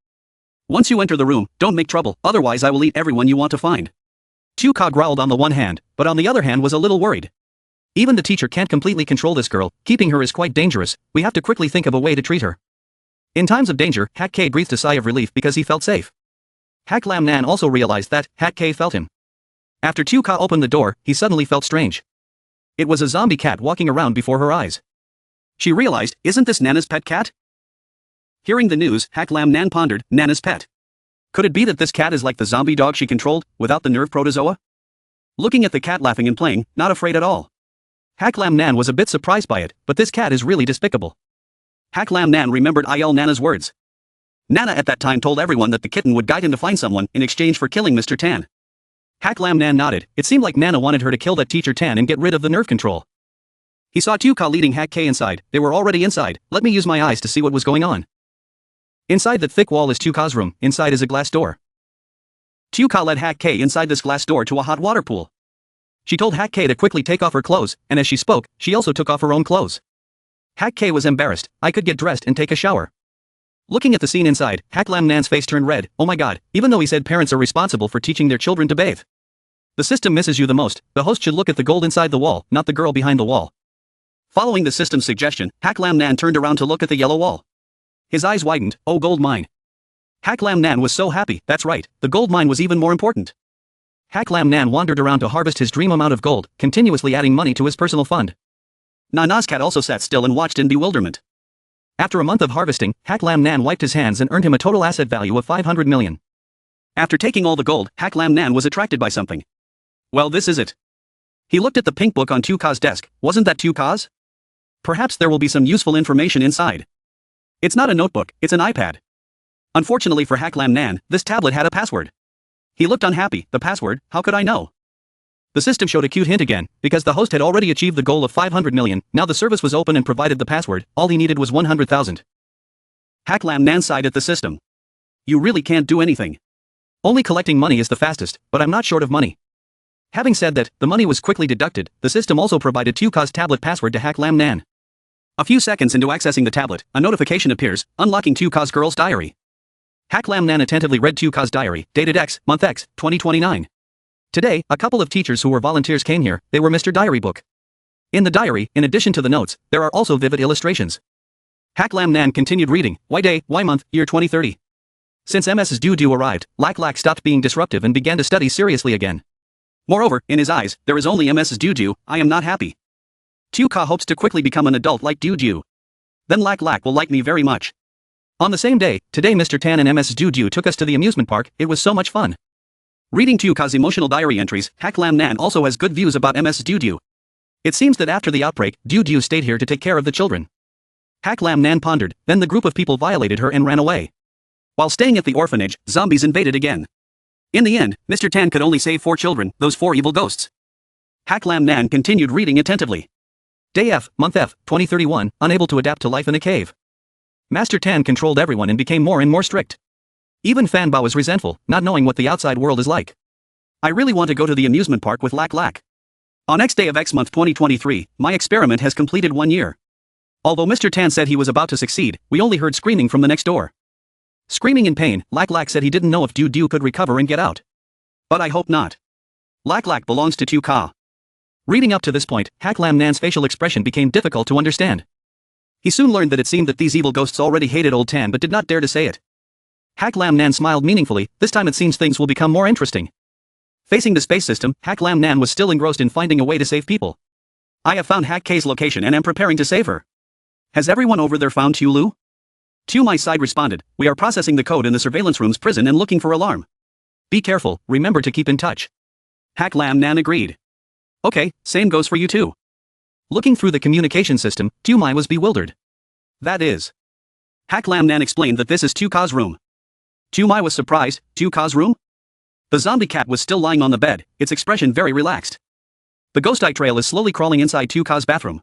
Once you enter the room, don't make trouble, otherwise I will eat everyone you want to find. Tu Ka growled on the one hand, but on the other hand was a little worried. Even the teacher can't completely control this girl, keeping her is quite dangerous, we have to quickly think of a way to treat her. In times of danger, Hack K breathed a sigh of relief because he felt safe. Hack Lam Nan also realized that, Hack K felt him. After Tu Ka opened the door, he suddenly felt strange. It was a zombie cat walking around before her eyes. She realized, isn't this Nana's pet cat? Hearing the news, Hack Lam Nan pondered, Nana's pet. Could it be that this cat is like the zombie dog she controlled, without the nerve protozoa? Looking at the cat laughing and playing, not afraid at all. Hack Lam Nan was a bit surprised by it, but this cat is really despicable. Hack Lam Nan remembered Nana's words. Nana at that time told everyone that the kitten would guide him to find someone in exchange for killing Mr. Tan. Hack Lam Nan nodded, it seemed like Nana wanted her to kill that Teacher Tan and get rid of the nerve control. He saw Tu Ka leading Hack K inside, they were already inside, let me use my eyes to see what was going on. Inside that thick wall is Tu Ka's room, inside is a glass door. Tu Ka led Hack K inside this glass door to a hot water pool. She told Hack K to quickly take off her clothes, and as she spoke, she also took off her own clothes. Hack K was embarrassed, I could get dressed and take a shower. Looking at the scene inside, Hack Lam Nan's face turned red, oh my god, even though he said parents are responsible for teaching their children to bathe. The system misses you the most, the host should look at the gold inside the wall, not the girl behind the wall. Following the system's suggestion, Hack Lam Nan turned around to look at the yellow wall. His eyes widened, oh gold mine. Hack Lam Nan was so happy, that's right, the gold mine was even more important. Hack Lam Nan wandered around to harvest his dream amount of gold, continuously adding money to his personal fund. Nana's cat also sat still and watched in bewilderment. After a month of harvesting, Hack Lam Nan wiped his hands and earned him a total asset value of 500 million. After taking all the gold, Hack Lam Nan was attracted by something. Well, this is it. He looked at the pink book on Tu Ka's desk, wasn't that Tu Ka's? Perhaps there will be some useful information inside. It's not a notebook, it's an iPad. Unfortunately for Hack Lam Nan, this tablet had a password. He looked unhappy, the password, how could I know? The system showed a cute hint again, because the host had already achieved the goal of 500 million, now the service was open and provided the password, all he needed was 100,000. Hacklam Nan sighed at the system. You really can't do anything. Only collecting money is the fastest, but I'm not short of money. Having said that, the money was quickly deducted, the system also provided Tuka's tablet password to Hacklam Nan. A few seconds into accessing the tablet, a notification appears, unlocking Tuka's girl's diary. Hacklam Nan attentively read Tuka's diary, dated X, month X, 2029. Today, a couple of teachers who were volunteers came here, they were Mr. Diary Book. In the diary, in addition to the notes, there are also vivid illustrations. Hacklam Nan continued reading, Y day, Y month, year 2030. Since MS's Doo arrived, Lak Lak stopped being disruptive and began to study seriously again. Moreover, in his eyes, there is only MS's Doo, I am not happy. Tuka hopes to quickly become an adult like Doo. Then Lak Lak will like me very much. On the same day, today Mr. Tan and Ms's Doo took us to the amusement park, it was so much fun. Reading Tuka's emotional diary entries, Hacklam Nan also has good views about MS's Doo. It seems that after the outbreak, Doo stayed here to take care of the children. Hacklam Nan pondered, then the group of people violated her and ran away. While staying at the orphanage, zombies invaded again. In the end, Mr. Tan could only save 4 children, those 4 evil ghosts. Hacklam Nan continued reading attentively. Day F, month F, 2031, unable to adapt to life in a cave. Master Tan controlled everyone and became more and more strict. Even Fanbao was resentful, not knowing what the outside world is like. I really want to go to the amusement park with Lak Lak. On X day of X month 2023, my experiment has completed 1 year. Although Mr. Tan said he was about to succeed, we only heard screaming from the next door. Screaming in pain, Lak Lak said he didn't know if Doo could recover and get out. But I hope not. Lak Lak belongs to Tuka. Reading up to this point, Hacklam Nan's facial expression became difficult to understand. He soon learned that it seemed that these evil ghosts already hated old Tan but did not dare to say it. Hacklam Nan smiled meaningfully, this time it seems things will become more interesting. Facing the space system, Hacklam Nan was still engrossed in finding a way to save people. I have found Hack K's location and am preparing to save her. Has everyone over there found Tulu? To my side responded, we are processing the code in the surveillance room's prison and looking for alarm. Be careful, remember to keep in touch. Hacklam Nan agreed. Okay, same goes for you too. Looking through the communication system, Tumai was bewildered. That is. Hacklam Nan explained that this is Tuka's room. Tumai was surprised, Tuka's room? The zombie cat was still lying on the bed, its expression very relaxed. The ghost eye trail is slowly crawling inside Tuka's bathroom.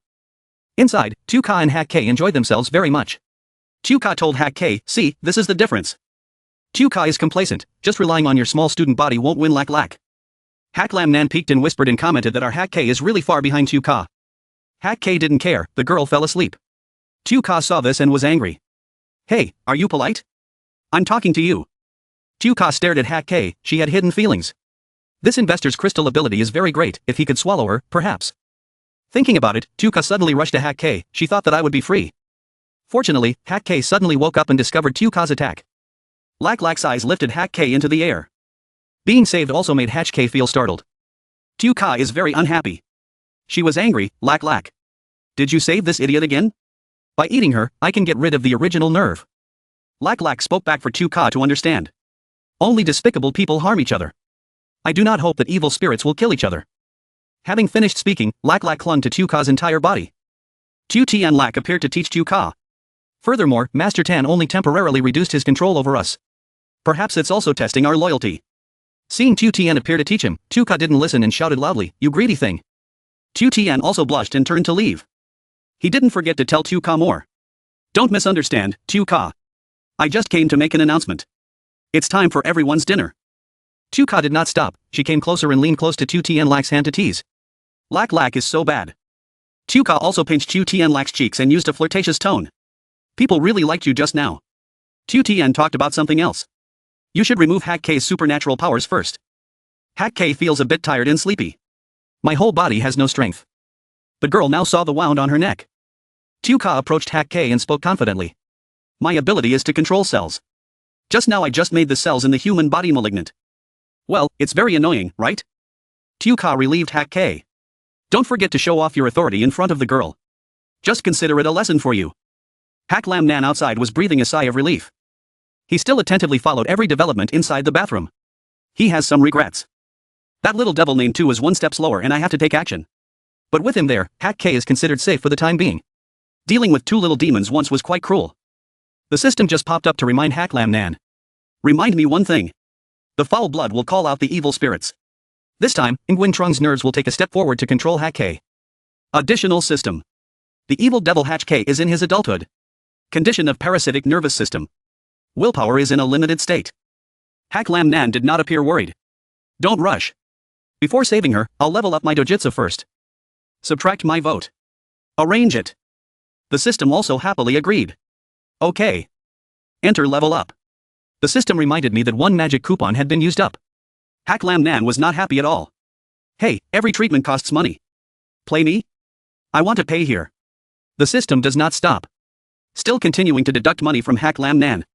Inside, Tuka and Hack K enjoyed themselves very much. Tuka told Hack K, see, this is the difference. Tuka is complacent, just relying on your small student body won't win Lak Lak. Hacklam Nan peeked and whispered and commented that our Hack K is really far behind Tuka. Hack K didn't care, the girl fell asleep. Tuka saw this and was angry. Hey, are you polite? I'm talking to you. Tuka stared at Hack K, she had hidden feelings. This investor's crystal ability is very great, if he could swallow her, perhaps. Thinking about it, Tuka suddenly rushed to Hack K, she thought that I would be free. Fortunately, Hack K suddenly woke up and discovered Tuka's attack. Lak Lak's eyes lifted Hack K into the air. Being saved also made Hack K feel startled. Tuka is very unhappy. She was angry, Lak Lak. Did you save this idiot again? By eating her, I can get rid of the original nerve. Lak Lak spoke back for Tuka to understand. Only despicable people harm each other. I do not hope that evil spirits will kill each other. Having finished speaking, Lak Lak clung to Tuka's entire body. Tu Tian Lak appeared to teach Tuka. Furthermore, Master Tan only temporarily reduced his control over us. Perhaps it's also testing our loyalty. Seeing Tu Tian appear to teach him, Tuka didn't listen and shouted loudly, you greedy thing. Tu Tian also blushed and turned to leave. He didn't forget to tell Tuka more. Don't misunderstand, Tuka. I just came to make an announcement. It's time for everyone's dinner. Tuka did not stop, she came closer and leaned close to Tu Tian Lak's hand to tease. Lak Lak is so bad. Tuka also pinched Tu Tian Lak's cheeks and used a flirtatious tone. People really liked you just now. Tu Tian talked about something else. You should remove Hack K's supernatural powers first. Hack K feels a bit tired and sleepy. My whole body has no strength. The girl now saw the wound on her neck. Tuka approached Hack K and spoke confidently. My ability is to control cells. Just now I just made the cells in the human body malignant. Well, it's very annoying, right? Tuka relieved Hack K. Don't forget to show off your authority in front of the girl. Just consider it a lesson for you. Hacklam Nan outside was breathing a sigh of relief. He still attentively followed every development inside the bathroom. He has some regrets. That little devil named 2 is 1 step slower and I have to take action. But with him there, Hack K is considered safe for the time being. Dealing with 2 little demons once was quite cruel. The system just popped up to remind Hacklam Nan. Remind me one thing. The foul blood will call out the evil spirits. This time, Nguyen Trung's nerves will take a step forward to control Hack K. Additional system. The evil devil Hack K is in his adulthood. Condition of parasitic nervous system. Willpower is in a limited state. Hack Lam Nan did not appear worried. Don't rush. Before saving her, I'll level up my dojutsu first. Subtract my vote. Arrange it. The system also happily agreed. Okay. Enter level up. The system reminded me that one magic coupon had been used up. Hack Lam Nan was not happy at all. Hey, every treatment costs money. Play me? I want to pay here. The system does not stop. Still continuing to deduct money from Hack Lam Nan.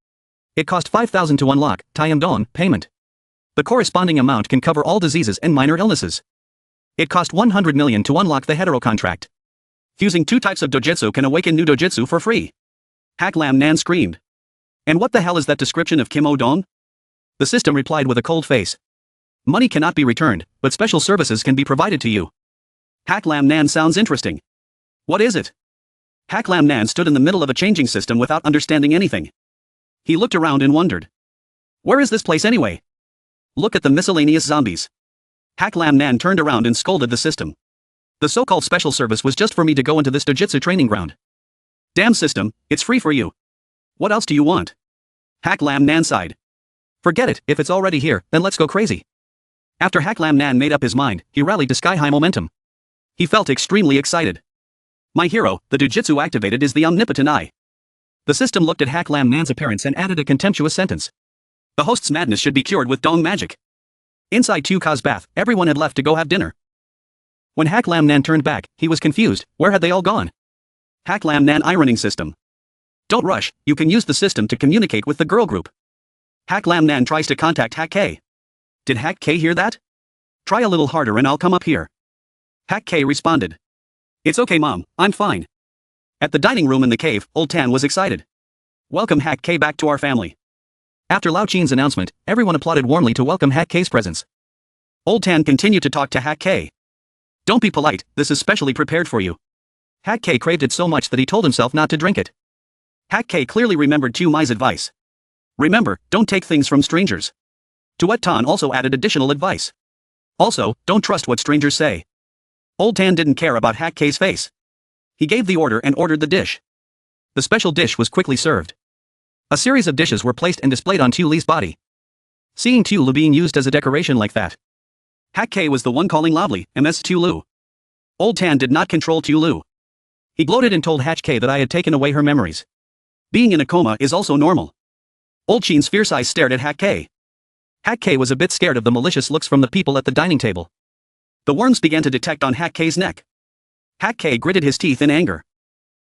It cost 5,000 to unlock, Don payment. The corresponding amount can cover all diseases and minor illnesses. It cost 100 million to unlock the hetero contract. Fusing 2 types of dojutsu can awaken new dojutsu for free. Hack Lam Nan screamed. And what the hell is that description of Kim O-don? The system replied with a cold face. Money cannot be returned, but special services can be provided to you. Hack Lam Nan sounds interesting. What is it? Hack Lam Nan stood in the middle of a changing system without understanding anything. He looked around and wondered. Where is this place anyway? Look at the miscellaneous zombies. Hack Lam Nan turned around and scolded the system. The so-called special service was just for me to go into this dojutsu training ground. Damn system, it's free for you. What else do you want? Hack Lam Nan sighed. Forget it, if it's already here, then let's go crazy. After Hack Lam Nan made up his mind, he rallied to sky-high momentum. He felt extremely excited. My hero, the dojutsu activated is the omnipotent eye. The system looked at Hack Lam Nan's appearance and added a contemptuous sentence. The host's madness should be cured with dong magic. Inside Tuka's bath, everyone had left to go have dinner. When Hack Lam Nan turned back, he was confused. Where had they all gone? Hack Lam Nan ironing system. Don't rush, you can use the system to communicate with the girl group. Hack Lam Nan tries to contact Hack K. Did Hack K hear that? Try a little harder and I'll come up here. Hack K responded. It's okay mom, I'm fine. At the dining room in the cave, Old Tan was excited. Welcome Hack K back to our family. After Lao Chin's announcement, everyone applauded warmly to welcome Hack K's presence. Old Tan continued to talk to Hack K. Don't be polite, this is specially prepared for you. Hack K craved it so much that he told himself not to drink it. Hack K clearly remembered Tu Mai's advice. Remember, don't take things from strangers. Tuet Tan also added additional advice. Also, don't trust what strangers say. Old Tan didn't care about Hack K's face. He gave the order and ordered the dish. The special dish was quickly served. A series of dishes were placed and displayed on Tu Li's body. Seeing Tu Lu being used as a decoration like that, Hack K was the one calling loudly, MS Tu Lu. Old Tan did not control Tu Lu. He gloated and told Hack K that I had taken away her memories. Being in a coma is also normal. Old Chin's fierce eyes stared at Hack K. Hack K was a bit scared of the malicious looks from the people at the dining table. The worms began to detect on Hack K's neck. Hack K gritted his teeth in anger.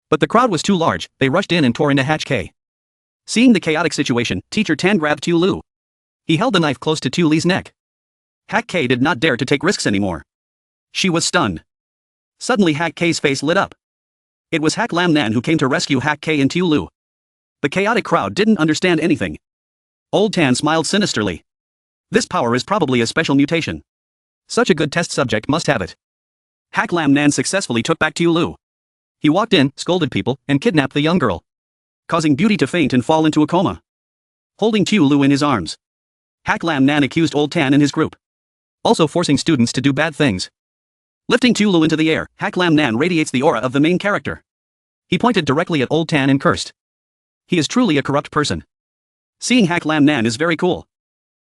But the crowd was too large, they rushed in and tore into Hack K. Seeing the chaotic situation, Teacher Tan grabbed Tu Lu. He held the knife close to Tu Li's neck. Hack K did not dare to take risks anymore. She was stunned. Suddenly Hack K's face lit up. It was Hack Lam Nan who came to rescue Hack K and Tu Lu. The chaotic crowd didn't understand anything. Old Tan smiled sinisterly. This power is probably a special mutation. Such a good test subject must have it. Hack Lam Nan successfully took back Tu Lu. He walked in, scolded people, and kidnapped the young girl, causing Beauty to faint and fall into a coma. Holding Tu Lu in his arms, Hack Lam Nan accused Old Tan and his group, also forcing students to do bad things. Lifting Tu Lu into the air, Hack Lam Nan radiates the aura of the main character. He pointed directly at Old Tan and cursed. He is truly a corrupt person. Seeing Hack Lam Nan is very cool.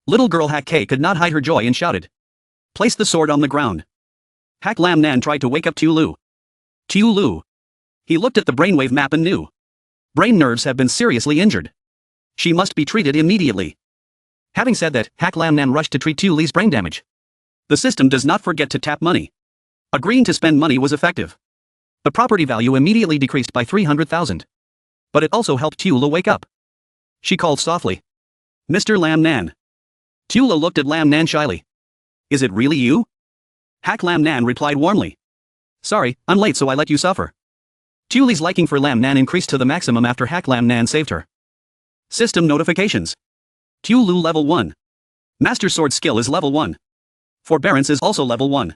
Little girl Hack K could not hide her joy and shouted. Place the sword on the ground. Hack Lam Nan tried to wake up Tu Lu. Tu Lu. He looked at the brainwave map and knew. Brain nerves have been seriously injured. She must be treated immediately. Having said that, Hack Lam Nan rushed to treat Tu Li's brain damage. The system does not forget to tap money. Agreeing to spend money was effective. The property value immediately decreased by 300,000. But it also helped Tu Lu wake up. She called softly. Mr. Lam Nan. Tu Lu looked at Lam Nan shyly. Is it really you? Hack Lam Nan replied warmly. Sorry, I'm late so I let you suffer. Tu Li's liking for Lam Nan increased to the maximum after Hack Lam Nan saved her. System notifications. Tu Lu level 1. Master Sword skill is level 1. Forbearance is also level 1.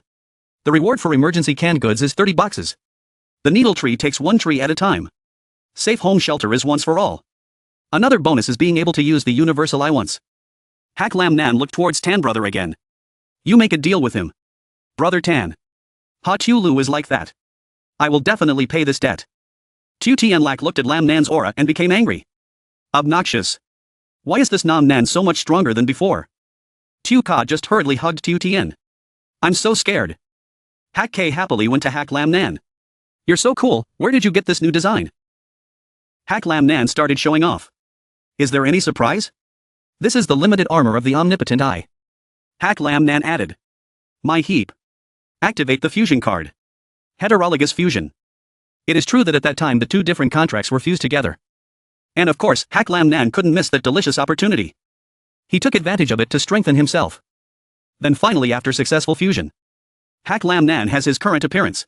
The reward for emergency canned goods is 30 boxes. The needle tree takes one tree at a time. Safe home shelter is once for all. Another bonus is being able to use the universal eye once. Hack Lam Nan looked towards Tan Brother again. You make a deal with him. Brother Tan. Ha Lu is like that. I will definitely pay this debt. Tu Tianlak looked at Lam Nan's aura and became angry. Obnoxious. Why is this Nam Nan so much stronger than before? Tu Ka just hurriedly hugged Tu Tian. I'm so scared. Hak K happily went to Hak Lam Nan. You're so cool, where did you get this new design? Hak Lam Nan started showing off. Is there any surprise? This is the limited armor of the Omnipotent Eye. Hak Lam Nan added. My heap. Activate the fusion card. Heterologous fusion. It is true that at that time the two different contracts were fused together. And of course, Hak Lam Nan couldn't miss that delicious opportunity. He took advantage of it to strengthen himself. Then finally, after successful fusion, Hak Lam Nan has his current appearance.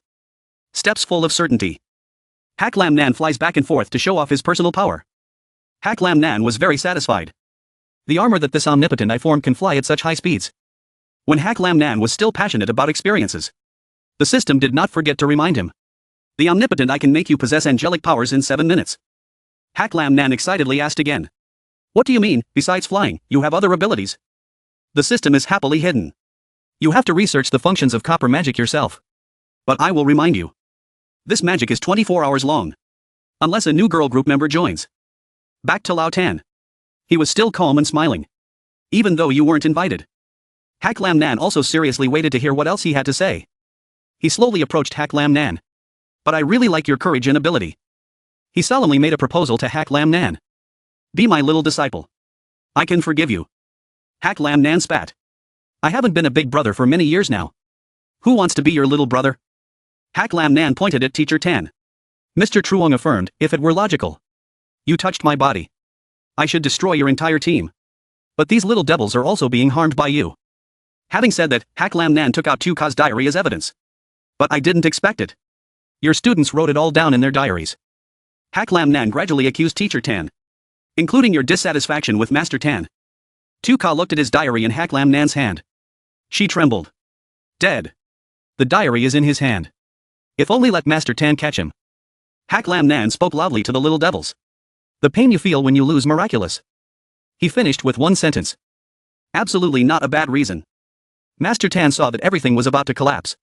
Steps full of certainty. Hak Lam Nan flies back and forth to show off his personal power. Hak Lam Nan was very satisfied. The armor that this omnipotent eye form can fly at such high speeds. When Hak Lam Nan was still passionate about experiences, the system did not forget to remind him. The omnipotent eye can make you possess angelic powers in 7 minutes. Hak Lam Nan excitedly asked again. What do you mean, besides flying, you have other abilities? The system is happily hidden. You have to research the functions of copper magic yourself. But I will remind you. This magic is 24 hours long. Unless a new girl group member joins. Back to Lao Tan. He was still calm and smiling. Even though you weren't invited. Hak Lam Nan also seriously waited to hear what else he had to say. He slowly approached Hak Lam Nan. But I really like your courage and ability. He solemnly made a proposal to Hak Lam Nan. Be my little disciple. I can forgive you. Hak Lam Nan spat. I haven't been a big brother for many years now. Who wants to be your little brother? Hak Lam Nan pointed at Teacher Tan. Mr. Truong affirmed, if it were logical. You touched my body. I should destroy your entire team. But these little devils are also being harmed by you. Having said that, Hak Lam Nan took out Tu Ka's diary as evidence. But I didn't expect it. Your students wrote it all down in their diaries. Hak Lam Nan gradually accused Teacher Tan. Including your dissatisfaction with Master Tan. Tu Ka looked at his diary in Hak Lam Nan's hand. She trembled. Dead. The diary is in his hand. If only let Master Tan catch him. Hak Lam Nan spoke loudly to the little devils. The pain you feel when you lose miraculous. He finished with one sentence. Absolutely not a bad reason. Master Tan saw that everything was about to collapse.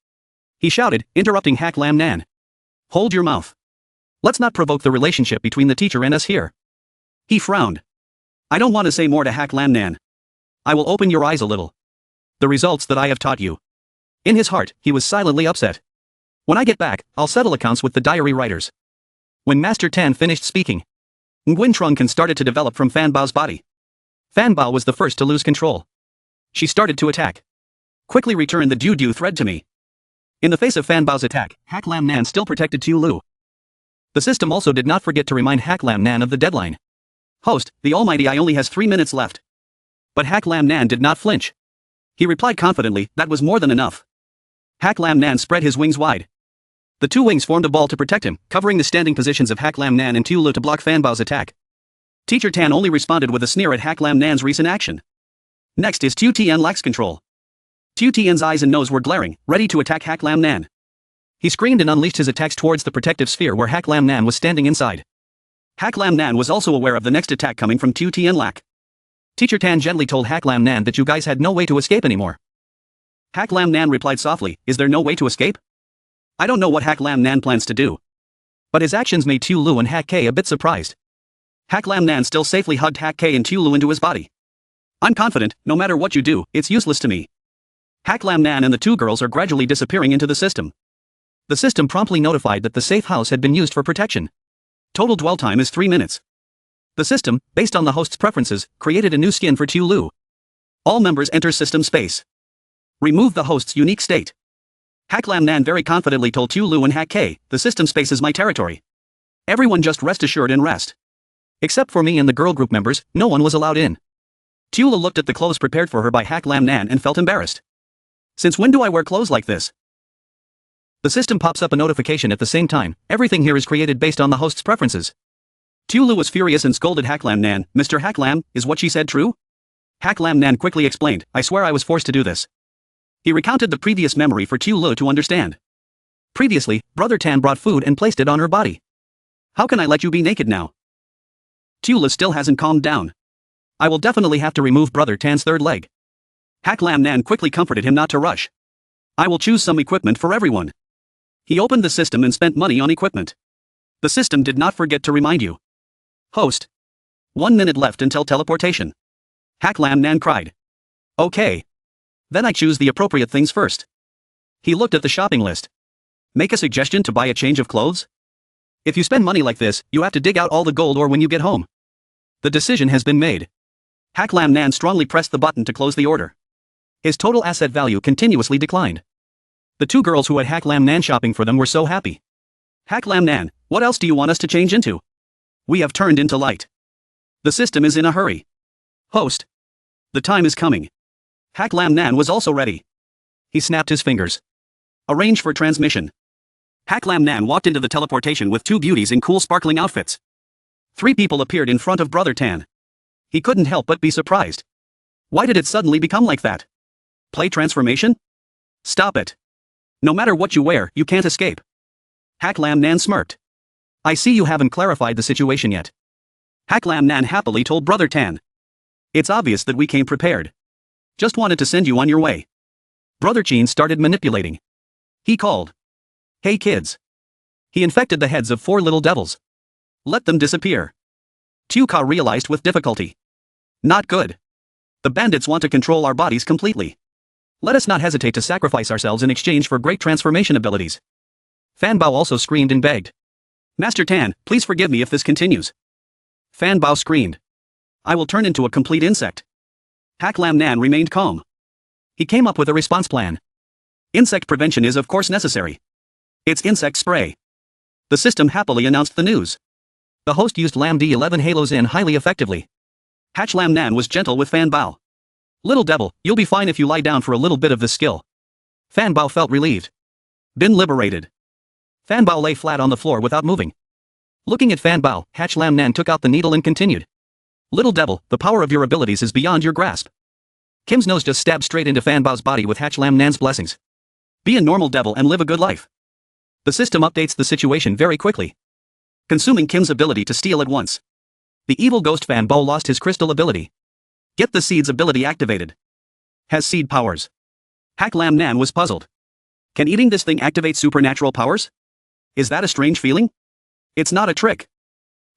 He shouted, interrupting Hak Lam Nan. Hold your mouth. Let's not provoke the relationship between the teacher and us here. He frowned. I don't want to say more to Hak Lam Nan. I will open your eyes a little. The results that I have taught you. In his heart, he was silently upset. When I get back, I'll settle accounts with the diary writers. When Master Tan finished speaking, Nguyen Trung can started to develop from Fan Bao's body. Fan Bao was the first to lose control. She started to attack. Quickly return the Du thread to me. In the face of Fan Bao's attack, Hak Lam Nan still protected Tu Lu. The system also did not forget to remind Hak Lam Nan of the deadline. Host, the Almighty Eye only has 3 minutes left. But Hak Lam Nan did not flinch. He replied confidently, that was more than enough. Hak Lam Nan spread his wings wide. The two wings formed a ball to protect him, covering the standing positions of Hak Lam Nan and Tu Lu to block Fan Bao's attack. Teacher Tan only responded with a sneer at Hak Lam Nan's recent action. Next is Tu Tian lacks control. Tu Tian's eyes and nose were glaring, ready to attack Hak Lam Nan. He screamed and unleashed his attacks towards the protective sphere where Hak Lam Nan was standing inside. Hak Lam Nan was also aware of the next attack coming from Tu Tian Lak. Teacher Tan gently told Hak Lam Nan that you guys had no way to escape anymore. Hak Lam Nan replied softly, is there no way to escape? I don't know what Hak Lam Nan plans to do. But his actions made Tu Lu and Hak K a bit surprised. Hak Lam Nan still safely hugged Hak K and Tu Lu into his body. I'm confident, no matter what you do, it's useless to me. Hak Lam Nan and the two girls are gradually disappearing into the system. The system promptly notified that the safe house had been used for protection. Total dwell time is 3 minutes. The system, based on the host's preferences, created a new skin for Tu Lu. All members enter system space. Remove the host's unique state. Hak Lam Nan very confidently told Tu Lu and Hak K, the system space is my territory. Everyone just rest assured and rest. Except for me and the girl group members, no one was allowed in. Tu Lu looked at the clothes prepared for her by Hak Lam Nan and felt embarrassed. Since when do I wear clothes like this? The system pops up a notification at the same time, everything here is created based on the host's preferences. Tu Lu was furious and scolded Hak Lam Nan, Mr. Hak Lam, is what she said true? Hak Lam Nan quickly explained, I swear I was forced to do this. He recounted the previous memory for Tu Lu to understand. Previously, Brother Tan brought food and placed it on her body. How can I let you be naked now? Tu Lu still hasn't calmed down. I will definitely have to remove Brother Tan's third leg. Hak Lam Nan quickly comforted him not to rush. I will choose some equipment for everyone. He opened the system and spent money on equipment. The system did not forget to remind you. Host. 1 minute left until teleportation. Hak Lam Nan cried. Okay. Then I choose the appropriate things first. He looked at the shopping list. Make a suggestion to buy a change of clothes? If you spend money like this, you have to dig out all the gold or when you get home. The decision has been made. Hak Lam Nan strongly pressed the button to close the order. His total asset value continuously declined. The two girls who had Hak Lam Nan shopping for them were so happy. Hak Lam Nan, what else do you want us to change into? We have turned into light. The system is in a hurry. Host. The time is coming. Hak Lam Nan was also ready. He snapped his fingers. Arrange for transmission. Hak Lam Nan walked into the teleportation with two beauties in cool sparkling outfits. 3 people appeared in front of Brother Tan. He couldn't help but be surprised. Why did it suddenly become like that? Play transformation? Stop it. No matter what you wear, you can't escape. Hak Lam Nan smirked. I see you haven't clarified the situation yet. Hak Lam Nan happily told Brother Tan. It's obvious that we came prepared. Just wanted to send you on your way. Brother Chin started manipulating. He called. Hey kids. He infected the heads of 4 little devils. Let them disappear. Tuka realized with difficulty. Not good. The bandits want to control our bodies completely. Let us not hesitate to sacrifice ourselves in exchange for great transformation abilities. Fan Bao also screamed and begged. Master Tan, please forgive me if this continues. Fan Bao screamed. I will turn into a complete insect. Hak Lam Nan remained calm. He came up with a response plan. Insect prevention is of course necessary. It's insect spray. The system happily announced the news. The host used Lam D11 halos in highly effectively. Hak Lam Nan was gentle with Fan Bao. Little devil, you'll be fine if you lie down for a little bit of this skill. Fan Bao felt relieved. Been liberated. Fan Bao lay flat on the floor without moving. Looking at Fan Bao, Hak Lam Nan took out the needle and continued. Little devil, the power of your abilities is beyond your grasp. Kim's nose just stabbed straight into Fan Bao's body with Hak Lam Nan's blessings. Be a normal devil and live a good life. The system updates the situation very quickly. Consuming Kim's ability to steal at once. The evil ghost Fan Bao lost his crystal ability. Get the seed's ability activated. Has seed powers. Hak Lam Nan was puzzled. Can eating this thing activate supernatural powers? Is that a strange feeling? It's not a trick.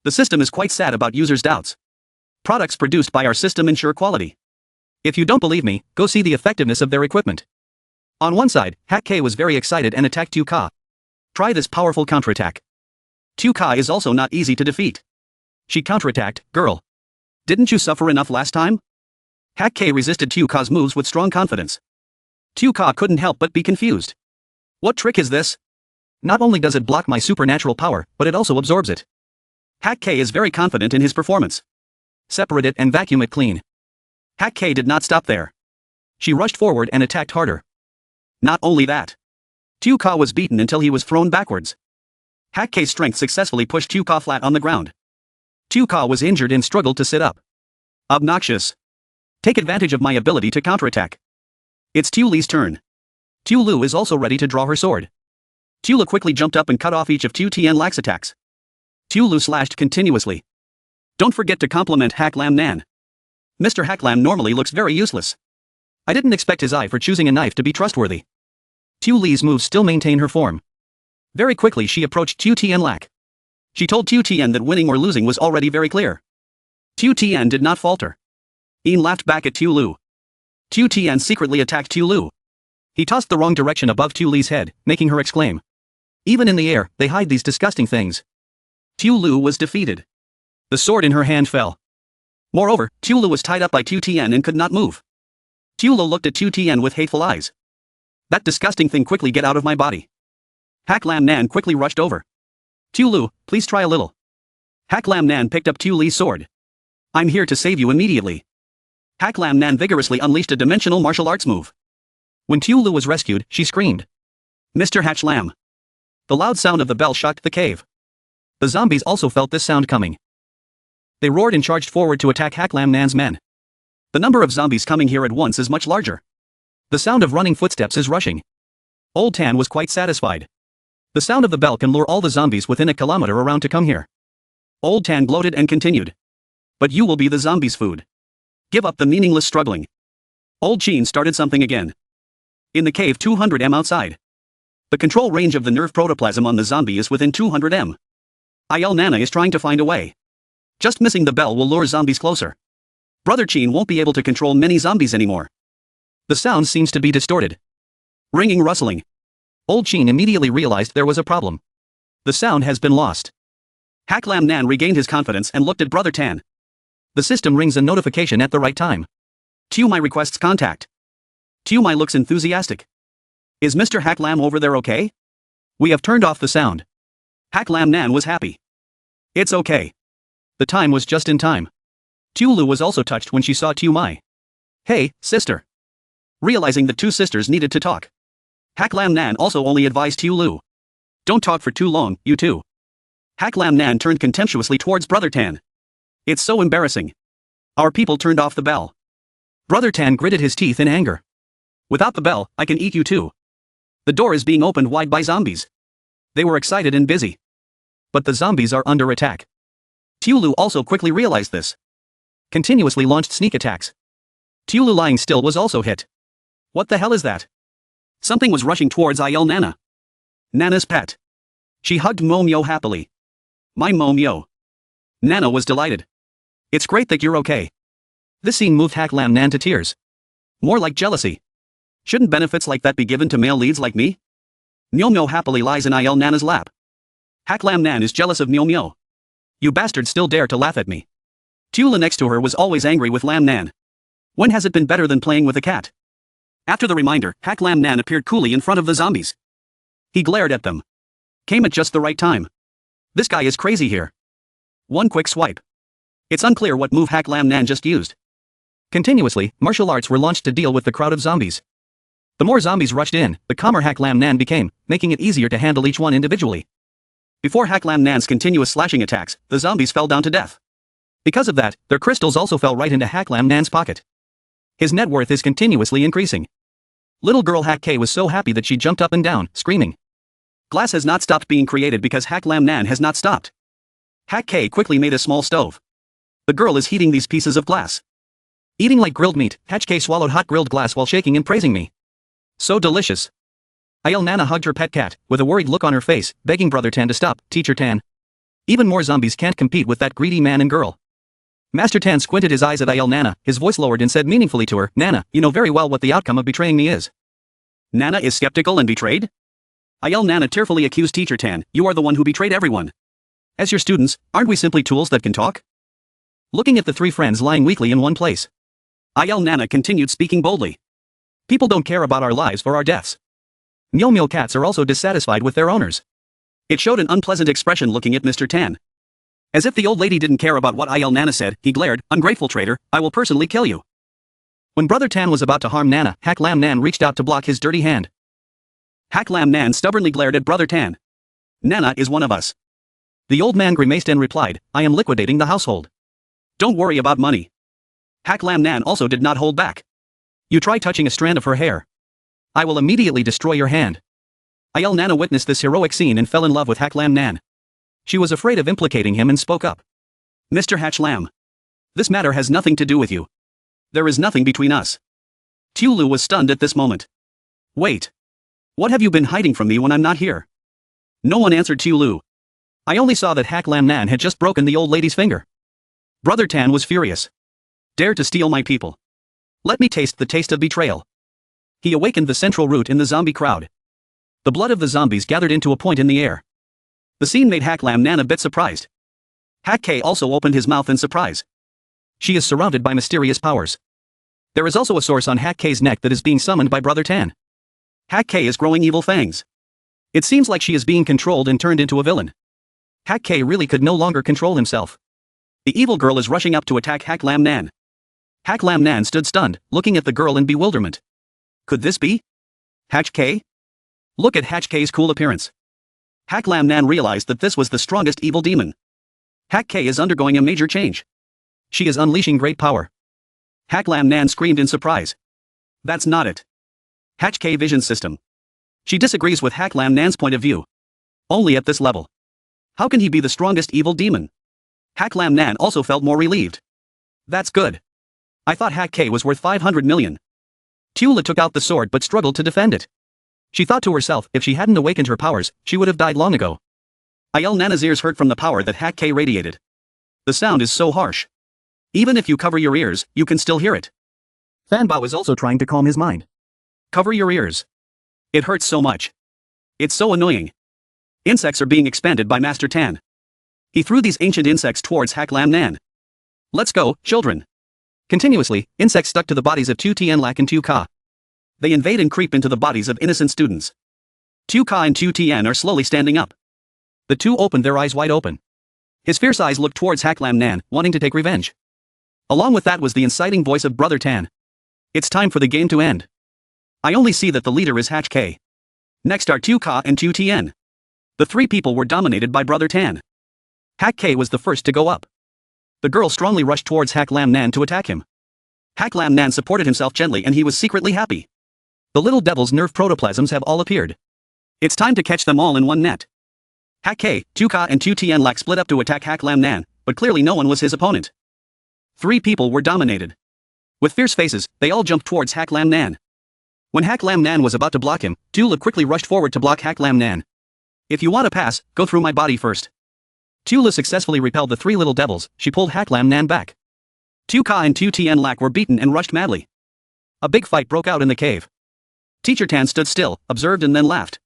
The system is quite sad about users' doubts. Products produced by our system ensure quality. If you don't believe me, go see the effectiveness of their equipment. On one side, Hak K was very excited and attacked Tu Ka. Try this powerful counterattack. Tu Ka is also not easy to defeat. She counterattacked, girl. Didn't you suffer enough last time? Hak K resisted Tu Ka's moves with strong confidence. Tu Ka couldn't help but be confused. What trick is this? Not only does it block my supernatural power, but it also absorbs it. Hak K is very confident in his performance. Separate it and vacuum it clean. Hak K did not stop there. She rushed forward and attacked harder. Not only that. Tu Ka was beaten until he was thrown backwards. Hak K's strength successfully pushed Tu Ka flat on the ground. Tu Ka was injured and struggled to sit up. Obnoxious. Take advantage of my ability to counterattack. It's Tu Li's turn. Tu Lu is also ready to draw her sword. Tu Lu quickly jumped up and cut off each of Tu Tien Lak's attacks. Tu Lu slashed continuously. Don't forget to compliment Hak Lam Nan. Mr. Hak Lam normally looks very useless. I didn't expect his eye for choosing a knife to be trustworthy. Tu Li's moves still maintain her form. Very quickly she approached Tu Tien Lak. She told Tu Tien that winning or losing was already very clear. Tu Tien did not falter. Ian laughed back at Tu Lu. Tu Tien secretly attacked Tu Lu. He tossed the wrong direction above Tu Li's head, making her exclaim. Even in the air, they hide these disgusting things. Tu Lu was defeated. The sword in her hand fell. Moreover, Tu Lu was tied up by Tu Tien and could not move. Tu Lu looked at Tu Tien with hateful eyes. That disgusting thing, quickly get out of my body. Hak Lam Nan quickly rushed over. Tu Lu, please try a little. Hak Lam Nan picked up Tu Li's sword. I'm here to save you immediately. Hak Lam Nan vigorously unleashed a dimensional martial arts move. When Tu Lu was rescued, she screamed. Mr. Hak Lam. The loud sound of the bell shocked the cave. The zombies also felt this sound coming. They roared and charged forward to attack Hak Lam Nan's men. The number of zombies coming here at once is much larger. The sound of running footsteps is rushing. Old Tan was quite satisfied. The sound of the bell can lure all the zombies within a kilometer around to come here. Old Tan gloated and continued. But you will be the zombies' food. Give up the meaningless struggling. Old Chin started something again. In the cave 200m outside. The control range of the nerve protoplasm on the zombie is within 200m. Nana is trying to find a way. Just missing the bell will lure zombies closer. Brother Chin won't be able to control many zombies anymore. The sound seems to be distorted. Ringing, rustling. Old Chin immediately realized there was a problem. The sound has been lost. Hak Lam Nan regained his confidence and looked at Brother Tan. The system rings a notification at the right time. Tiu Mai requests contact. Tiu Mai looks enthusiastic. Is Mr. Hak Lam over there okay? We have turned off the sound. Hak Lam Nan was happy. It's okay. The time was just in time. Tiu Lu was also touched when she saw Tiu Mai. Hey, sister. Realizing the two sisters needed to talk. Hak Lam Nan also only advised Tiu Lu. Don't talk for too long, you two. Hak Lam Nan turned contemptuously towards Brother Tan. It's so embarrassing. Our people turned off the bell. Brother Tan gritted his teeth in anger. Without the bell, I can eat you too. The door is being opened wide by zombies. They were excited and busy. But the zombies are under attack. Tiu Lu also quickly realized this. Continuously launched sneak attacks. Tiu Lu lying still was also hit. What the hell is that? Something was rushing towards Nana. Nana's pet. She hugged Momyo happily. My Momyo. Nana was delighted. It's great that you're okay. This scene moved Hak Lam Nan to tears. More like jealousy. Shouldn't benefits like that be given to male leads like me? Myomyo happily lies in Nana's lap. Hak Lam Nan is jealous of Myomyo. You bastards still dare to laugh at me. Tula next to her was always angry with Lam Nan. When has it been better than playing with a cat? After the reminder, Hak Lam Nan appeared coolly in front of the zombies. He glared at them. Came at just the right time. This guy is crazy here. One quick swipe. It's unclear what move Hak Lam Nan just used. Continuously, martial arts were launched to deal with the crowd of zombies. The more zombies rushed in, the calmer Hak Lam Nan became, making it easier to handle each one individually. Before Hak Lam Nan's continuous slashing attacks, the zombies fell down to death. Because of that, their crystals also fell right into Hak Lam Nan's pocket. His net worth is continuously increasing. Little girl Hak K was so happy that she jumped up and down, screaming. Glass has not stopped being created because Hak Lam Nan has not stopped. Hak K quickly made a small stove. The girl is heating these pieces of glass. Eating like grilled meat, Hak K swallowed hot grilled glass while shaking and praising me. So delicious. Nana hugged her pet cat, with a worried look on her face, begging Brother Tan to stop, Teacher Tan. Even more zombies can't compete with that greedy man and girl. Master Tan squinted his eyes at Nana, his voice lowered and said meaningfully to her, Nana, you know very well what the outcome of betraying me is. Nana is skeptical and betrayed? Nana tearfully accused Teacher Tan, you are the one who betrayed everyone. As your students, aren't we simply tools that can talk? Looking at the three friends lying weakly in one place. Nana continued speaking boldly. People don't care about our lives or our deaths. Myo cats are also dissatisfied with their owners. It showed an unpleasant expression looking at Mr. Tan. As if the old lady didn't care about what Nana said, he glared, ungrateful traitor, I will personally kill you. When Brother Tan was about to harm Nana, Hak Lam Nan reached out to block his dirty hand. Hak Lam Nan stubbornly glared at Brother Tan. Nana is one of us. The old man grimaced and replied, I am liquidating the household. Don't worry about money. Hak Lam Nan also did not hold back. You try touching a strand of her hair. I will immediately destroy your hand. Nana witnessed this heroic scene and fell in love with Hak Lam Nan. She was afraid of implicating him and spoke up. Mr. Hatch Lam. This matter has nothing to do with you. There is nothing between us. Tiu Lu was stunned at this moment. Wait. What have you been hiding from me when I'm not here? No one answered Tiu Lu. I only saw that Hak Lam Nan had just broken the old lady's finger. Brother Tan was furious. Dare to steal my people. Let me taste the taste of betrayal. He awakened the central root in the zombie crowd. The blood of the zombies gathered into a point in the air. The scene made Hak Lam Nan a bit surprised. Hak K also opened his mouth in surprise. She is surrounded by mysterious powers. There is also a source on Hak K's neck that is being summoned by Brother Tan. Hak K is growing evil fangs. It seems like she is being controlled and turned into a villain. Hak K really could no longer control himself. The evil girl is rushing up to attack Hak Lam Nan. Hak Lam Nan stood stunned, looking at the girl in bewilderment. Could this be Hatch K? Look at Hatch K's cool appearance. Hak Lam Nan realized that this was the strongest evil demon. Hak K is undergoing a major change. She is unleashing great power. Hak Lam Nan screamed in surprise. That's not it. Hatch K vision system. She disagrees with Hak Lam Nan's point of view. Only at this level. How can he be the strongest evil demon? Hak Lam Nan also felt more relieved. That's good. I thought Hak K was worth 500 million. Tula took out the sword but struggled to defend it. She thought to herself if she hadn't awakened her powers, she would have died long ago. Nana's ears hurt from the power that Hak K radiated. The sound is so harsh. Even if you cover your ears, you can still hear it. Fanbao is also trying to calm his mind. Cover your ears. It hurts so much. It's so annoying. Insects are being expanded by Master Tan. He threw these ancient insects towards Hak Lam Nan. Let's go, children. Continuously, insects stuck to the bodies of 2 Tien Lak and 2 Ka. They invade and creep into the bodies of innocent students. 2 Ka and 2 Tien are slowly standing up. The two opened their eyes wide open. His fierce eyes looked towards Hak Lam Nan, wanting to take revenge. Along with that was the inciting voice of Brother Tan. It's time for the game to end. I only see that the leader is Hak K. Next are 2 Ka and 2 Tien. The three people were dominated by Brother Tan. Hak K was the first to go up. The girl strongly rushed towards Hak Lam Nan to attack him. Hak Lam Nan supported himself gently and he was secretly happy. The little devil's nerve protoplasms have all appeared. It's time to catch them all in one net. Hak K, 2 Ka and 2 Tien Lak split up to attack Hak Lam Nan, but clearly no one was his opponent. Three people were dominated. With fierce faces, they all jumped towards Hak Lam Nan. When Hak Lam Nan was about to block him, Tula quickly rushed forward to block Hak Lam Nan. If you want to pass, go through my body first. Tula successfully repelled the three little devils, she pulled Hak Lam Nan back. 2 Ka and 2 Tien Lak were beaten and rushed madly. A big fight broke out in the cave. Teacher Tan stood still, observed and then laughed.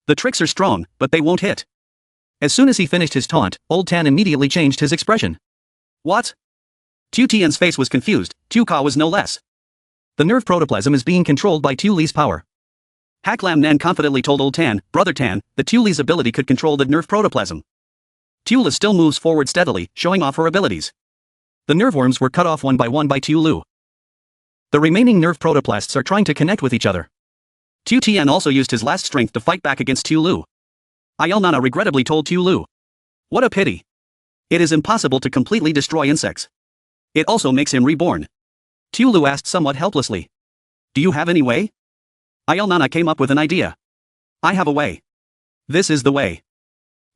The tricks are strong, but they won't hit. As soon as he finished his taunt, Old Tan immediately changed his expression. What? 2 Tien's face was confused, 2 Ka was no less. The nerve protoplasm is being controlled by 2 Li's power. Hak Lam Nan confidently told Old Tan, Brother Tan, that 2 Li's ability could control the nerve protoplasm. Tula still moves forward steadily, showing off her abilities. The nerve worms were cut off one by 2 Lu. The remaining nerve protoplasts are trying to connect with each other. 2 Tien also used his last strength to fight back against 2 Lu. Nana regrettably told 2 Lu. What a pity. It is impossible to completely destroy insects. It also makes him reborn. 2 Lu asked somewhat helplessly. Do you have any way? Nana came up with an idea. I have a way. This is the way.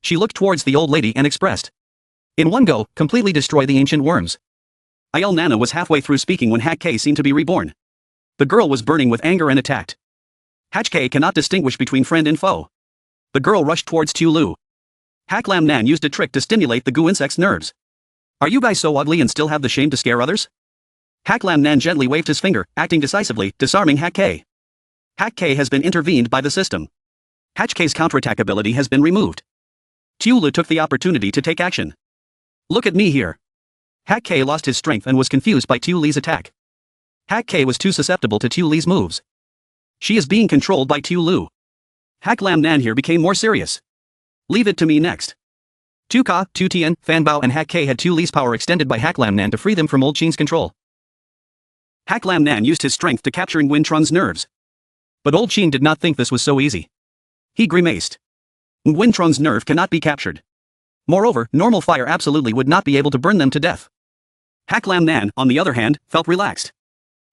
She looked towards the old lady and expressed. In one go, completely destroy the ancient worms. Nana was halfway through speaking when Hak K seemed to be reborn. The girl was burning with anger and attacked. Hak K cannot distinguish between friend and foe. The girl rushed towards 2 Lu. Hak Lam Nan used a trick to stimulate the goo insect's nerves. Are you guys so ugly and still have the shame to scare others? Hak Lam Nan gently waved his finger, acting decisively, disarming Hak K. Hak K has been intervened by the system. Hak K's counterattack ability has been removed. Tula took the opportunity to take action. Look at me here. Hak K lost his strength and was confused by 2 Li's attack. Hak K was too susceptible to 2 Li's moves. She is being controlled by 2 Lu. Hak Lam Nan here became more serious. Leave it to me next. 2 Ka, 2 Tien, Fanbao and Hak K had 2 Li's power extended by Hak Lam Nan to free them from Old Qin's control. Hak Lam Nan used his strength to capture Nguyen Trun's nerves. But Old Qin did not think this was so easy. He grimaced. Nguyen Trun's nerve cannot be captured. Moreover, normal fire absolutely would not be able to burn them to death. Hak Lam Nan, on the other hand, felt relaxed.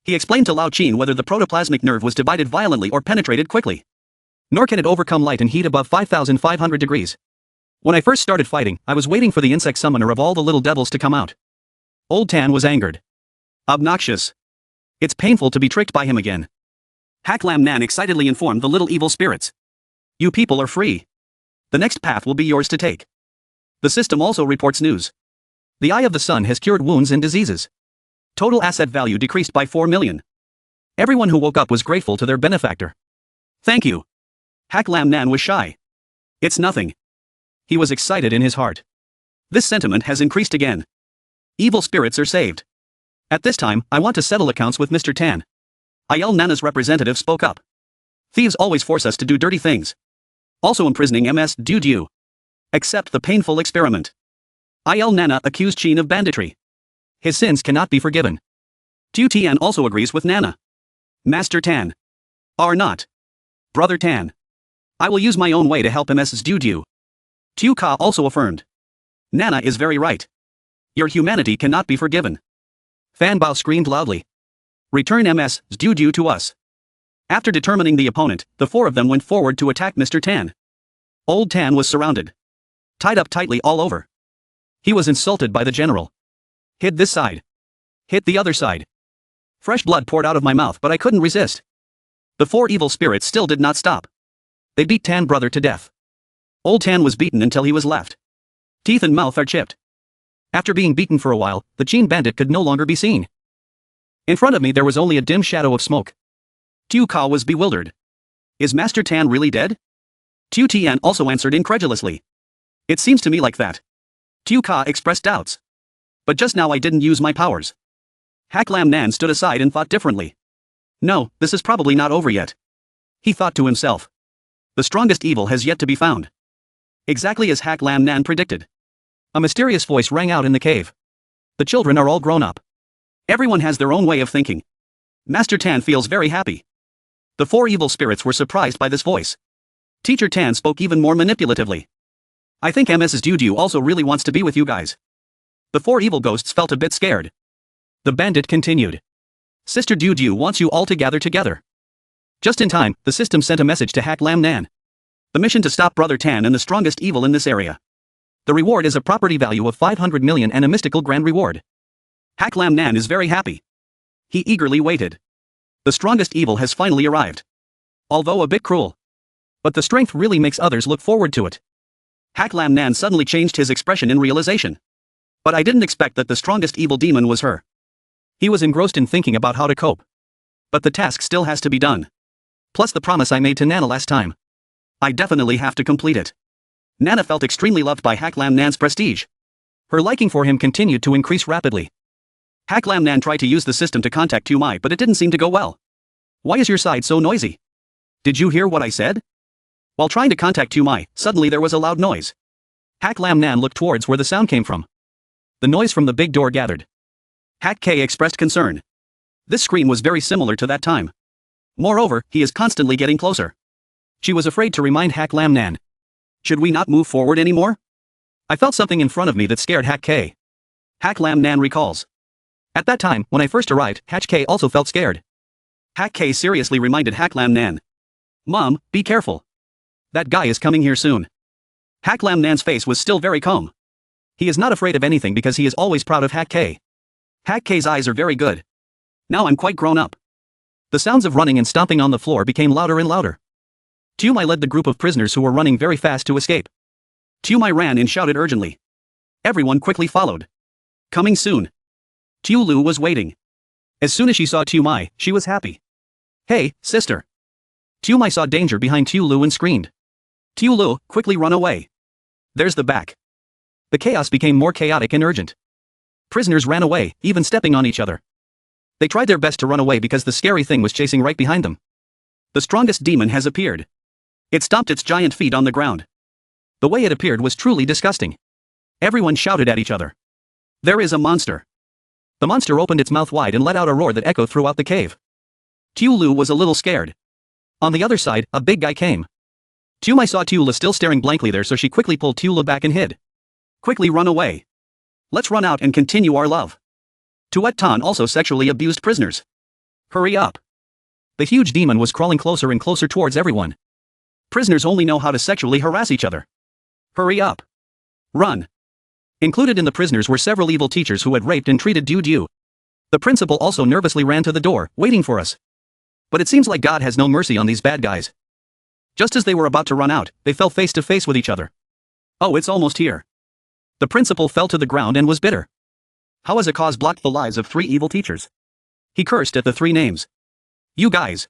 He explained to Lao Qin whether the protoplasmic nerve was divided violently or penetrated quickly. Nor can it overcome light and heat above 5,500 degrees. When I first started fighting, I was waiting for the insect summoner of all the little devils to come out. Old Tan was angered. Obnoxious. It's painful to be tricked by him again. Hak Lam Nan excitedly informed the little evil spirits. You people are free. The next path will be yours to take. The system also reports news. The Eye of the Sun has cured wounds and diseases. Total asset value decreased by 4 million. Everyone who woke up was grateful to their benefactor. Thank you. Hak Lam Nan was shy. It's nothing. He was excited in his heart. This sentiment has increased again. Evil spirits are saved. At this time, I want to settle accounts with Mr. Tan. Nana's representative spoke up. Thieves always force us to do dirty things. Also imprisoning Ms. Du. Accept the painful experiment. Nana accused Qin of banditry. His sins cannot be forgiven. Tu Tian also agrees with Nana. Master Tan. Are not. Brother Tan. I will use my own way to help Ms. Du. Tu Ka also affirmed. Nana is very right. Your humanity cannot be forgiven. Fanbao screamed loudly. Return Ms. Du to us. After determining the opponent, the four of them went forward to attack Mr. Tan. Old Tan was surrounded. Tied up tightly all over. He was insulted by the general. Hit this side. Hit the other side. Fresh blood poured out of my mouth, but I couldn't resist. The 4 evil spirits still did not stop. They beat Tan brother to death. Old Tan was beaten until he was left. Teeth and mouth are chipped. After being beaten for a while, the Chin bandit could no longer be seen. In front of me there was only a dim shadow of smoke. Tiu Ka was bewildered. Is Master Tan really dead? Tiu Tian also answered incredulously. It seems to me like that. Tiu Ka expressed doubts. But just now I didn't use my powers. Hak Lam Nan stood aside and thought differently. No, this is probably not over yet. He thought to himself. The strongest evil has yet to be found. Exactly as Hak Lam Nan predicted. A mysterious voice rang out in the cave. The children are all grown up. Everyone has their own way of thinking. Master Tan feels very happy. The 4 evil spirits were surprised by this voice. Teacher Tan spoke even more manipulatively. I think Mrs. Dudu also really wants to be with you guys. The 4 evil ghosts felt a bit scared. The bandit continued. Sister Dudu wants you all to gather together. Just in time, the system sent a message to Hak Lam Nan. The mission to stop Brother Tan and the strongest evil in this area. The reward is a property value of 500 million and a mystical grand reward. Hak Lam Nan is very happy. He eagerly waited. The strongest evil has finally arrived. Although a bit cruel. But the strength really makes others look forward to it. Hak Lam Nan suddenly changed his expression in realization. But I didn't expect that the strongest evil demon was her. He was engrossed in thinking about how to cope. But the task still has to be done. Plus the promise I made to Nana last time. I definitely have to complete it. Nana felt extremely loved by Hak Lam Nan's prestige. Her liking for him continued to increase rapidly. Hak Lam Nan tried to use the system to contact Tu Mai, but it didn't seem to go well. Why is your side so noisy? Did you hear what I said? While trying to contact Tu Mai, suddenly there was a loud noise. Hak Lam Nan looked towards where the sound came from. The noise from the big door gathered. Hak K expressed concern. This scream was very similar to that time. Moreover, he is constantly getting closer. She was afraid to remind Hak Lam Nan. Should we not move forward anymore? I felt something in front of me that scared Hak K. Hak Lam Nan recalls. At that time, when I first arrived, Hak K also felt scared. Hak K seriously reminded Hak Lam Nan. Mom, be careful. That guy is coming here soon. Hak Lam Nan's face was still very calm. He is not afraid of anything because he is always proud of Hak K. Hak K's eyes are very good. Now I'm quite grown up. The sounds of running and stomping on the floor became louder and louder. Tu Mai led the group of prisoners who were running very fast to escape. Tu Mai ran and shouted urgently. Everyone quickly followed. Coming soon. Tu Lu was waiting. As soon as she saw Tu Mai, she was happy. Hey, sister. Tu Mai saw danger behind Tu Lu and screamed. Tu Lu, quickly run away. There's the back. The chaos became more chaotic and urgent. Prisoners ran away, even stepping on each other. They tried their best to run away because the scary thing was chasing right behind them. The strongest demon has appeared. It stomped its giant feet on the ground. The way it appeared was truly disgusting. Everyone shouted at each other. There is a monster. The monster opened its mouth wide and let out a roar that echoed throughout the cave. Tu Lu was a little scared. On the other side, a big guy came. Tu Mai saw Tu Lu still staring blankly there, so she quickly pulled Tu Lu back and hid. Quickly run away. Let's run out and continue our love. Tuet Tan also sexually abused prisoners. Hurry up. The huge demon was crawling closer and closer towards everyone. Prisoners only know how to sexually harass each other. Hurry up. Run. Included in the prisoners were several evil teachers who had raped and treated Du. The principal also nervously ran to the door, waiting for us. But it seems like God has no mercy on these bad guys. Just as they were about to run out, they fell face to face with each other. Oh, it's almost here. The principal fell to the ground and was bitter. How has a cause blocked the lives of 3 evil teachers? He cursed at the 3 names. You guys.